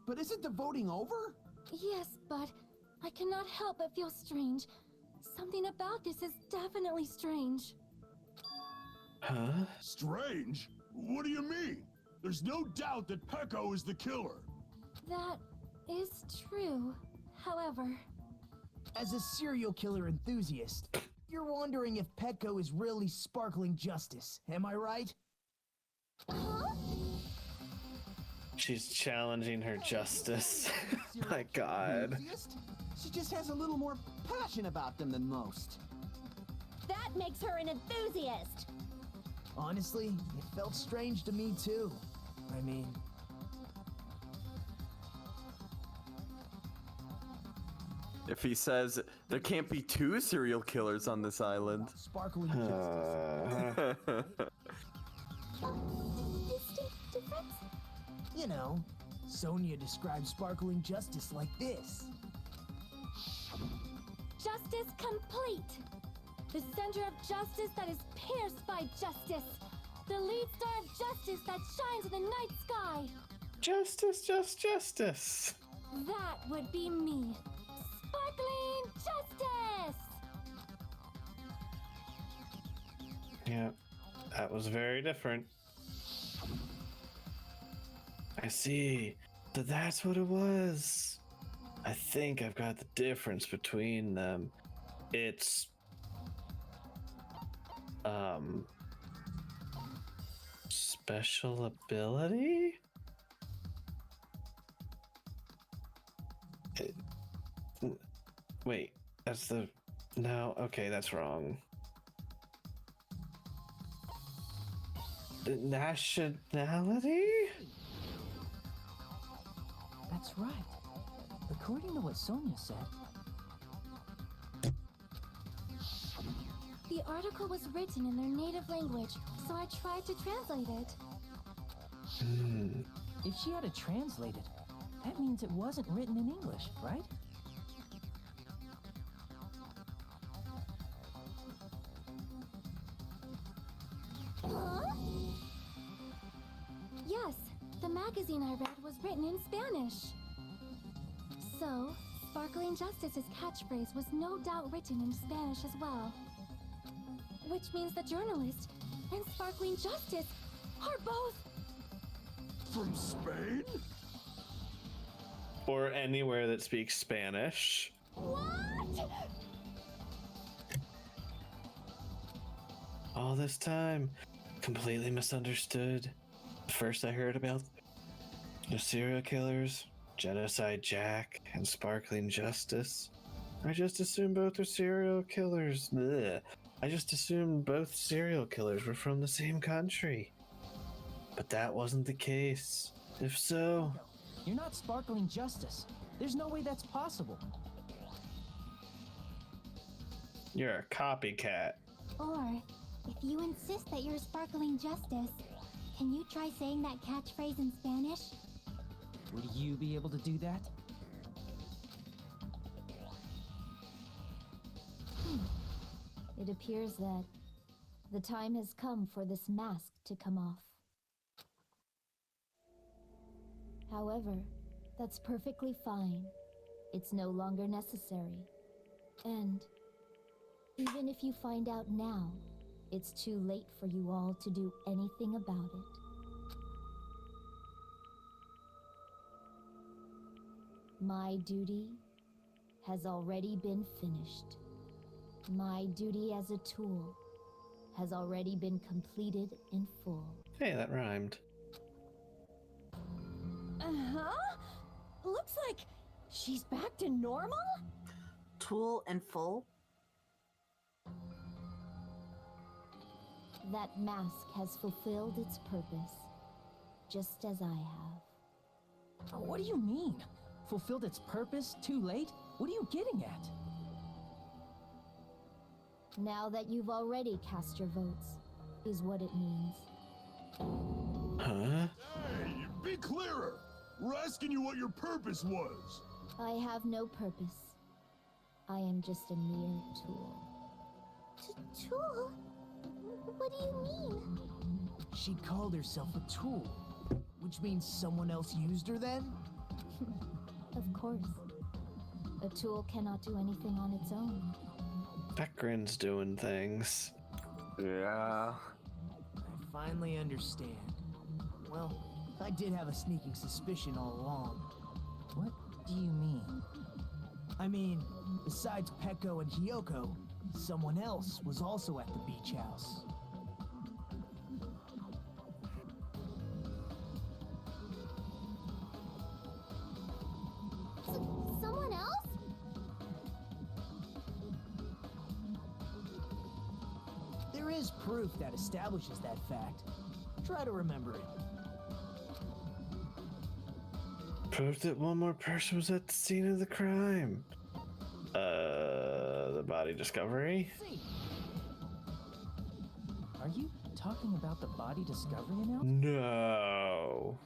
But isn't the voting over?
Yes, but I cannot help but feel strange. Something about this is definitely strange.
Huh?
Strange? What do you mean? There's no doubt that Peko is the killer.
That is true. However...
As a serial killer enthusiast, you're wondering if Peko is really sparkling justice, am I right?
Huh?
She's challenging her justice. My god.
Enthusiast? She just has a little more passion about them than most.
That makes her an enthusiast.
Honestly, it felt strange to me too. I mean...
If he says there can't be two serial killers on this island.
Sparkling justice.
Distinct difference?
You know, Sonia describes sparkling justice like this.
Justice complete. The center of justice that is pierced by justice. The lead star of justice that shines in the night sky.
Justice, justice.
That would be me. Sparkling justice!
Yeah, that was very different. I see. So that's what it was. I think I've got the difference between them. It's special ability? Wait, that's the... No, okay, that's wrong. The nationality?
That's right. According to what Sonia said.
The article was written in their native language, so I tried to translate it.
If she had it translated, that means it wasn't written in English, right?
Huh? Yes, the magazine I read was written in Spanish. So, Sparkling Justice's catchphrase was no doubt written in Spanish as well. Which means the journalist and Sparkling Justice are both...
From Spain?
Or anywhere that speaks Spanish.
What?
All this time, completely misunderstood. First I heard about the serial killers, Genocide Jack, and Sparkling Justice. I just assumed both were serial killers. Blech. I just assumed both serial killers were from the same country. But that wasn't the case. If so...
You're not Sparkling Justice. There's no way that's possible.
You're a copycat.
Or, if you insist that you're Sparkling Justice, can you try saying that catchphrase in Spanish?
Would you be able to do that?
It appears that the time has come for this mask to come off. However, that's perfectly fine. It's no longer necessary. And even if you find out now, it's too late for you all to do anything about it. My duty has already been finished. My duty as a tool has already been completed in full.
Hey, that rhymed.
Uh-huh? Looks like she's back to normal?
Tool and full?
That mask has fulfilled its purpose, just as I have.
What do you mean? Fulfilled its purpose too late? What are you getting at?
Now that you've already cast your votes, is what it means.
Huh?
Hey, be clearer! We're asking you what your purpose was.
I have no purpose. I am just a mere tool.
Tool? What do you mean?
She called herself a tool, which means someone else used her then?
Of course. A tool cannot do anything on its own.
That grin's doing things.
Yeah.
I finally understand. Well, I did have a sneaking suspicion all along. What do you mean? I mean, besides Peko and Hiyoko, someone else was also at the beach house.
Someone else?
There is proof that establishes that fact. Try to remember it.
Proof that one more person was at the scene of the crime. The body discovery?
See. Are you talking about the body discovery announcement?
No.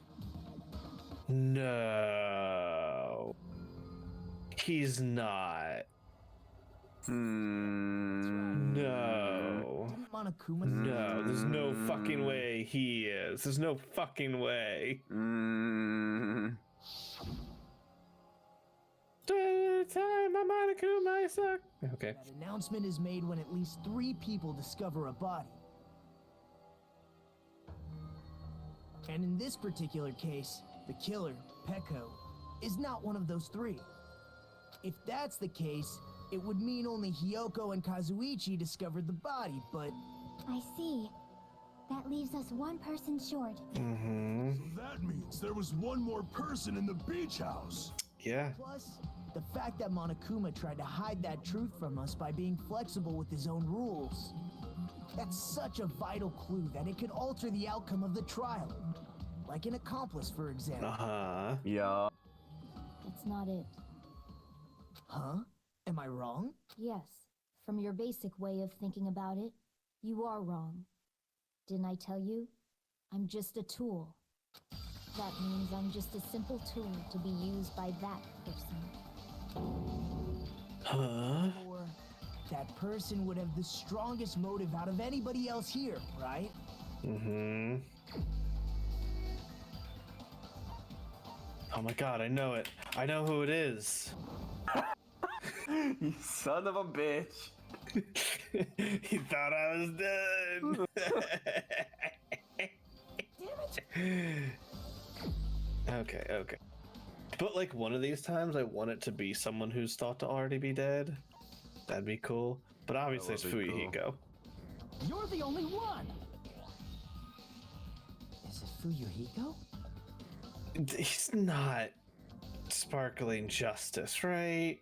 No. He's not. No.
Didn't Monokuma
No, there's no fucking way he is. There's no fucking way. Time my Monokuma, I suck. Okay.
That announcement is made when at least 3 people discover a body. And in this particular case, the killer, Peko, is not one of those 3. If that's the case, it would mean only Hiyoko and Kazuichi discovered the body, but...
I see. That leaves us one person short.
Mm-hmm.
So that means there was one more person in the beach house.
Yeah.
Plus, the fact that Monokuma tried to hide that truth from us by being flexible with his own rules. That's such a vital clue that it could alter the outcome of the trial. Like an accomplice, for example.
Uh-huh.
Yeah.
That's not it.
Huh? Am I wrong?
Yes, from your basic way of thinking about it, you are wrong. Didn't I tell you? I'm just a tool. That means I'm just a simple tool to be used by that person.
Huh?
Or that person would have the strongest motive out of anybody else here, right?
Mm-hmm. Oh my god, I know it. I know who it is.
You son of a bitch.
He thought I was done. Okay. But like one of these times, I want it to be someone who's thought to already be dead. That'd be cool. But obviously, it's Fuyuhiko.
You're the only one! Is it Fuyuhiko?
He's not sparkling justice, right?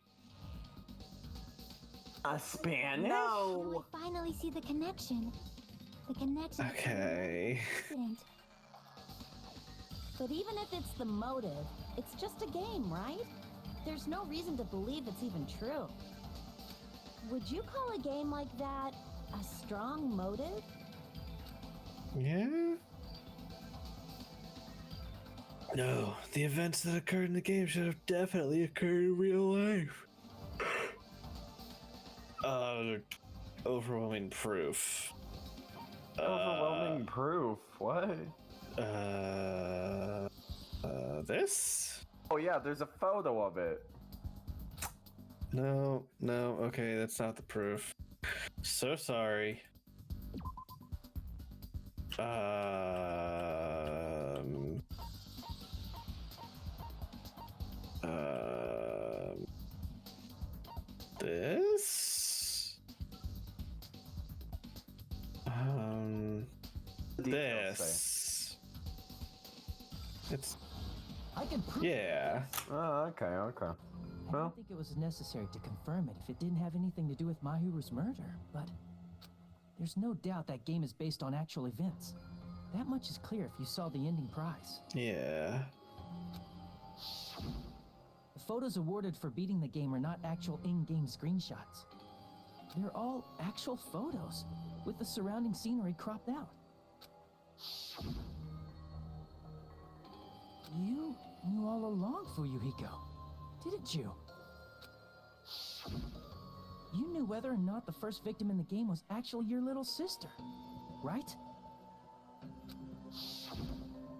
A Spanish?
No! I finally see the connection. The connection.
Okay.
Accident. But even if it's the motive, it's just a game, right? There's no reason to believe it's even true. Would you call a game like that a strong motive?
Yeah? No, the events that occurred in the game should have definitely occurred in real life. Overwhelming proof.
Overwhelming proof? What?
This?
Oh yeah, there's a photo of it.
No, okay, that's not the proof. So sorry. This? This. It's.
I can prove
Yeah.
Oh, okay.
I don't think it was necessary to confirm it if it didn't have anything to do with Mahiru's murder, but there's no doubt that game is based on actual events. That much is clear if you saw the ending prize.
Yeah.
The photos awarded for beating the game are not actual in-game screenshots. They're all actual photos, with the surrounding scenery cropped out. You knew all along, Fuyuhiko, didn't you? You knew whether or not the first victim in the game was actually your little sister, right?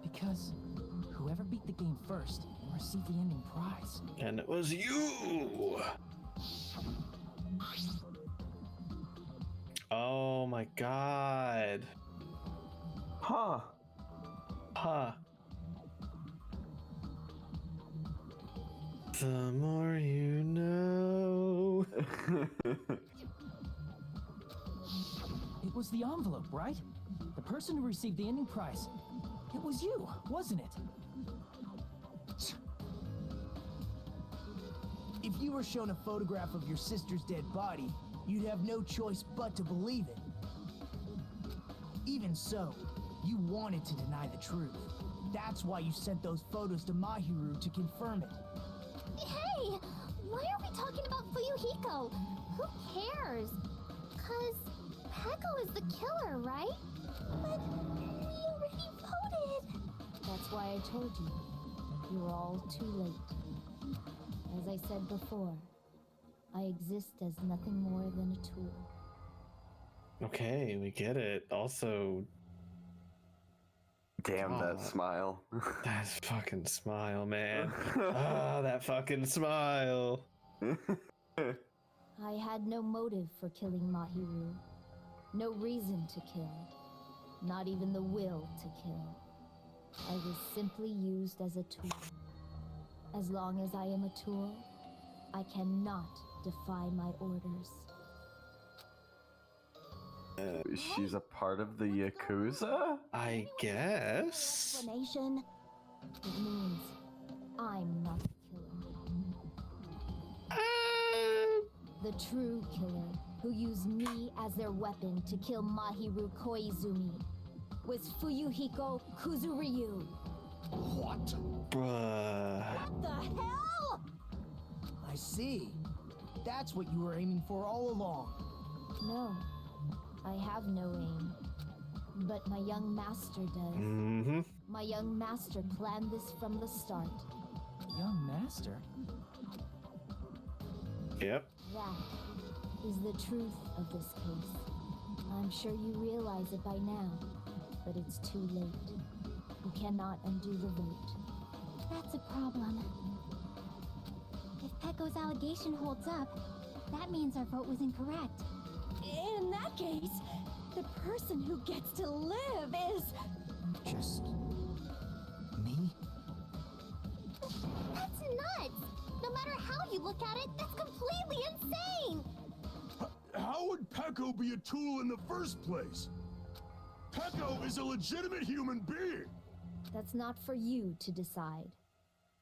Because whoever beat the game first received the ending prize.
And it was you! Oh my god.
Huh.
The more you know.
It was the envelope, right? The person who received the ending prize. It was you, wasn't it? If you were shown a photograph of your sister's dead body, you'd have no choice but to believe it. Even so, you wanted to deny the truth. That's why you sent those photos to Mahiru to confirm it.
Hey! Why are we talking about Fuyuhiko? Who cares? 'Cause Peko is the killer, right? But we already voted!
That's why I told you. You were all too late. As I said before, I exist as nothing more than a tool.
Okay, we get it. Also,
damn that smile.
That fucking smile, man. Ah, that fucking smile.
I had no motive for killing Mahiru. No reason to kill. Not even the will to kill. I was simply used as a tool. As long as I am a tool, I cannot defy my orders.
She's a part of the Yakuza?
I guess.
Explanation? It means I'm not the killer. The true killer, who used me as their weapon to kill Mahiru Koizumi, was Fuyuhiko Kuzuryu.
What?
Bruh.
What the hell?
I see. That's what you were aiming for all along.
No, I have no aim. But my young master does.
Mm-hmm.
My young master planned this from the start.
Young master?
Yep.
That is the truth of this case. I'm sure you realize it by now. but it's too late. We cannot undo the vote.
That's a problem. If Pecco's allegation holds up, that means our vote was incorrect.
In that case, the person who gets to live is...
Just me?
That's nuts! No matter how you look at it, that's completely insane!
How would Pecco be a tool in the first place? Pecco is a legitimate human being!
That's not for you to decide.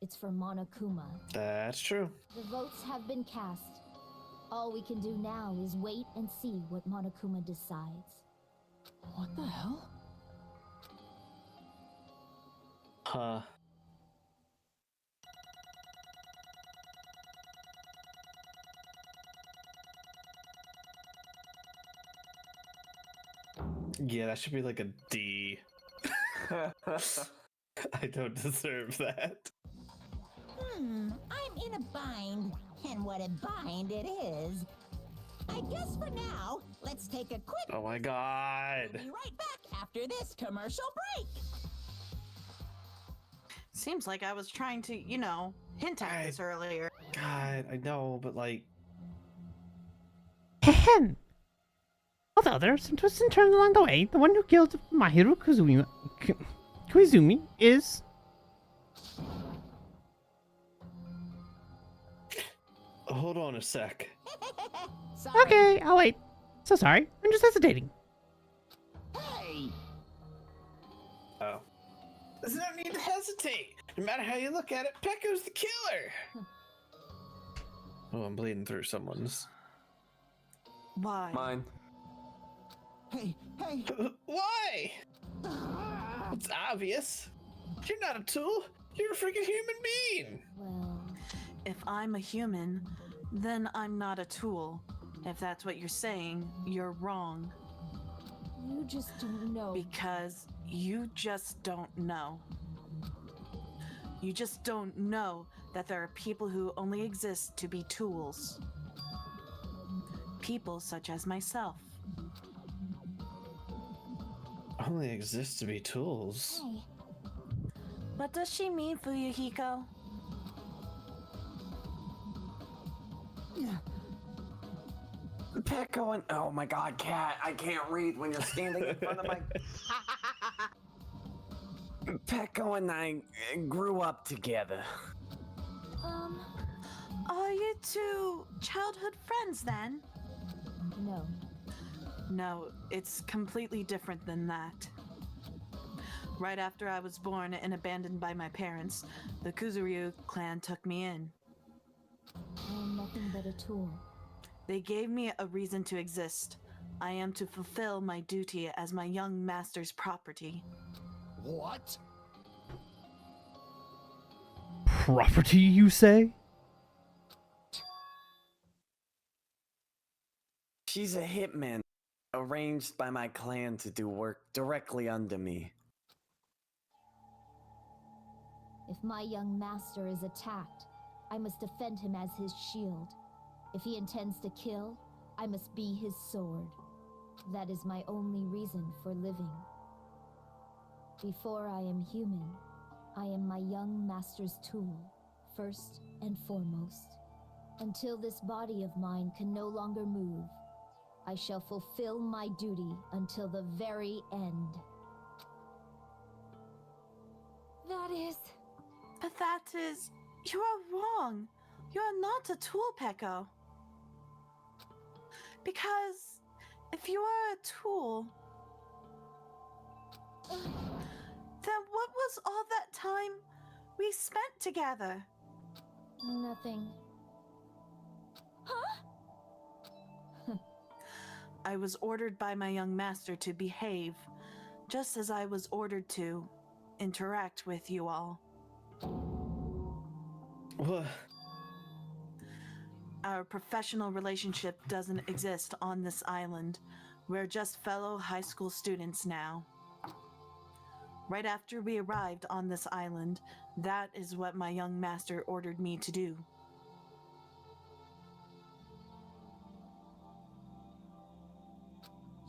It's for Monokuma.
That's true.
The votes have been cast. All we can do now is wait and see what Monokuma decides.
What the hell?
Huh. Yeah, that should be like a D. I don't deserve that.
I'm in a bind, and what a bind it is. I guess for now, let's take a quick...
Oh my god.
We'll be right back after this commercial break.
Seems like I was trying to, hint at this earlier.
God, I know, but like...
Ahem. Although there are some twists and turns along the way, the one who killed Mahiru Koizumi is...
Hold on a sec.
Okay, I'll wait. So sorry, I'm just hesitating.
Hey!
Oh. There's no need to hesitate. No matter how you look at it, Pecco's the killer. Oh, I'm bleeding through someone's.
Why?
Mine.
Hey!
Why? It's obvious. You're not a tool. You're a freaking human being.
Well,
If I'm a human, then I'm not a tool. If that's what you're saying, you're wrong.
you just don't know.
Because you just don't know. You just don't know that there are people who only exist to be tools. People such as myself.
Only exist to be tools.
Hey,
What does she mean, Fuyuhiko?
Pecco and... Oh my god, Cat, I can't read when you're standing in front of my... Pecco and I grew up together.
Are you two childhood friends then?
No.
No, it's completely different than that. Right after I was born and abandoned by my parents, the Kuzuryu clan took me in.
I am nothing but a tool.
They gave me a reason to exist. I am to fulfill my duty as my young master's property.
What?
Property, you say?
She's a hitman, arranged by my clan to do work directly under me.
If my young master is attacked, I must defend him as his shield. If he intends to kill, I must be his sword. That is my only reason for living. Before I am human, I am my young master's tool, first and foremost. Until this body of mine can no longer move, I shall fulfill my duty until the very end.
That is...
But that is... You are wrong. You are not a tool, Pecco. Because if you are a tool, then what was all that time we spent together?
Nothing.
Huh?
I was ordered by my young master to behave, just as I was ordered to interact with you all.
What?
Our professional relationship doesn't exist on this island. We're just fellow high school students now. Right after we arrived on this island, that is what my young master ordered me to do.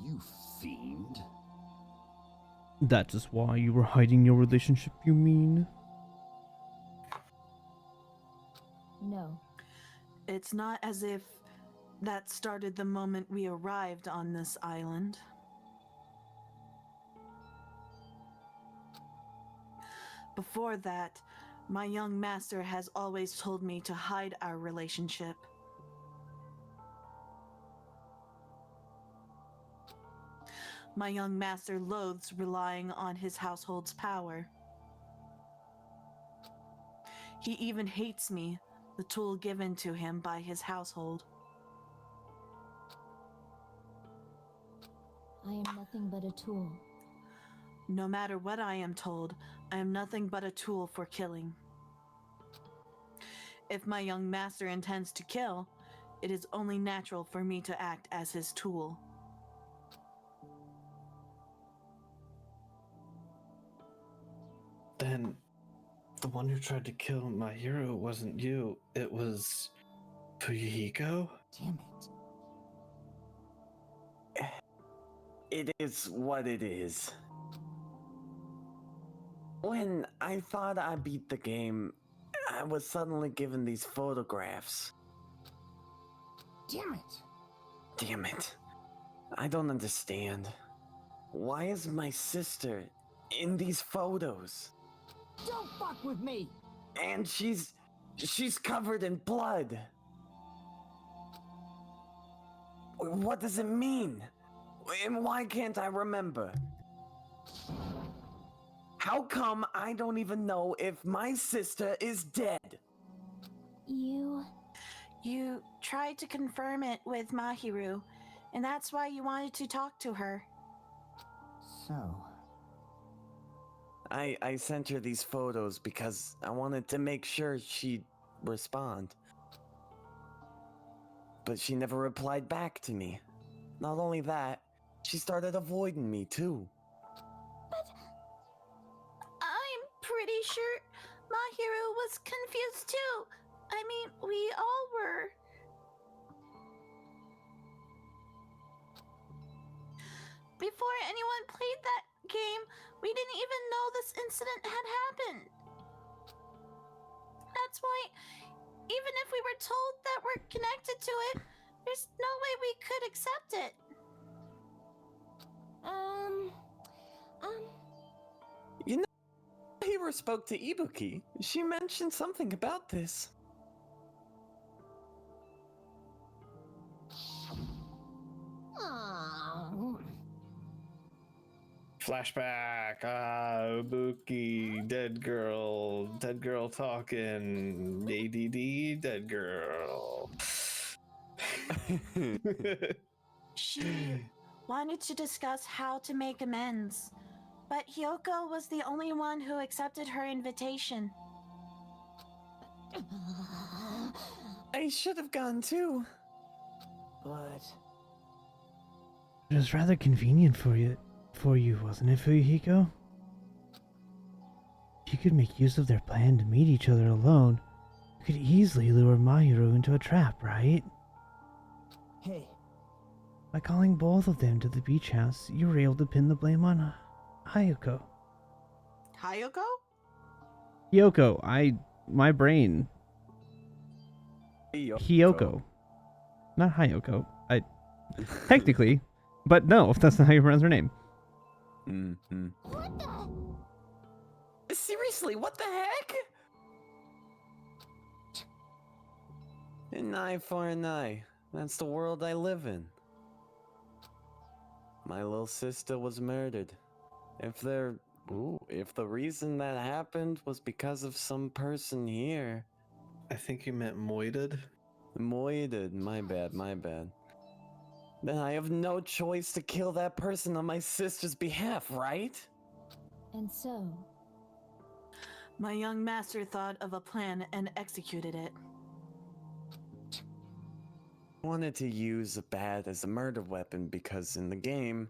You fiend.
That is why you were hiding your relationship, you mean?
No.
It's not as if that started the moment we arrived on this island. Before that, my young master has always told me to hide our relationship. My young master loathes relying on his household's power. He even hates me, the tool given to him by his household.
I am nothing but a tool.
No matter what I am told, I am nothing but a tool for killing. If my young master intends to kill, it is only natural for me to act as his tool.
Then the one who tried to kill my hero wasn't you, it was Fuyuhiko?
Damn it.
It is what it is. When I thought I beat the game, I was suddenly given these photographs.
Damn it.
Damn it. I don't understand. Why is my sister in these photos?
Don't fuck with me!
And she's covered in blood. What does it mean? And why can't I remember? How come I don't even know if my sister is dead?
You tried to confirm it with Mahiru, and that's why you wanted to talk to her.
So...
I sent her these photos because I wanted to make sure she'd respond. But she never replied back to me. Not only that, she started avoiding me too.
But I'm pretty sure Mahiru was confused too. I mean, we all were. Before anyone played that game, we didn't even know this incident had happened. That's why, even if we were told that we're connected to it, there's no way we could accept it.
You know, Hiro spoke to Ibuki. She mentioned something about this.
Flashback, Ibuki, dead girl talking, ADD, dead girl.
She wanted to discuss how to make amends, but Hyoko was the only one who accepted her invitation.
I should have gone too.
But...
It was rather convenient for you, wasn't it, Fuyuhiko? If you could make use of their plan to meet each other alone, you could easily lure Mahiru into a trap, right?
Hey.
By calling both of them to the beach house, you were able to pin the blame on Hyoko.
Hyoko?
Hyoko, my brain. Hyoko. Not Hyoko. Technically, but no, that's not how you pronounce her name.
Mm-hmm.
What the?
Seriously, what the heck? An eye for an eye. That's the world I live in. My little sister was murdered. If the reason that happened was because of some person here.
I think you meant moited.
Moited, my bad. Then I have no choice to kill that person on my sister's behalf, right?
And so...
My young master thought of a plan and executed it.
I wanted to use a bat as a murder weapon because in the game,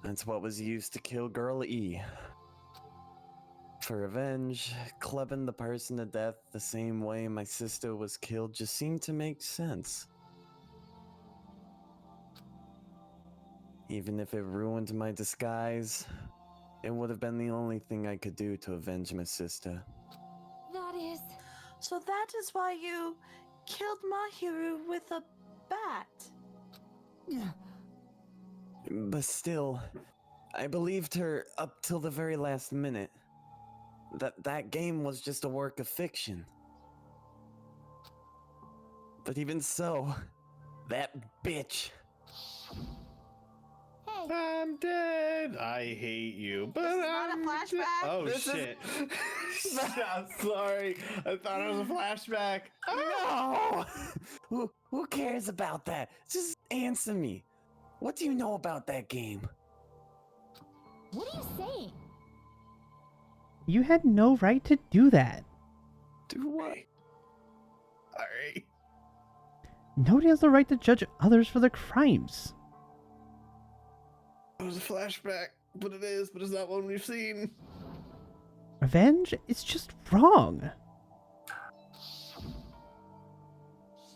that's what was used to kill Girl E. For revenge, clubbing the person to death the same way my sister was killed just seemed to make sense. Even if it ruined my disguise,
It would have been the only thing I could do to avenge my sister.
That is...
So that is why you killed Mahiru with a bat.
But still, I believed her up till the very last minute. That game was just a work of fiction. But even so, that bitch.
Hey.
I'm dead. I hate you, but
This is not a
I'm
flashback.
dead. Oh
This is-
shit! I'm sorry. I thought it was a flashback.
No! Who cares about that? Just answer me. What do you know about that game?
What are you saying?
You had no right to do that.
Do what?
Alright.
Nobody has the right to judge others for their crimes.
It was a flashback, but it's not one we've seen.
Revenge is just wrong.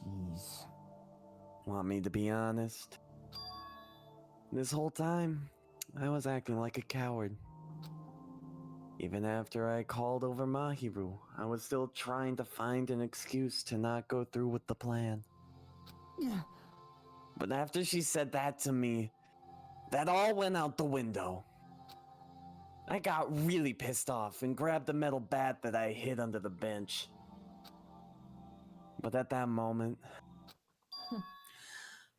Jeez.
Want me to be honest? This whole time, I was acting like a coward. Even after I called over Mahiru, I was still trying to find an excuse to not go through with the plan. But after she said that to me, that all went out the window. I got really pissed off and grabbed the metal bat that I hid under the bench. But at that moment,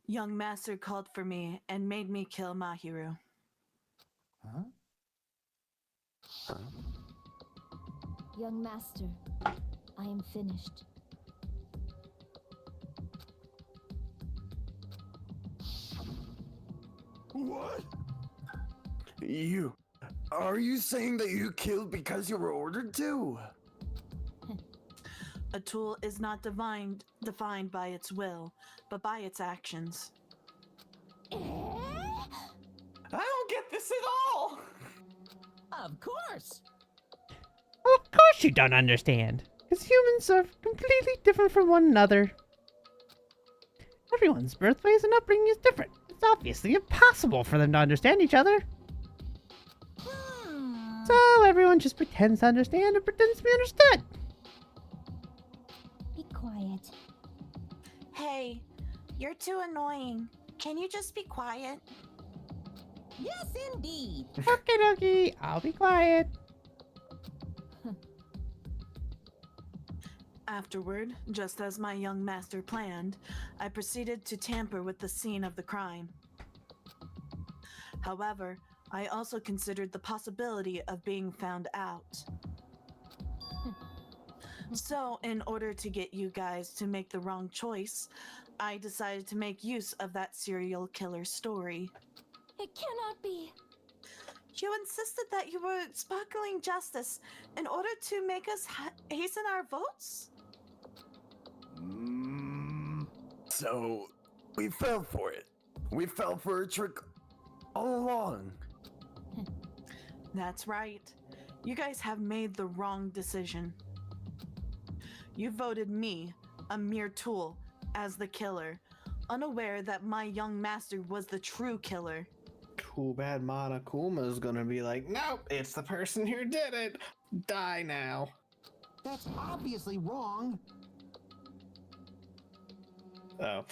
Young Master called for me and made me kill Mahiru.
Huh?
Young master, I am finished.
What?
Are you saying that you killed because you were ordered to?
A tool is not defined by its will, but by its actions.
I don't get this at all! Of course!
Of course you don't understand. Because humans are completely different from one another. Everyone's birthplace and upbringing is different. It's obviously impossible for them to understand each other. So everyone just pretends to understand and pretends to be understood.
Be quiet.
Hey, you're too annoying. Can you just be quiet?
Yes, indeed!
Okie dokie, I'll be quiet.
Afterward, just as my young master planned, I proceeded to tamper with the scene of the crime. However, I also considered the possibility of being found out. So, in order to get you guys to make the wrong choice, I decided to make use of that serial killer story.
It cannot be.
You insisted that you were sparkling justice in order to make us hasten our votes?
So, we fell for it. We fell for a trick all along.
That's right. You guys have made the wrong decision. You voted me, a mere tool, as the killer, unaware that my young master was the true killer.
Cool Bad Monokuma's gonna be like, nope, it's the person who did it. Die now.
That's obviously wrong.
Oh.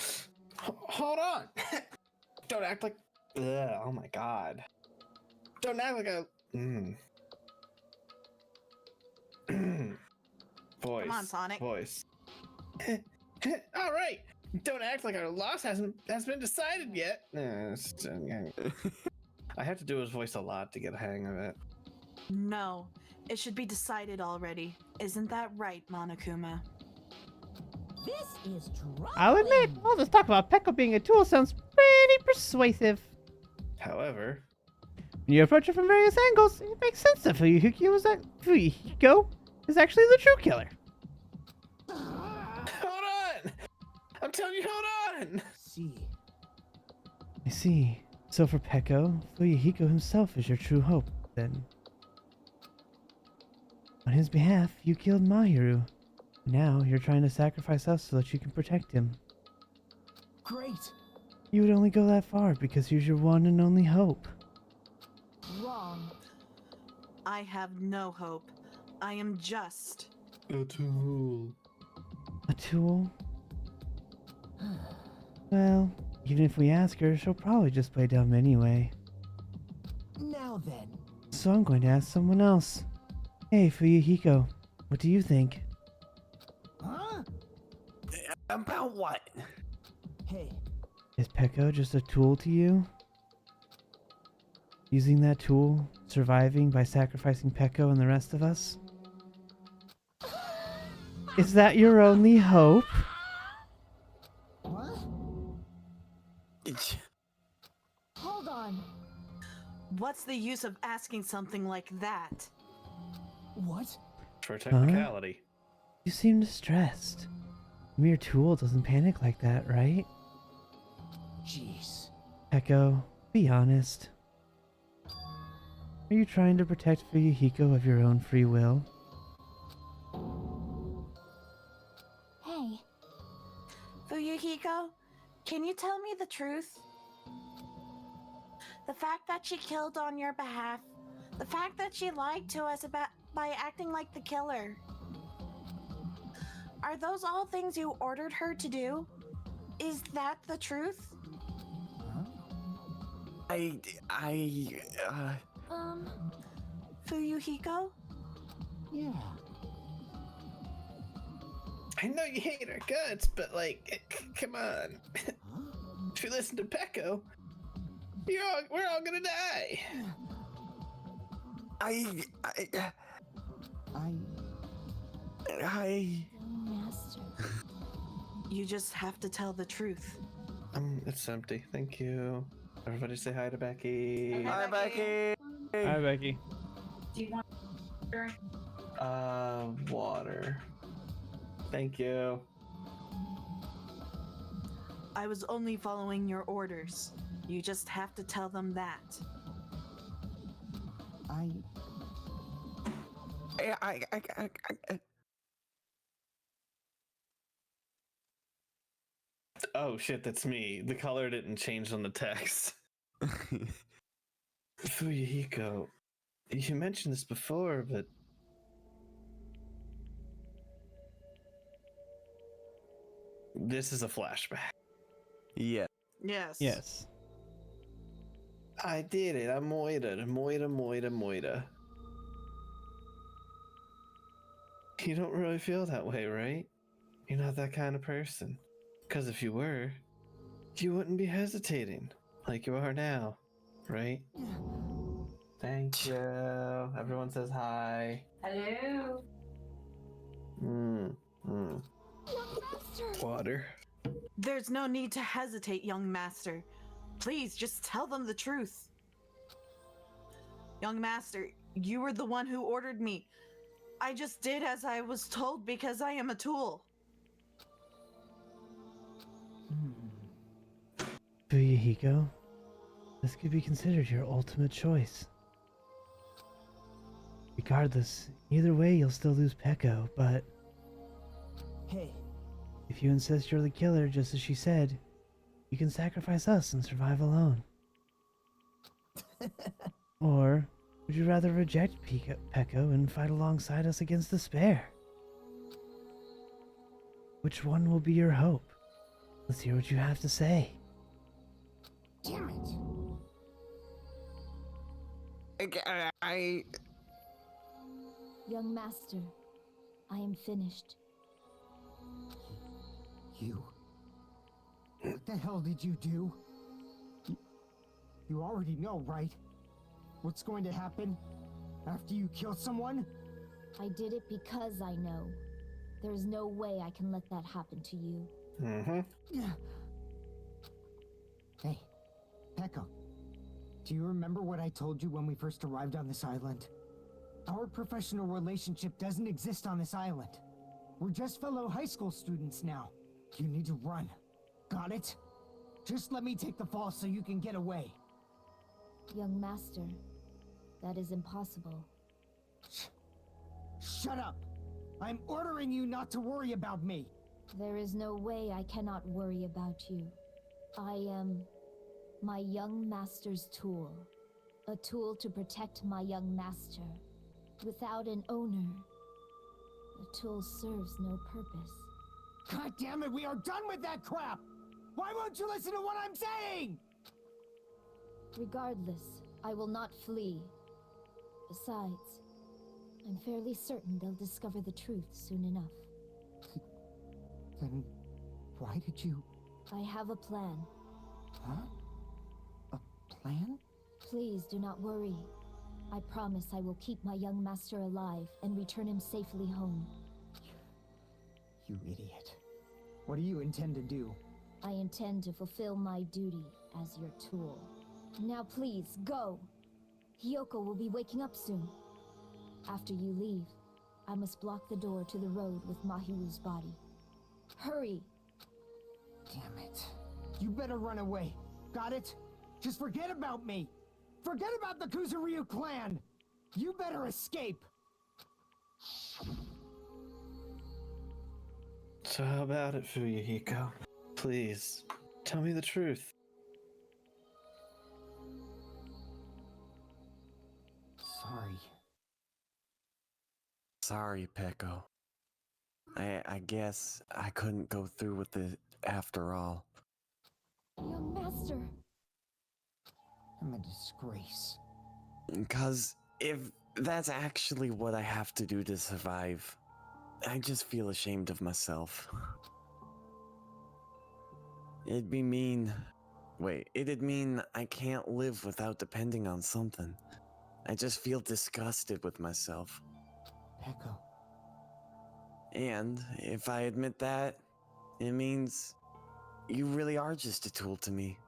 Hold on. Don't act like... Ugh, oh my god. Don't act like a... Voice.
Come on, Sonic.
Voice. All right. Don't act like our loss has been decided yet. I have to do his voice a lot to get a hang of it.
No, it should be decided already. Isn't that right, Monokuma?
This is
I'll admit, all this talk about Pekko being a tool sounds pretty persuasive.
However,
when you approach it from various angles, it makes sense that Fuyuhiko is actually the true killer.
hold on! I'm telling you, hold on!
See.
I see. So for Pekko, Fuyuhiko himself is your true hope, then. On his behalf, you killed Mahiru. Now you're trying to sacrifice us so that you can protect him.
Great.
You would only go that far because he's your one and only hope.
Wrong.
I have no hope. I am just
A tool.
A tool? Well, even if we ask her, she'll probably just play dumb anyway.
Now then.
So I'm going to ask someone else. Hey, Fuyuhiko, what do you think?
Huh?
About what?
Hey,
Is Peko just a tool to you? Using that tool, surviving by sacrificing Peko and the rest of us? Is that your only hope?
what?
Hold on.
What's the use of asking something like that?
What?
For technicality.
You seem distressed. A mere tool doesn't panic like that, right?
Jeez.
Peko, be honest. Are you trying to protect Fuyuhiko of your own free will?
Hey,
Fuyuhiko, can you tell me the truth? The fact that she killed on your behalf, the fact that she lied to us about by acting like the killer. Are those all things you ordered her to do? Is that the truth? Fuyuhiko?
Yeah.
I know you hate our guts, but come on. If you listen to Peko, we're all gonna die.
Master.
You just have to tell the truth.
It's empty. Thank you. Everybody say hi to Becky.
Hi, Becky.
Hi, Becky.
Do you want
Water. Thank you.
I was only following your orders. You just have to tell them that.
Oh shit, that's me. The color didn't change on the text. Fuyuhiko, you mentioned this before, but this is a flashback.
Yeah.
Yes.
Yes.
I did it. I'm Moira. You don't really feel that way, right? You're not that kind of person. Because if you were, you wouldn't be hesitating like you are now, right? Thank you. Everyone says hi.
Hello.
Water.
There's no need to hesitate, young master. Please, just tell them the truth. Young master, you were the one who ordered me. I just did as I was told because I am a tool.
Fuyuhiko, this could be considered your ultimate choice. Regardless, either way you'll still lose Peko, but
Hey,
if you insist you're the killer just as she said, you can sacrifice us and survive alone. Or would you rather reject Peko and fight alongside us against despair? Which one will be your hope? Let's hear what you have to say.
damn it.
Young master, I am finished.
You. What the hell did you do? You already know, right? What's going to happen after you kill someone?
I did it because I know. There's no way I can let that happen to you.
Hey, Peko. Do you remember what I told you when we first arrived on this island? Our professional relationship doesn't exist on this island. We're just fellow high school students now. You need to run. Got it? Just let me take the fall so you can get away.
Young master, that is impossible.
Shut up! I'm ordering you not to worry about me.
There is no way I cannot worry about you. I am my young master's tool. A tool to protect my young master. Without an owner, the tool serves no purpose.
God damn it, we are done with that crap! Why won't you listen to what I'm saying?
Regardless, I will not flee. Besides, I'm fairly certain they'll discover the truth soon enough.
Then why did you...
I have a plan.
Huh? A plan?
Please do not worry. I promise I will keep my young master alive and return him safely home.
You idiot. What do you intend to do?
I intend to fulfill my duty as your tool. Now please, go! Hiyoko will be waking up soon. After you leave, I must block the door to the road with Mahiru's body. Hurry!
Damn it. You better run away. Got it? Just forget about me! Forget about the Kuzuryu clan! You better escape!
So how about it, Fuyuhiko? Please, tell me the truth.
Sorry.
Sorry, Peko. I guess I couldn't go through with it after all.
Young master!
I'm a disgrace.
Because if that's actually what I have to do to survive, I just feel ashamed of myself. It'd mean I can't live without depending on something. I just feel disgusted with myself.
Peko.
And if I admit that, it means you really are just a tool to me.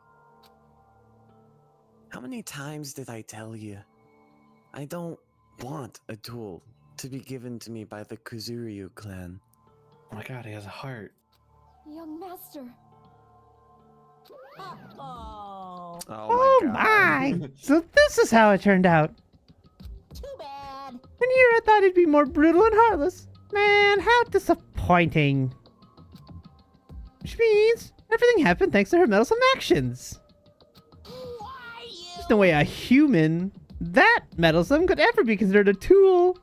How many times did I tell you? I don't want a tool to be given to me by the Kuzuryu clan.
Oh my god, he has a heart.
Young master!
Oh,
Oh my god.
So this is how it turned out.
too bad.
And here I thought it'd be more brutal and heartless. Man, how disappointing. Which means everything happened thanks to her meddlesome actions.
Why you?
There's no way a human that meddlesome could ever be considered a tool.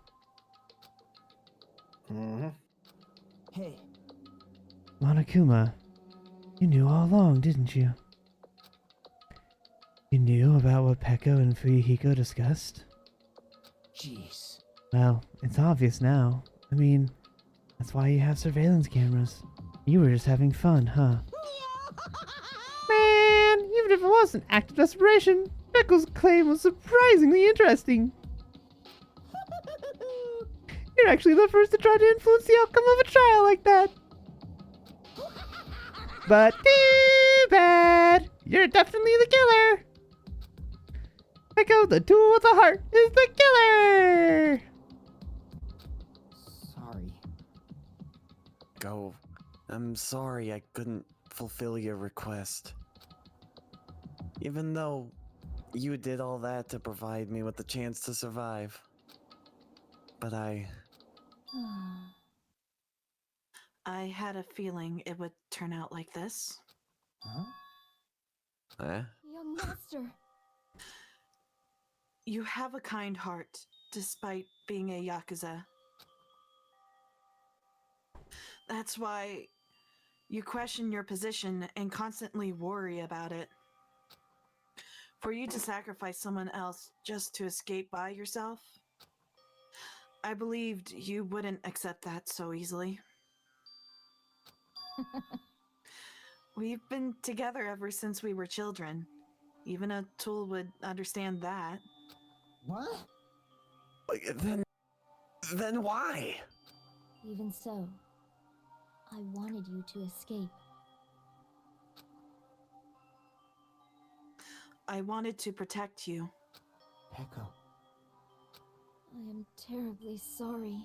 Mm-hmm.
Hey,
Monokuma, you knew all along, didn't you? You knew about what Peko and Fuyuhiko discussed?
jeez.
Well, it's obvious now. I mean, that's why you have surveillance cameras. You were just having fun, huh? Man, even if it was an act of desperation, Peko's claim was surprisingly interesting. You're actually the first to try to influence the outcome of a trial like that. But too bad! You're definitely the killer! Peko, the tool with the heart, is the killer!
Sorry.
Go. I'm sorry I couldn't fulfill your request. Even though you did all that to provide me with the chance to survive. But I
had a feeling it would turn out like this.
Huh?
Young master!
You have a kind heart, despite being a Yakuza. That's why you question your position and constantly worry about it. For you to sacrifice someone else just to escape by yourself, I believed you wouldn't accept that so easily. We've been together ever since we were children. Even a tool would understand that.
What?
Then why?
Even so, I wanted you to escape.
I wanted to protect you.
Peko.
I am terribly sorry.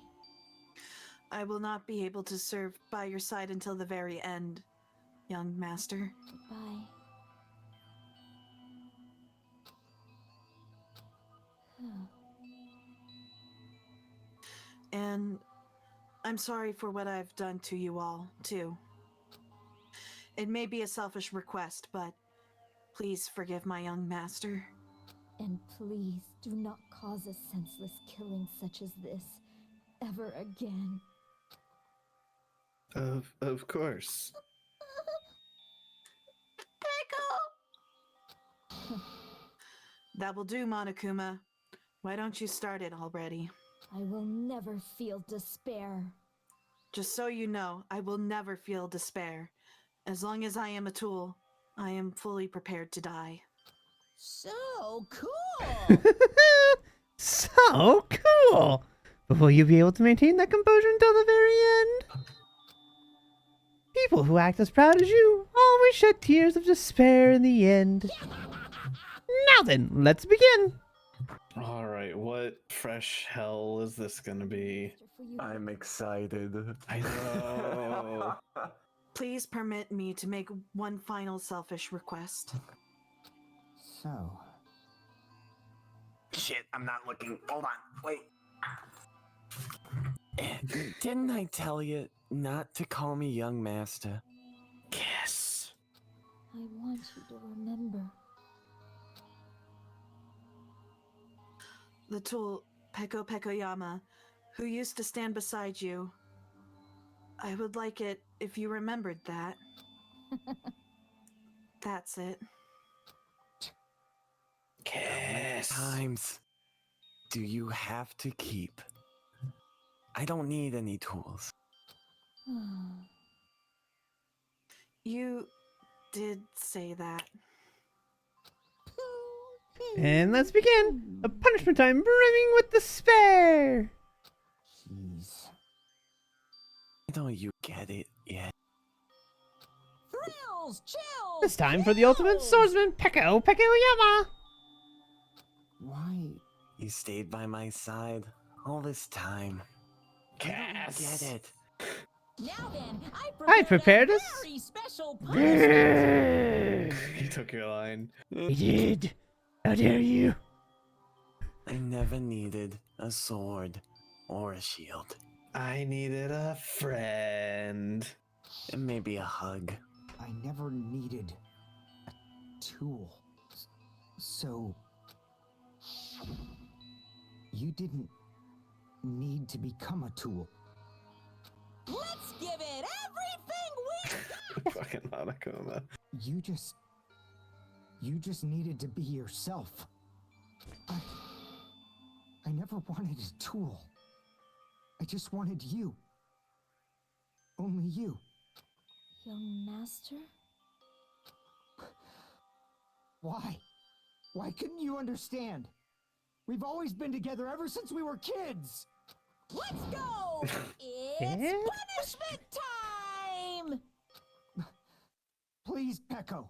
I will not be able to serve by your side until the very end, young master.
Goodbye.
And I'm sorry for what I've done to you all, too. It may be a selfish request, but please forgive my young master.
And please do not cause a senseless killing such as this ever again.
Of course.
That will do, Monokuma. Why don't you start it already?
I will never feel despair.
Just so you know, I will never feel despair. As long as I am a tool, I am fully prepared to die.
So cool!
So cool! But will you be able to maintain that composure until the very end? People who act as proud as you always shed tears of despair in the end. Now then, let's begin!
Alright, what fresh hell is this gonna be?
I'm excited.
I know.
Please permit me to make one final selfish request.
So,
Shit, I'm not looking. Hold on, wait. Didn't I tell you not to call me young master?
Yes.
I want you to remember.
The tool, Peko Pekoyama, who used to stand beside you. I would like it if you remembered that. That's it.
How many times do you have to keep? I don't need any tools.
You did say that.
And let's begin! A punishment time brimming with despair!
jeez.
Don't you get it yet?
Thrills, chills,
It's time for the ultimate swordsman, Peko Pekoyama!
Why?
You stayed by my side all this time.
Cass.
Get it?
Now then,
I prepared
a
us.
very special punishment.
You took your line.
He did. How dare you?
I never needed a sword or a shield.
I needed a friend.
And maybe a hug.
I never needed a tool. So, you didn't need to become a tool.
Let's give it everything we got.
Fucking Monokuma.
You just needed to be yourself. I never wanted a tool. I just wanted you. Only you.
Young master?
Why? Why couldn't you understand? We've always been together ever since we were kids.
Let's go! It's punishment time!
Please, Peko.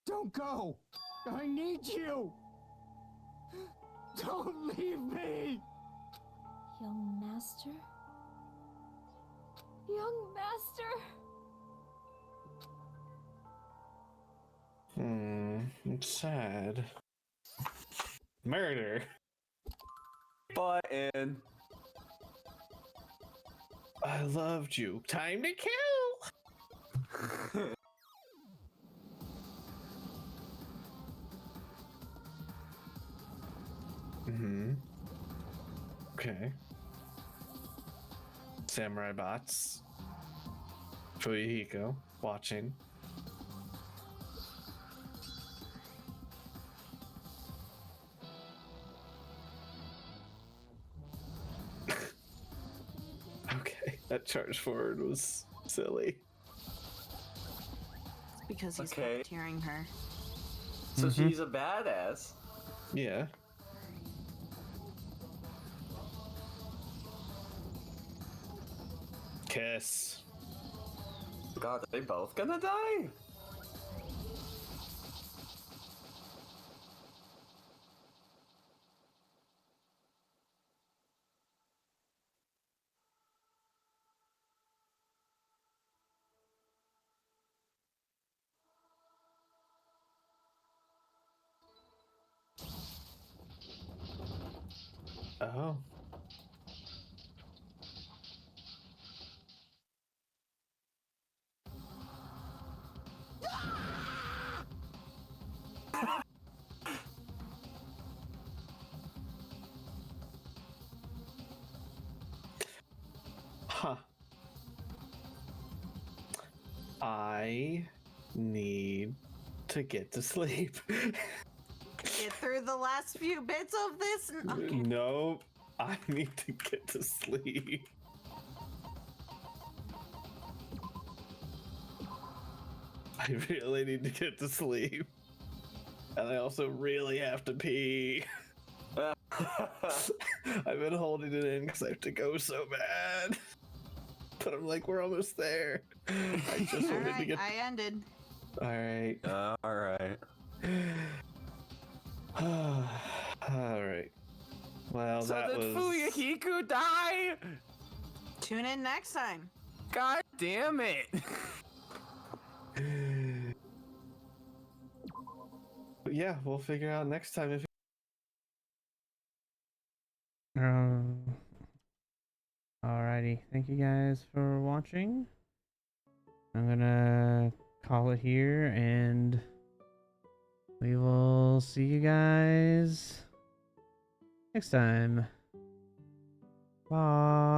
Don't go. I need you. Don't leave me.
Young master? Young master?
It's sad. Murder.
Button.
I loved you. Time to kill. Okay. Samurai bots. Fuyuhiko watching. Okay, that charge forward was silly.
It's because he's
Okay.
tearing her.
So she's a badass.
Yeah. Kiss.
God, are they both gonna die?
Oh. to get to sleep.
Get through the last few bits of this. Okay.
No, I need to get to sleep. I really need to get to sleep. And I also really have to pee. I've been holding it in because I have to go so bad. But I'm like, we're almost there. I just
All
wanted to
right,
get.
I ended.
Alright.
Alright.
Alright. Well,
So
that
did
was.
Fuyuhiku die?
Tune in next time.
God damn it.
But yeah, we'll figure out next time if.
Alrighty, thank you guys for watching. I'm gonna call it here, and we will see you guys next time. Bye.